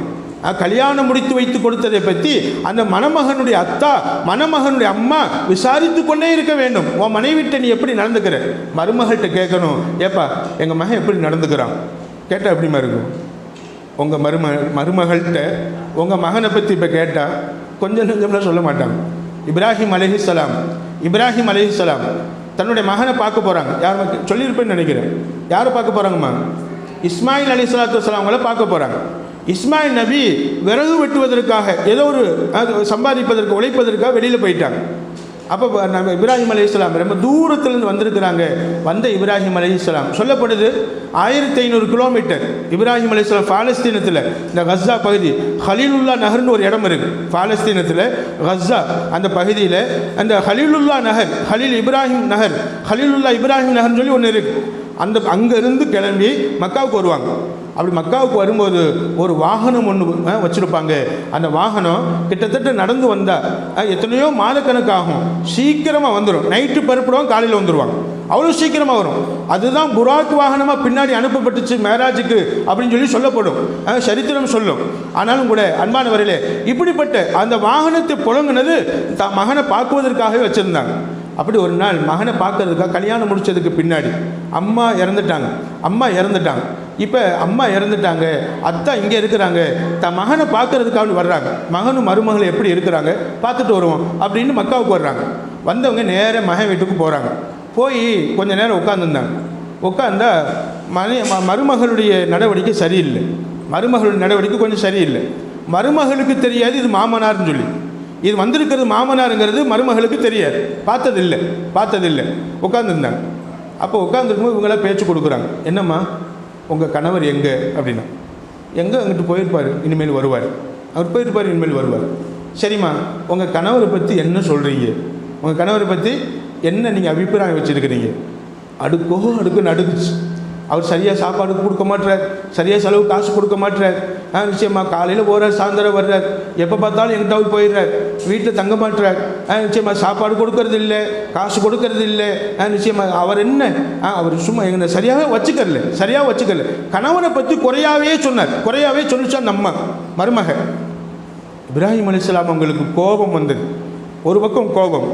கல்யாணம் முடித்து வைத்து கொடுத்ததை பற்றி அந்த மணமகனுடைய அத்தா, மணமகனுடைய அம்மா விசாரித்து கொண்டே இருக்க வேண்டும். உன் மனைவிட்ட நீ எப்படி நடந்துக்கிற, மருமகள்கிட்ட கேட்கணும், ஏப்பா எங்கள் மகன் எப்படி நடந்துக்கிறான் கேட்டால் எப்படிமா இருக்கும்? உங்கள் மருமகள்கிட்ட உங்கள் மகனை பற்றி இப்போ கேட்டால் கொஞ்சம் நெஞ்சம்லாம் சொல்ல மாட்டாங்க. இப்ராஹிம் அலைஹிஸ்ஸலாம் தன்னுடைய மகனை பார்க்க போகிறாங்க. யார் சொல்லியிருப்பேன்னு நினைக்கிறேன். யாரை பார்க்க போகிறாங்கம்மா? இஸ்மாயில் அலைஹிஸ்ஸலாத்து வஸ்ஸலாம் அவங்கள பார்க்க போகிறாங்க. இஸ்மாயில் நபி விறகு வெட்டுவதற்காக, ஏதோ ஒரு சம்பாதிப்பதற்கு உழைப்பதற்காக வெளியில் போயிட்டாங்க. அப்போ நம்ம இப்ராஹிம் அலைஹிஸ்ஸலாம் ரொம்ப தூரத்துலேருந்து வந்திருக்கிறாங்க. வந்த இப்ராஹிம் அலைஹிஸ்ஸலாம் சொல்லப்படுது 1500 கிலோமீட்டர். இப்ராஹிம் அலைஹிஸ்ஸலாம் பாலஸ்தீனத்தில் இந்த கஸ்ஸா பகுதி ஹலீலுல்லா நகர்னு ஒரு இடம் இருக்குது. பாலஸ்தீனத்தில் கஸ்ஸா அந்த பகுதியில் அந்த ஹலீலுல்லா நகர், ஹலீலுல்லா இப்ராஹிம் நகர்னு சொல்லி ஒன்று இருக்குது. அங்கேருந்து கிளம்பி மக்காவுக்கு வருவாங்க. அப்படி மக்காவுக்கு வரும்போது ஒரு வாகனம் ஒன்று வச்சுருப்பாங்க. அந்த வாகனம் கிட்டத்தட்ட நடந்து வந்தால் எத்தனையோ மாதக்கணக்காகும். சீக்கிரமாக வந்துடும். நைட்டு பரப்பிடுவாங்க, காலையில் வந்துடுவாங்க. அவ்வளோ சீக்கிரமாக வரும். அதுதான் புராக் வாகனமாக பின்னாடி அனுப்பப்பட்டுச்சு மேராஜுக்கு அப்படின்னு சொல்லப்படும், சரித்திரம் சொல்லும். ஆனாலும் கூட அன்பானவர்களே, இப்படிப்பட்ட அந்த வாகனத்தை புழங்கினது தான் மகனை பார்க்குவதற்காகவே வச்சுருந்தாங்க. அப்படி ஒரு நாள் மகனை பார்க்கறதுக்காக கல்யாணம் முடித்ததுக்கு பின்னாடி அம்மா இறந்துட்டாங்க. இப்போ அம்மா இறந்துட்டாங்க, அத்தா இங்கே இருக்கிறாங்க, தன் மகனை பார்க்கறதுக்காக வர்றாங்க. மகனும் மருமகளும் எப்படி இருக்கிறாங்க பார்த்துட்டு வருவோம் அப்படின்னு மக்காவுக்கு வர்றாங்க. வந்தவங்க நேராக மகன் வீட்டுக்கு போகிறாங்க. போய் கொஞ்சம் நேரம் உட்காந்துருந்தாங்க. உட்காந்தா மருமகளுடைய நடவடிக்கை சரியில்லை. மருமகளுடைய நடவடிக்கை கொஞ்சம் சரியில்லை. மருமகளுக்கு தெரியாது இது மாமனார்னு சொல்லி. இது வந்திருக்கிறது மாமனாருங்கிறது மருமகளுக்கு தெரியாது, பார்த்ததில்லை. உட்காந்துருந்தாங்க. அப்போ உட்காந்துருக்கும்போது இவங்களாம் பேச்சு கொடுக்குறாங்க. என்னம்மா உங்கள் கணவர் எங்கே அப்படின்னா, எங்கே அங்கிட்டு போயிருப்பார், இனிமேல் வருவார். அவர் போயிருப்பார், இனிமேல் வருவார். சரிம்மா உங்கள் கணவரை பற்றி என்ன சொல்கிறீங்க, உங்கள் கணவரை பற்றி என்ன நீங்கள் அபிப்பிராயம் வச்சுருக்கிறீங்க? அடுக்குன்னு அடுக்குச்சு. அவர் சரியாக சாப்பாடு கொடுக்க மாட்டார், சரியாக செலவு காசு கொடுக்க மாட்டார். நிச்சயமாக காலையில் போகிறார், சாயந்தரம் வர்றார், எப்போ பார்த்தாலும் எங்கிட்ட அவர் போயிடுறார், வீட்டில் தங்க மாட்டார். நிச்சயமாக சாப்பாடு கொடுக்கறது இல்லை, காசு கொடுக்கறது இல்லை. நிச்சயமாக அவர் என்ன, அவர் சும்மா எங்களை சரியாக வச்சுக்கல. கணவனை பற்றி குறையாவே சொல்லிச்சா நம்ம மருமக. இப்ராஹிம் அலைஹிஸ்ஸலாம் அவங்களுக்கு கோபம் வந்தது. ஒரு பக்கம் கோபம்,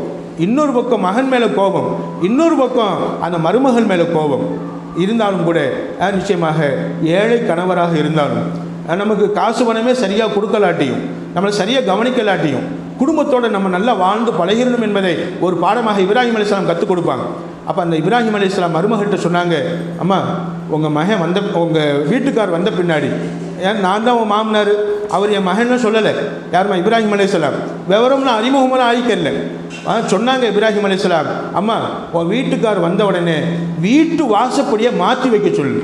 இன்னொரு பக்கம் மகன் மேலே கோபம், இன்னொரு பக்கம் அந்த மருமகள் மேலே கோபம். இருந்தாலும் கூட நிச்சயமாக ஏழை கணவராக இருந்தாலும் நமக்கு காசு பணமே சரியாக கொடுக்கலாட்டியும், நம்மளை சரியாக கவனிக்கலாட்டியும், குடும்பத்தோடு நம்ம நல்லா வாழ்ந்து பழகிடணும் என்பதை ஒரு பாடமாக இப்ராஹிம் அலைஹிஸ்ஸலாம் கற்றுக் கொடுப்பாங்க. அப்போ அந்த இப்ராஹிம் அலைஹிஸ்ஸலாம் மருமகிட்ட சொன்னாங்க, அம்மா உங்கள் மகன் உங்கள் வீட்டுக்கார் வந்த பின்னாடி, ஏன் நான் தான் உன் மாமனார், அவர் என் மகன்னு சொல்லலை. யாருமா? இப்ராஹிம் அலைஹிஸ்ஸலாம். விவரம்னா அறிமுகமெல்லாம் ஆயிக்கல. சொன்னாங்க இப்ராஹிம் அலைஹிஸ்ஸலாம், அம்மா உன் வீட்டுக்கார் வந்த உடனே வீட்டு வாசப்படியை மாற்றி வைக்க சொல்லு.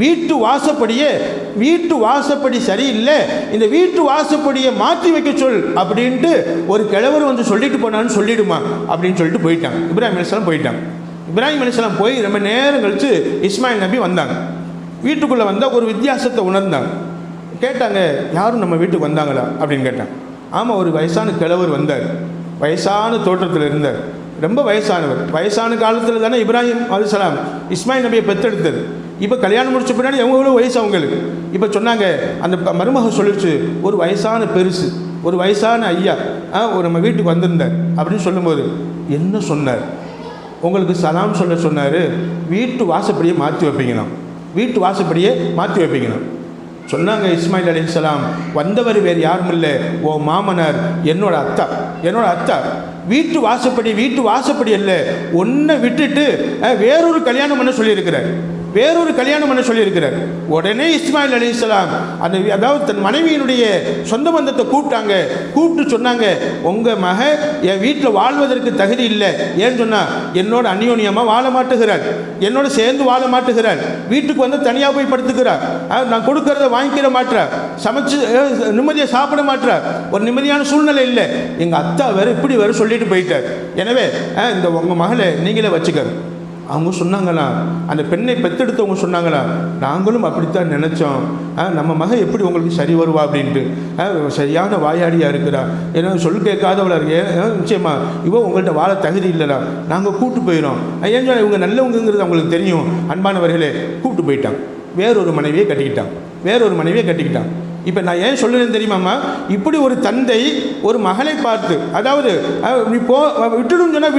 வீட்டு வாசப்படி சரியில்லை, இந்த வீட்டு வாசப்படியை மாற்றி வைக்க சொல் அப்படின்ட்டு ஒரு கிழவர் வந்து சொல்லிட்டு போனான்னு சொல்லிடுமா அப்படின்னு சொல்லிட்டு போயிட்டாங்க. இப்ராஹிம் அலைஹிஸ்ஸலாம் போயிட்டாங்க. இப்ராஹிம் அலைஹிஸ்ஸலாம் போய் ரொம்ப நேரம் கழித்து இஸ்மாயில் நபி வந்தாங்க. வீட்டுக்குள்ளே வந்தால் ஒரு வித்தியாசத்தை உணர்ந்தாங்க. கேட்டாங்க, யாரும் நம்ம வீட்டுக்கு வந்தாங்களா அப்படின்னு கேட்டாங்க. ஆமாம், ஒரு வயசான கிழவர் வந்தார், வயசான தோற்றத்தில் இருந்தார், ரொம்ப வயசானவர். வயசான காலத்தில் தானே இப்ராஹிம் அலைஹிஸ்ஸலாம் இஸ்மாயில் நபியை பெற்றெடுத்தது. இப்போ கல்யாணம் முடிச்ச பின்னாடி எவ்வளோ வயசு அவங்களுக்கு. இப்போ சொன்னாங்க, அந்த மருமக சொல்லிடுச்சு, ஒரு வயசான பெருசு, ஒரு வயசான ஐயா நம்ம வீட்டுக்கு வந்திருந்தார் அப்படின்னு சொல்லும்போது என்ன சொன்னார்? உங்களுக்கு சலாம் சொல்ல சொன்னார், வீட்டு வாசப்படியை மாற்றி வைப்பீங்களாம். சொன்னாங்க இஸ்மாயில் அலைஹிஸ்ஸலாம், வந்தவர் வேறு யாரும் இல்லை, ஓ மாமனார், என்னோட அத்தா. வீட்டு வாசப்படி அல்ல, ஒன்றை விட்டுட்டு வேறொரு கல்யாணம் பண்ண சொல்லியிருக்கிறார். உடனே இஸ்மாயில் அலைஹிஸ்ஸலாம் அதாவது தன் மனைவியினுடைய சொந்த பந்தத்தை கூப்பிட்டு சொன்னாங்க, உங்கள் மக என் வீட்டில் வாழ்வதற்கு தகுதி இல்லை. ஏன்னு சொன்னால் என்னோட அந்யோன்யமாக வாழ மாட்டுகிறார், என்னோட சேர்ந்து வாழ மாட்டுகிறார், வீட்டுக்கு வந்து தனியாக போய் படுத்துக்கிறார், நான் கொடுக்கறத வாங்கிக்கிற மாட்டார், சமைச்சு நிம்மதியாக சாப்பிட மாட்டார், ஒரு நிம்மதியான சூழ்நிலை இல்லை. எங்கள் அத்தா இப்படி சொல்லிட்டு போயிட்டார். எனவே இந்த உங்கள் மகளை நீங்களே வச்சுக்க. அவங்க சொன்னாங்களா, அந்த பெண்ணை பெற்றெடுத்தவங்க சொன்னாங்களா, நாங்களும் அப்படித்தான் நினச்சோம், நம்ம மகன் எப்படி உங்களுக்கு சரி வருவா அப்படின்ட்டு. சரியான வாயாடியாக இருக்கிறா, ஏன்னா சொல் கேட்காதவளா இருக்கு, நிச்சயமாக இவோ உங்கள்கிட்ட வாழ தகுதி இல்லைடா, நாங்கள் கூப்பிட்டு போயிடும். ஏன் சொன்னால் இவங்க நல்லவங்கிறது அவங்களுக்கு தெரியும். அன்பானவர்களே, கூப்பிட்டு போயிட்டாங்க, வேறொரு மனைவியை கட்டிக்கிட்டான். இப்போ நான் ஏன் சொல்லுறேன்னு தெரியுமாம்மா? இப்படி ஒரு தந்தை ஒரு மகளை பார்த்து, அதாவது நீ விட்டுடும் சொன்னால்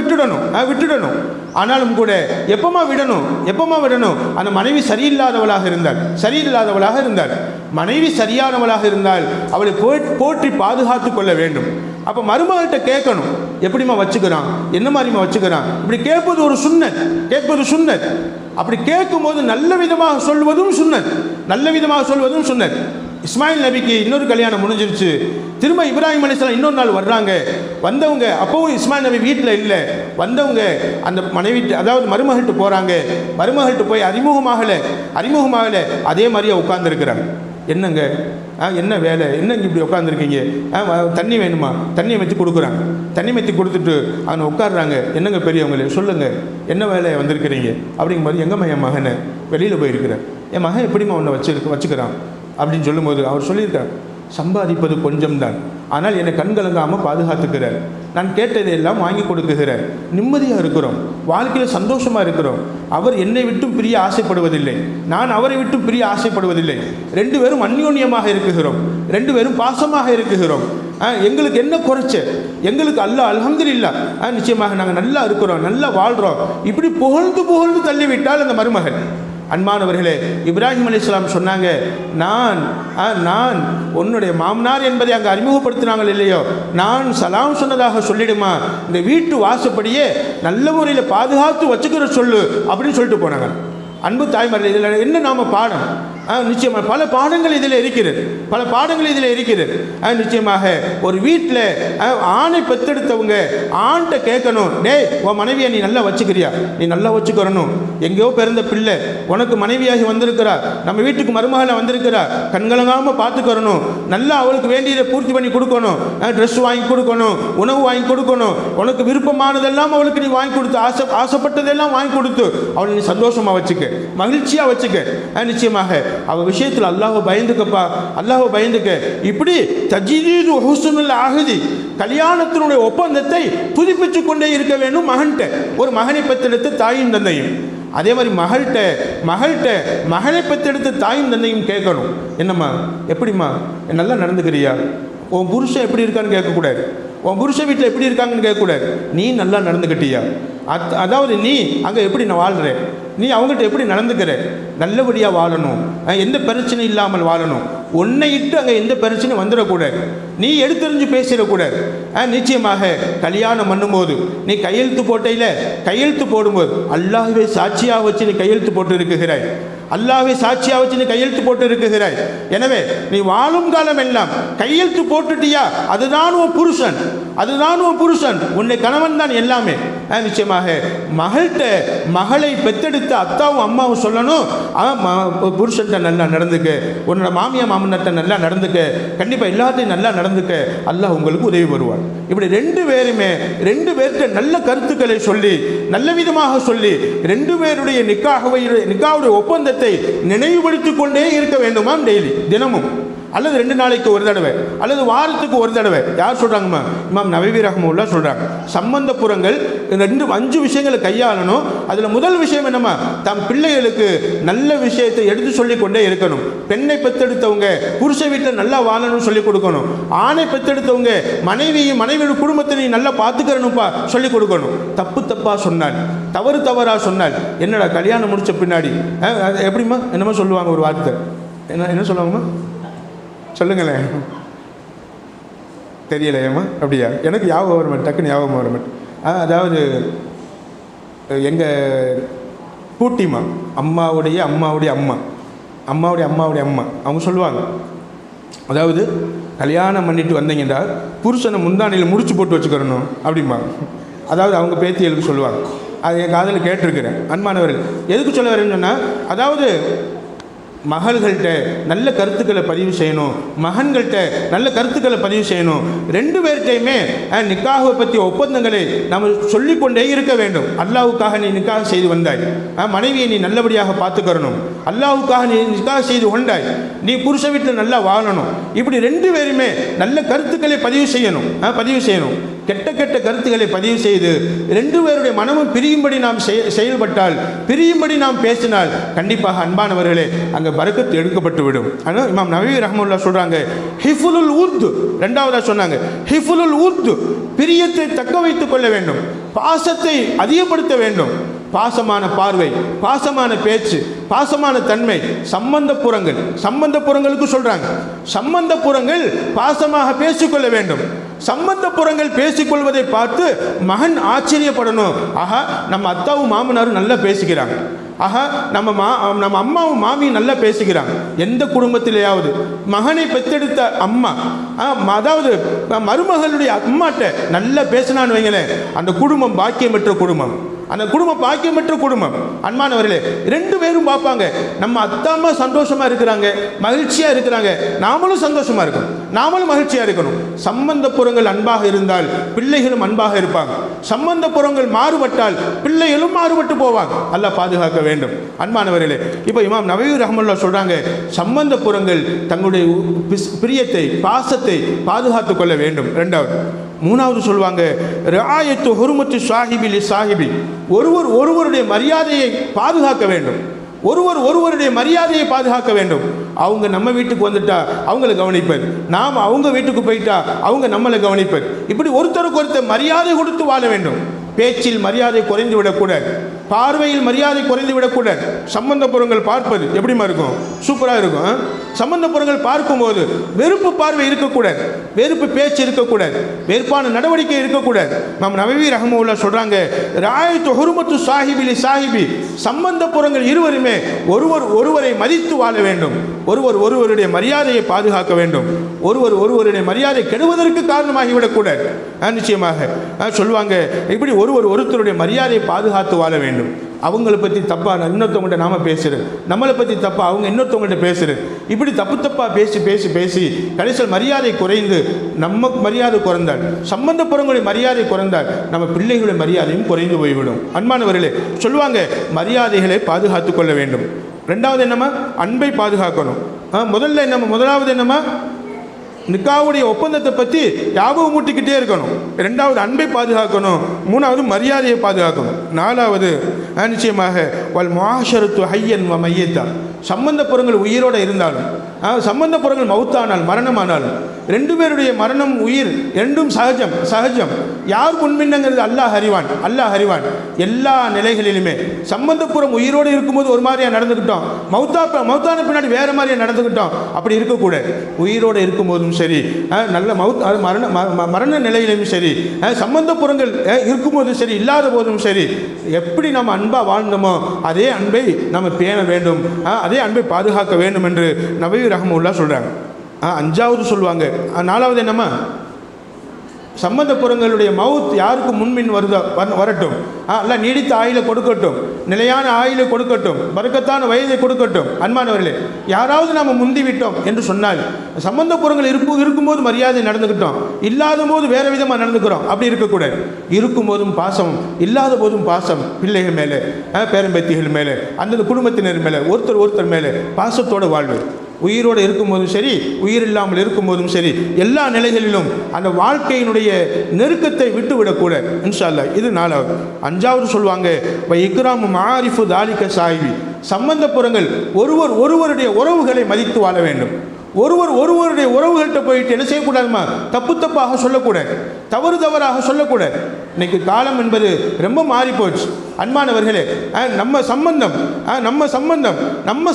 விட்டுடணும். ஆனாலும் கூட எப்பமா விடணும்? அந்த மனைவி சரியில்லாதவளாக இருந்தால் மனைவி சரியானவளாக இருந்தால் அவளை போற்றி பாதுகாத்து கொள்ள வேண்டும். அப்போ மருமகள்கிட்ட கேட்கணும், எப்படிமா வச்சுக்கிறான், என்ன மாதிரிமா வச்சுக்கிறான், இப்படி கேட்பது ஒரு சுன்னத். அப்படி கேட்கும்போது நல்ல விதமாக சொல்வதும் சுன்னத். இஸ்மாயில் நபிக்கு இன்னொரு கல்யாணம் முடிஞ்சிருச்சு. திரும்ப இப்ராஹிம் அலைஹிஸ்ஸலாம் இன்னொரு நாள் வர்றாங்க. வந்தவங்க அப்பவும் இஸ்மாயில் நபி வீட்டில் இல்லை. வந்தவங்க அந்த மனைவி, அதாவது மருமகள்கிட்ட போகிறாங்க. மருமகள்கிட்ட போய் அறிமுகமாகலை, அதே மாதிரியே உட்கார்ந்துருக்கிறாங்க. என்னங்க, என்ன வேலை, என்னங்க இப்படி உட்காந்துருக்கீங்க, தண்ணி வேணுமா, தண்ணியை வச்சு கொடுக்குறாங்க. தண்ணி வச்சு கொடுத்துட்டு அவங்க உட்காடுறாங்க. என்னங்க பெரியவங்களே சொல்லுங்கள், என்ன வேலையை வந்திருக்கிறீங்க அப்படிங்கும் போது, எங்கம்மா என் மகனை வெளியில் போயிருக்கிறேன், என் மகன் எப்படிம்மா உன்னை வச்சுக்கிறான் அப்படின்னு சொல்லும்போது அவர் சொல்லியிருக்கார், சம்பாதிப்பது கொஞ்சம்தான், ஆனால் என்னை கண்கலங்காமல் பாதுகாத்துக்கிறார். நான் கேட்டதையெல்லாம் வாங்கி கொடுக்குகிறார். நிம்மதியாக இருக்கிறோம், வாழ்க்கையில் சந்தோஷமாக இருக்கிறோம். அவர் என்னை விட்டும் பிரிய ஆசைப்படுவதில்லை, நான் அவரை விட்டும் பிரிய ஆசைப்படுவதில்லை. ரெண்டு பேரும் அந்யோன்யமாக இருக்குகிறோம், ரெண்டு பேரும் பாசமாக இருக்குகிறோம். எங்களுக்கு என்ன குறைச்ச? எங்களுக்கு அல்லாஹ் அல்ஹம்துலில்லாஹ் நிச்சயமாக நாங்கள் நல்லா இருக்கிறோம், நல்லா வாழ்கிறோம். இப்படி புகழ்ந்து புகழ்ந்து தள்ளிவிட்டால் அந்த மருமகன். அன்பானவர்களே, இப்ராஹிம் அலைஹிஸ்ஸலாம் சொன்னாங்க, நான் உன்னுடைய மாமனார் என்பதை அங்கே அறிமுகப்படுத்தினாங்க இல்லையோ, நான் சலாம் சொன்னதாக சொல்லிடுமா, இந்த வீட்டு வாசப்படியே நல்ல முறையில் பாதுகாத்து வச்சுக்கிற சொல்லு அப்படின்னு சொல்லிட்டு போனாங்க. அன்பு தாய்மார்கள், இதில் என்ன நாம பாடம்? நிச்சயமாக பல பாடங்கள் இதில் இருக்கிறது, பல பாடங்கள் இதில் இருக்கிறது. நிச்சயமாக ஒரு வீட்டில் ஆணை பெற்றெடுத்தவங்க ஆண்கிட்ட கேட்கணும், டேய் உன் மனைவியை நீ நல்லா வச்சுக்கிறியா, நீ நல்லா வச்சுக்கிறணும். எங்கேயோ பிறந்த பிள்ளை உனக்கு மனைவியாகி வந்திருக்கிறா, நம்ம வீட்டுக்கு மருமகளை வந்திருக்கிறா, கண்கலங்காமல் பார்த்துக்கிறணும், நல்லா அவளுக்கு வேண்டியதை பூர்த்தி பண்ணி கொடுக்கணும், ட்ரெஸ் வாங்கி கொடுக்கணும், உணவு வாங்கி கொடுக்கணும், உனக்கு விருப்பமானதெல்லாம் அவளுக்கு நீ வாங்கி கொடுத்து, ஆசைப்பட்டதெல்லாம் வாங்கி கொடுத்து அவளை நீ சந்தோஷமாக வச்சுக்க, மகிழ்ச்சியாக வச்சுக்க. நிச்சயமாக அவ விஷயத்தில் அல்லாஹ்வை பயந்துக்கப்பா, அல்லாஹ்வை பயந்துக்க. இப்படி தஜ்தீது ஹுஸ்னுல் அஹதி, கல்யாணத்தினுடைய ஒப்பந்தத்தை புதுப்பிச்சு கொண்டே இருக்க வேண்டும். மகன்கிட்ட, ஒரு மகனை பெற்றெடுத்த தாயும் தந்தையும், அதே மாதிரி மகள்கிட்ட மகனை பெற்றெடுத்த தாயும் தந்தையும் கேட்கணும், என்னம்மா எப்படிம்மா நல்லா நடந்துக்கிறியா, உன் புருஷன் எப்படி இருக்கான்னு கேட்கக்கூடாது, உன் புருஷன் வீட்டில் எப்படி இருக்காங்கன்னு கேட்கக்கூடாது, நீ நல்லா நடந்துக்கிட்டியா, அதாவது நீ அங்கே எப்படி நான் வாழ்கிறேன், நீ அவங்ககிட்ட எப்படி நடந்துக்கிற, நல்லபடியாக வாழணும், எந்த பிரச்சனையும் இல்லாமல் வாழணும், உன்னை இட்டு அங்கே எந்த பிரச்சனையும் வந்துடக்கூடாது, நீ எடுத்தெறிஞ்சு பேசிடக்கூடாது. நிச்சயமாக கல்யாணம் பண்ணும்போது நீ கையெழுத்து போடும்போது அல்லாஹ்வை சாட்சியாக வச்சு நீ கையெழுத்து போட்டு இருக்குகிறாய், அல்லாஹ்வை சாட்சியாக வச்சு நீ கையெழுத்து போட்டு இருக்குகிறாய். எனவே நீ வாழும் காலம் எல்லாம் கையெழுத்து போட்டுட்டியா, அதுதான் உன் புருஷன், அதுதான் உன் புருஷன், உன்னை கணவன் தான் எல்லாமே. நிச்சயமாக மகளை பெத்தெடுத்த அத்தாவும் அம்மாவும் சொல்லணும், புருஷன்கிட்ட நல்லா நடந்துக்க, உன்னோட மாமியா மாமன்கிட்ட நல்லா நடந்துக்க, கண்டிப்பாக எல்லாத்தையும் நல்லா நடந்துக்க, அல்லாஹ் உங்களுக்கு உதவி வருவார். இப்படி ரெண்டு பேர்கிட்ட நல்ல கருத்துக்களை சொல்லி, நல்ல விதமாக சொல்லி, ரெண்டு பேருடைய நிக்காவுடைய ஒப்பந்தத்தை நினைவுபடுத்திக் கொண்டே இருக்க வேண்டுமாம், டெய்லி, தினமும், அல்லது 2 நாளைக்கு ஒரு தடவை, அல்லது வாரத்துக்கு ஒரு தடவை. யார் சொல்கிறாங்கம்மா? இமாம் நவவி ரஹ்மத்துல்லாஹ் சொல்கிறாங்க, சம்பந்தப்புறங்கள் 5 விஷயங்களை கையாளணும். அதில் முதல் விஷயம் என்னம்மா, தம் பிள்ளைகளுக்கு நல்ல விஷயத்தை எடுத்து சொல்லிக் கொண்டே இருக்கணும். பெண்ணை பெற்றெடுத்தவங்க புருஷ வீட்டில் நல்லா வாழணும்னு சொல்லிக் கொடுக்கணும். ஆணை பெற்றெடுத்தவங்க மனைவியோட குடும்பத்தை நல்லா பார்த்துக்கிறணும்ப்பா சொல்லிக் கொடுக்கணும். தப்பாக சொன்னால், தவறாக சொன்னால், என்னடா கல்யாணம் முடித்த பின்னாடி எப்படிம்மா என்னம்மா சொல்லுவாங்க, ஒரு வார்த்தை என்ன சொல்லுவாங்கம்மா சொல்லுங்களேன், தெரியலையம்மா? அப்படியா? எனக்கு ஞாபகம் வர மாட்டேன், டக்குன்னு ஞாபகம் வர மாட்டேன். அதாவது எங்கள் பூட்டிமா அம்மாவுடைய அம்மா அவங்க சொல்லுவாங்க, அதாவது கல்யாணம் பண்ணிட்டு வந்தீங்கன்னா புருஷனை முந்தானையில் முடிச்சு போட்டு வச்சுக்கிறணும் அப்படிம்மா. அதாவது அவங்க பேத்திகளுக்கு சொல்லுவாங்க, அது என் காதில் கேட்டிருக்கிறேன். அன்பானவர்கள், எதுக்கு சொல்ல வரேன்னு சொன்னால், அதாவது மகள்கள்கிட்ட நல்ல கருத்துக்களை பதிவு செய்யணும், மகன்கள்கிட்ட நல்ல கருத்துக்களை பதிவு செய்யணும். 2 பேர்கிட்டையுமே நிக்காஹை பற்றிய ஒப்பந்தங்களை நம்ம சொல்லிக்கொண்டே இருக்க வேண்டும். அல்லாஹ்வுக்காக நீ நிக்காஹ் செய்து வந்தாய், மனைவியை நீ நல்லபடியாக பார்த்துக்கிறணும், அல்லாஹ்வுக்காக நீ நிக்காஹ் செய்து கொண்டாய், நீ புருஷ வீட்டில் நல்லா வாழணும். இப்படி 2 பேருமே நல்ல கருத்துக்களை பதிவு செய்யணும். கெட்ட கருத்துக்களை பதிவு செய்து 2 பேருடைய மனமும் பிரியும்படி நாம் செயல்பட்டால், பிரியும்படி நாம் பேசினால், கண்டிப்பாக அன்பானவர்களே அங்கே பரக்கத்து எடுக்கப்பட்டு விடும். ஆனால் இமாம் நவவி ரஹ்மத்துல்லாஹ் சொல்கிறாங்க, ஹிஃபுலுல் உத், 2வதாக சொன்னாங்க, ஹிஃபுலுல் உத், பிரியத்தை தக்க வைத்துக் கொள்ள வேண்டும், பாசத்தை அதிகப்படுத்த வேண்டும். பாசமான பார்வை, பாசமான பேச்சு, பாசமான தன்மை, சம்பந்தப்புறங்களுக்கு சொல்றாங்க, சம்பந்தப்புறங்கள் பாசமாக பேசிக்கொள்ள வேண்டும். சம்பந்தப்புறங்கள் பேசிக்கொள்வதை பார்த்து மகன் ஆச்சரியப்படணும், ஆஹா நம்ம அத்தாவும் மாமனாரும் நல்லா பேசிக்கிறாங்க, ஆஹா நம்ம அம்மாவும் மாமியும் நல்லா பேசிக்கிறாங்க. எந்த குடும்பத்திலேயாவது மகனை பெற்றெடுத்த அம்மா, அதாவது மருமகளுடைய அம்மாட்ட நல்லா பேசினான்னு வைங்களேன், அந்த குடும்பம் பாக்கியம் பெற்ற குடும்பம், அந்த குடும்பம் பாக்கியம் பெற்ற குடும்பம். அன்பானவர்களே, 2 பேரும் பார்ப்பாங்க, நம்ம அத்தாம்மா சந்தோஷமா இருக்கிறாங்க, மகிழ்ச்சியா இருக்கிறாங்க, நாமளும் சந்தோஷமா இருக்கணும், நாமளும் மகிழ்ச்சியா இருக்கணும். சம்பந்த புறங்கள் அன்பாக இருந்தால் பிள்ளைகளும் அன்பாக இருப்பாங்க. சம்பந்த புறங்கள் மாறுபட்டால் பிள்ளைகளும் மாறுபட்டு போவாங்க. அல்லாஹ் பாதுகாக்க வேண்டும். அன்பானவர்களே, இப்போ இமாம் நவவி ரஹ்மத்துல்லாஹி சொல்றாங்க, சம்பந்த புறங்கள் தங்களுடைய பிரியத்தை பாசத்தை பாதுகாத்துக் கொள்ள வேண்டும். ரெண்டாவது. மூணாவது சொல்லுவாங்க, ரிஆயத்து ஹுர்மத்து ஸாஹிபி லி ஸாஹிபி, ஒருவருடைய மரியாதையை பாதுகாக்க வேண்டும். ஒருவருடைய மரியாதையை பாதுகாக்க வேண்டும். அவங்க நம்ம வீட்டுக்கு வந்துட்டா அவங்கள கவனிப்பர், நாம் அவங்க வீட்டுக்கு போயிட்டா அவங்க நம்மளை சந்திப்பர். இப்படி ஒருத்தருக்கு ஒருத்தர் மரியாதை கொடுத்து வாழ வேண்டும். பேச்சில் மரியாதை குறைந்து விடக்கூடாது, பார்வையில் மரியாதை குறைந்து விடக்கூடாது. சம்பந்தப்புறங்கள் பார்ப்பது எப்படிமா இருக்கும்? சூப்பராக இருக்கும். சம்பந்தப்புறங்கள் பார்க்கும்போது வெறுப்பு பார்வை இருக்கக்கூடாது, வெறுப்பு பேச்சு இருக்கக்கூடாது, வெறுப்பான நடவடிக்கை இருக்கக்கூடாது. நாம் நவவி ரஹ்மத்துல்லாஹி சொல்றாங்க, ராயத்து ஹுர்மத்து ஸாஹிபி லி ஸாஹிபி, சம்பந்தப்புறங்கள் இருவருமே ஒருவரை மதித்து வாழ வேண்டும். ஒருவருடைய மரியாதையை பாதுகாக்க வேண்டும். ஒருவருடைய மரியாதை கெடுவதற்கு காரணமாகிவிடக்கூடாது. நிச்சயமாக சொல்லுவாங்க, இப்படி ஒருத்தருடைய மரியாதையை பாதுகாத்து வாழ வேண்டும். அவங்கள பற்றி தப்பாக இன்னொருத்தவங்கள்ட்ட நாம் பேசுகிறது, நம்மளை பற்றி தப்பாக அவங்க இன்னொருத்தவங்கள்ட்ட பேசுகிறது, இப்படி தப்பாக பேசி கடைசியில் மரியாதை குறைந்து நம்ம மரியாதை குறைந்தால், சம்பந்தப்புறங்களுடைய மரியாதை குறைந்தால் நம்ம பிள்ளைகளுடைய மரியாதையும் குறைந்து போய்விடும். அன்பானவர்களே, சொல்லுவாங்க மரியாதைகளை பாதுகாத்து கொள்ள வேண்டும். ரெண்டாவது என்னம்மா? அன்பை பாதுகாக்கணும். முதலாவது என்னம்மா? நிக்காவுடைய ஒப்பந்தத்தை பற்றி ஞாபகம் மூட்டிக்கிட்டே இருக்கணும். ரெண்டாவது அன்பை பாதுகாக்கணும். மூணாவது மரியாதையை பாதுகாக்கணும். நாலாவது நிச்சயமாக வல் முஆஷரத்து ஹய்யன் வ மையத்தா, சம்பந்தப்புறங்கள் உயிரோடு இருந்தாலும் சம்பந்தப்புறங்கள் மௌத்தானால் மரணமானாலும் ரெண்டு பேருடைய மரணம் உயிர் ரெண்டும் சகஜம். யார் முன்பின்னங்கிறது அல்லாஹ் அறிவான். எல்லா நிலைகளிலுமே சம்பந்தப்புறம் உயிரோடு இருக்கும்போது ஒரு மாதிரியாக நடந்துக்கிட்டோம், மௌத்தான பின்னாடி வேறு மாதிரியாக நடந்துக்கிட்டோம், அப்படி இருக்கக்கூடாது. உயிரோடு இருக்கும்போதும் சரி, நல்ல மரண நிலையிலும் சரி, சம்பந்தப்புறங்கள் இருக்கும்போதும் சரி, இல்லாத போதும் சரி, எப்படி நம்ம அன்பாக வாழ்ந்தோமோ அதே அன்பை நம்ம பேண வேண்டும், அதே அன்பை பாதுகாக்க வேண்டும் என்று நபி ரஹ்மத்துல்லாஹி சொல்கிறாங்க. அஞ்சாவது சொல்லுவாங்க. நாலாவது என்னம்மா? சம்பந்தப்புறங்களுடைய மவுத் யாருக்கு முன்பின் வரட்டும், அல்ல நீடித்த ஆயுளை கொடுக்கட்டும், நிலையான ஆயுளை கொடுக்கட்டும், பரக்கத்தான வயதை கொடுக்கட்டும். அன்பானவர்களே, யாராவது நாம் முந்தி விட்டோம் என்று சொன்னால், சம்பந்தப்புறங்கள் இருக்கும்போது மரியாதை நடந்துக்கிட்டோம், இல்லாத போது வேறு விதமாக நடந்துக்கிறோம், அப்படி இருக்கக்கூடாது. இருக்கும்போதும் பாசம், இல்லாத போதும் பாசம், பிள்ளைகள் மேலே, பேரம்பேத்திகள் மேலே, அந்த குடும்பத்தினர் மேலே, ஒருத்தர் மேலே பாசத்தோடு வாழ்வு. உயிரோடு இருக்கும்போதும் சரி, உயிர் இல்லாமல் இருக்கும்போதும் சரி, எல்லா நிலைகளிலும் அந்த வாழ்க்கையினுடைய நெருக்கத்தை விட்டுவிடக்கூடாது. இன்ஷா அல்லாஹ். இது நாலாவது. அஞ்சாவது சொல்லுவாங்க, இக்ராமு மாரிஃபு தாலிக சாஹிபி, சம்பந்தப்புறங்கள் ஒருவருடைய உறவுகளை மதித்து வாழ வேண்டும். ஒருவருடைய உறவுகள்கிட்ட போயிட்டு என்ன செய்யக்கூடாதுமா? தப்பாக சொல்லக்கூடாது, தவறாக சொல்லக்கூடாது. இன்னைக்கு காலம் என்பது ரொம்ப மாறி போச்சு. அன்பானவர்களே, நம்ம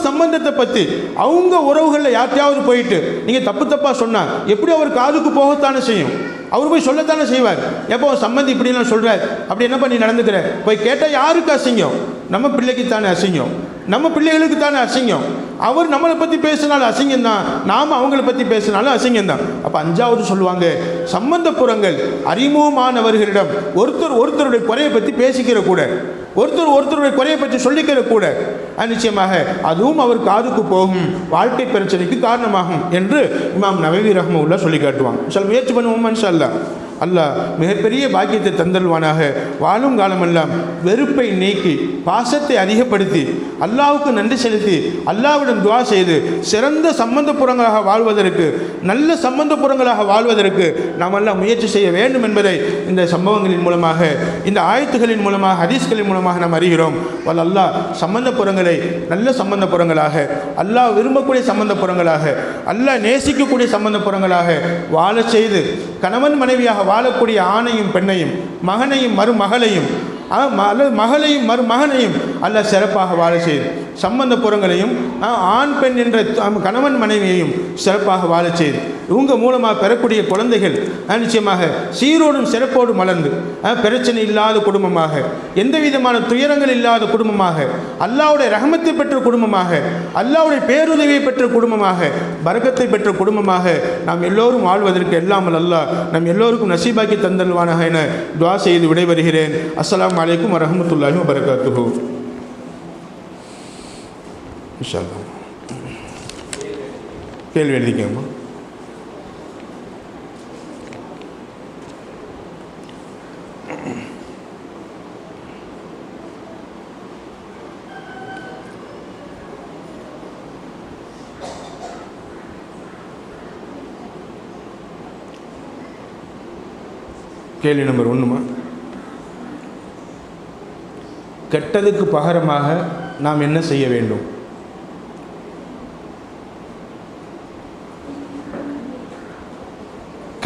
சம்பந்தத்தை பற்றி அவங்க உறவுகளில் யார்ட்டையாவது போயிட்டு நீங்கள் தப்பாக சொன்னால் எப்படி அவர் காதுக்கு போகத்தானே செய்யும், அவர் போய் சொல்லத்தானே செய்வார். எப்போ சம்பந்தி இப்படிலாம் சொல்கிறார், அப்படி என்ன பண்ணி நடந்துக்கிற போய் கேட்டால் யாருக்கு அசிங்கம்? நம்ம பிள்ளைக்கு தானே அசிங்கம், நம்ம பிள்ளைகளுக்கு தானே அசிங்கம். அவர் நம்மளை பற்றி பேசினாலும் அசிங்கம்தான், நாம் அவங்கள பற்றி பேசினாலும் அசிங்கம்தான். அப்போ அஞ்சாவது சொல்லுவாங்க, சம்பந்தப்புறங்கள் அறிமுகமானவர்களிடம் ஒருத்தருடைய குறையை பற்றி பேசிக்கிற கூட, ஒருத்தருடைய குறையை பற்றி சொல்லிக்கிற கூட, நிச்சயமாக அதுவும் அவர் காதுக்கு போகும், வாழ்க்கை பிரச்சனைக்கு காரணமாகும் என்று இமாம் நவவி ரஹ்மத்துல்லாஹி சொல்லி காட்டுவாங்க. சில முயற்சி பண்ணுவோம் இன்ஷா அல்லாஹ். அல்லாஹ் மிகப்பெரிய பாக்கியத்தை தந்தல்வானாக. வாழும் காலமெல்லாம் வெறுப்பை நீக்கி பாசத்தை அதிகப்படுத்தி அல்லாஹ்வுக்கு நன்றி செலுத்தி அல்லாஹ்விடம் துஆ செய்து சிறந்த சம்பந்தப்புறங்களாக வாழ்வதற்கு, நல்ல சம்பந்தப்புறங்களாக வாழ்வதற்கு நாம் எல்லாம் முயற்சி செய்ய வேண்டும் என்பதை இந்த சம்பவங்களின் மூலமாக, இந்த ஆயத்துகளின் மூலமாக, ஹதீஸ்களின் மூலமாக நாம் அறிகிறோம். அல்லாஹ் சம்பந்தப்புறங்களை நல்ல சம்பந்தப்புறங்களாக, அல்லாஹ் விரும்பக்கூடிய சம்பந்தப்புறங்களாக, அல்லாஹ் நேசிக்கக்கூடிய சம்பந்தப்புறங்களாக வாழ செய்து, கணவன் மனைவியாக வாழக்கூடிய ஆணையும் பெண்ணையும், மகனையும் மருமகளையும், மருமகனையும் அல்லாஹ் சிறப்பாக வாழ செய்து, சம்பந்தப்புறங்களையும் ஆண் பெண் என்ற கணவன் மனைவியையும் சிறப்பாக வாழ செய்து, இவங்க மூலமாக பெறக்கூடிய குழந்தைகள் நிச்சயமாக சீரோடும் சிறப்போடும் வளர்ந்து பிரச்சனை இல்லாத குடும்பமாக, எந்த விதமான துயரங்கள் இல்லாத குடும்பமாக, அல்லாஹ்வுடைய ரஹமத்தை பெற்ற குடும்பமாக, அல்லாஹ்வுடைய பேருதவியை பெற்ற குடும்பமாக, பரக்கத்தை பெற்ற குடும்பமாக நாம் எல்லோரும் வாழ்வதற்கு எல்லாமல் அல்லாஹ் நம் எல்லோருக்கும் நசீபாக்கி தந்தல்வானாக என துஆ செய்து விடைபெறுகிறேன். அஸ்ஸலாமு அலைக்கும் வரஹ்மத்துல்லாஹி வபரகாத்துஹு. இன்ஷா அல்லாஹ் கேள்வி எழுதிக்கோமா. கேள்வி நம்பர் 1மா, கெட்டதுக்கு பகரமாக நாம் என்ன செய்ய வேண்டும்?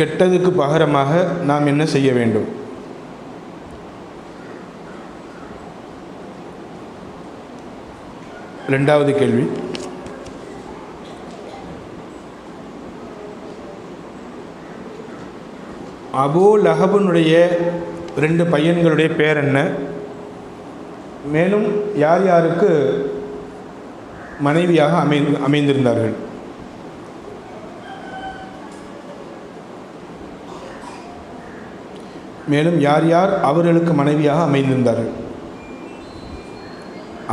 கெட்டதுக்கு பகரமாக நாம் என்ன செய்ய வேண்டும்? ரெண்டாவது கேள்வி, அபூ லஹபனுடைய 2 பையன்களுடைய பேர் என்ன? மேலும் யார் யாருக்கு மனைவியாக அமைந்திருந்தார்கள்? மேலும் யார் யார் அவர்களுக்கு மனைவியாக அமைந்திருந்தார்கள்?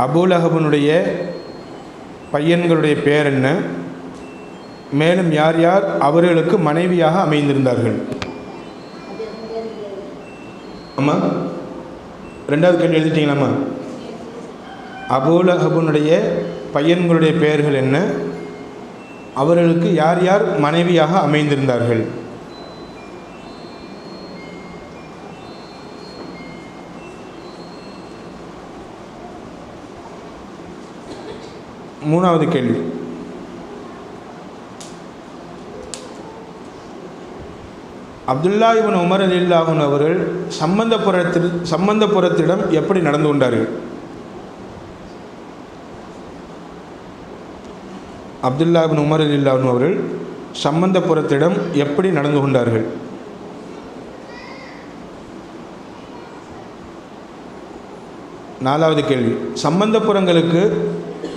அபூ லஹபனுடைய பையன்களுடைய பேர் என்ன? மேலும் யார் யார் அவர்களுக்கு மனைவியாக அமைந்திருந்தார்கள்? ஆமாம், ரெண்டாவது கேள்வி எழுதிட்டீங்களாம்மா? அபூ லஹபனுடைய பையன்களுடைய பெயர்கள் என்ன? அவர்களுக்கு யார் யார் மனைவியாக அமைந்திருந்தார்கள்? மூணாவது கேள்வி, அப்துல்லா இப்னு உமர் ரலியல்லாஹு அன்ஹு அவர்கள் சம்பந்தபுரத்திடம் எப்படி நடந்து கொண்டார்கள்? அப்துல்லா இப்னு உமர் ரலியல்லாஹு அன்ஹு அவர்கள் சம்பந்தபுரத்திடம் எப்படி நடந்து கொண்டார்கள்? நாலாவது கேள்வி, சம்பந்தபுரங்களுக்கு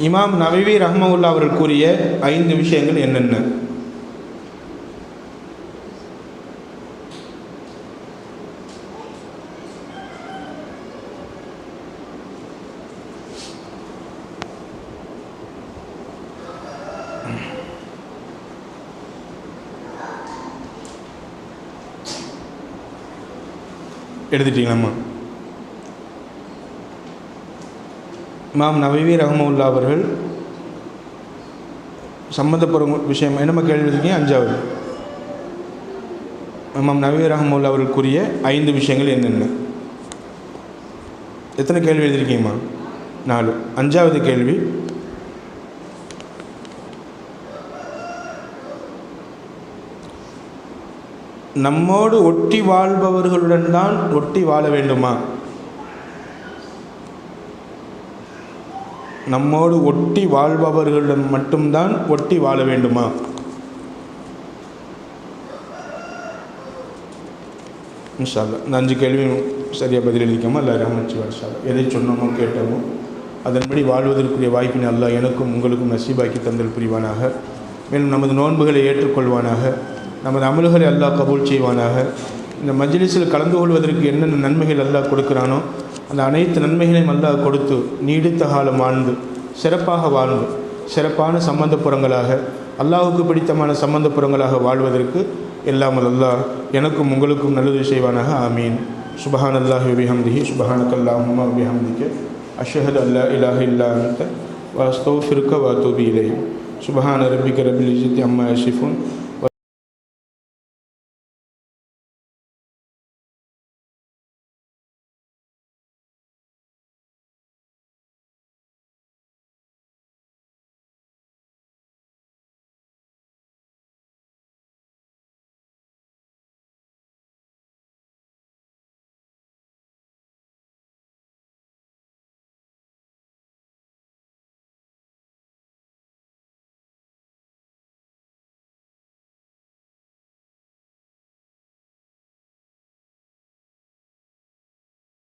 இமாம் நவவி ரஹ்மத்துல்லாஹி அவர்கள் கூறிய 5 விஷயங்கள் என்னென்ன? எழுதிட்டீங்களாம்மா? இமாம் நவவி ரஹ்மத்துல்லாஹி அவர்கள் சம்மந்தப்படும் விஷயம் என்னம்மா கேள்வி எழுதிருக்கீங்க? 5வது, இமாம் நவவி ரஹ்மத்துல்லாஹி அவர்கள் கூறிய 5 விஷயங்கள் என்னென்ன? எத்தனை கேள்வி எழுதிருக்கீங்கம்மா? 4. 5வது கேள்வி, நம்மோடு ஒட்டி வாழ்பவர்களுடன் தான் ஒட்டி வாழ வேண்டுமா? நம்மோடு ஒட்டி வாழ்பவர்களுடன் மட்டும்தான் ஒட்டி வாழ வேண்டுமா? இன்ஷா அல்லாஹ் இந்த 5 கேள்வியும் சரியாக பதிலளிக்காமல் அல்லாஹ் ரஹ்மத் செய்வார் இன்ஷா அல்லாஹ். எதை சொன்னோமோ கேட்டோமோ அதன்படி வாழ்வதற்குரிய வாய்ப்பினை அல்லாஹ் எனக்கும் உங்களுக்கும் நசீபாக்கி தந்தல் புரிவானாக. மேலும் நமது நோன்புகளை ஏற்றுக்கொள்வானாக. நமது அமல்களை அல்லாஹ் கபூல் செய்வானாக. இந்த மஜ்லிஸில் கலந்து கொள்வதற்கு என்னென்ன நன்மைகள் அல்லாஹ் கொடுக்குறானோ அந்த அனைத்து நன்மைகளையும் அல்லாஹ் கொடுத்து நீடித்த காலம் வாழ்ந்து சிறப்பாக வாழ்ந்து சிறப்பான சம்பந்தப்புறங்களாக அல்லாஹுக்கு பிடித்தமான சம்பந்தப்புறங்களாக வாழ்வதற்கு எல்லாம் அல்லாஹ் எனக்கும் உங்களுக்கும் நல்லது செய்வானாக. ஆமீன். சுப்ஹானல்லாஹி வ பிஹம்திஹி சுப்ஹானக்கல்லாஹும்ம வ பிஹம்திக அஷ்ஹது அல்லா இலாஹ இல்லா அன்த வ அஸ்தக்ஃபிருக வ அத்தூபு இலைக். சுப்ஹான ரப்பிக ரப்பில் இஸ்ஸத்தி அம்மா யசிஃபூன்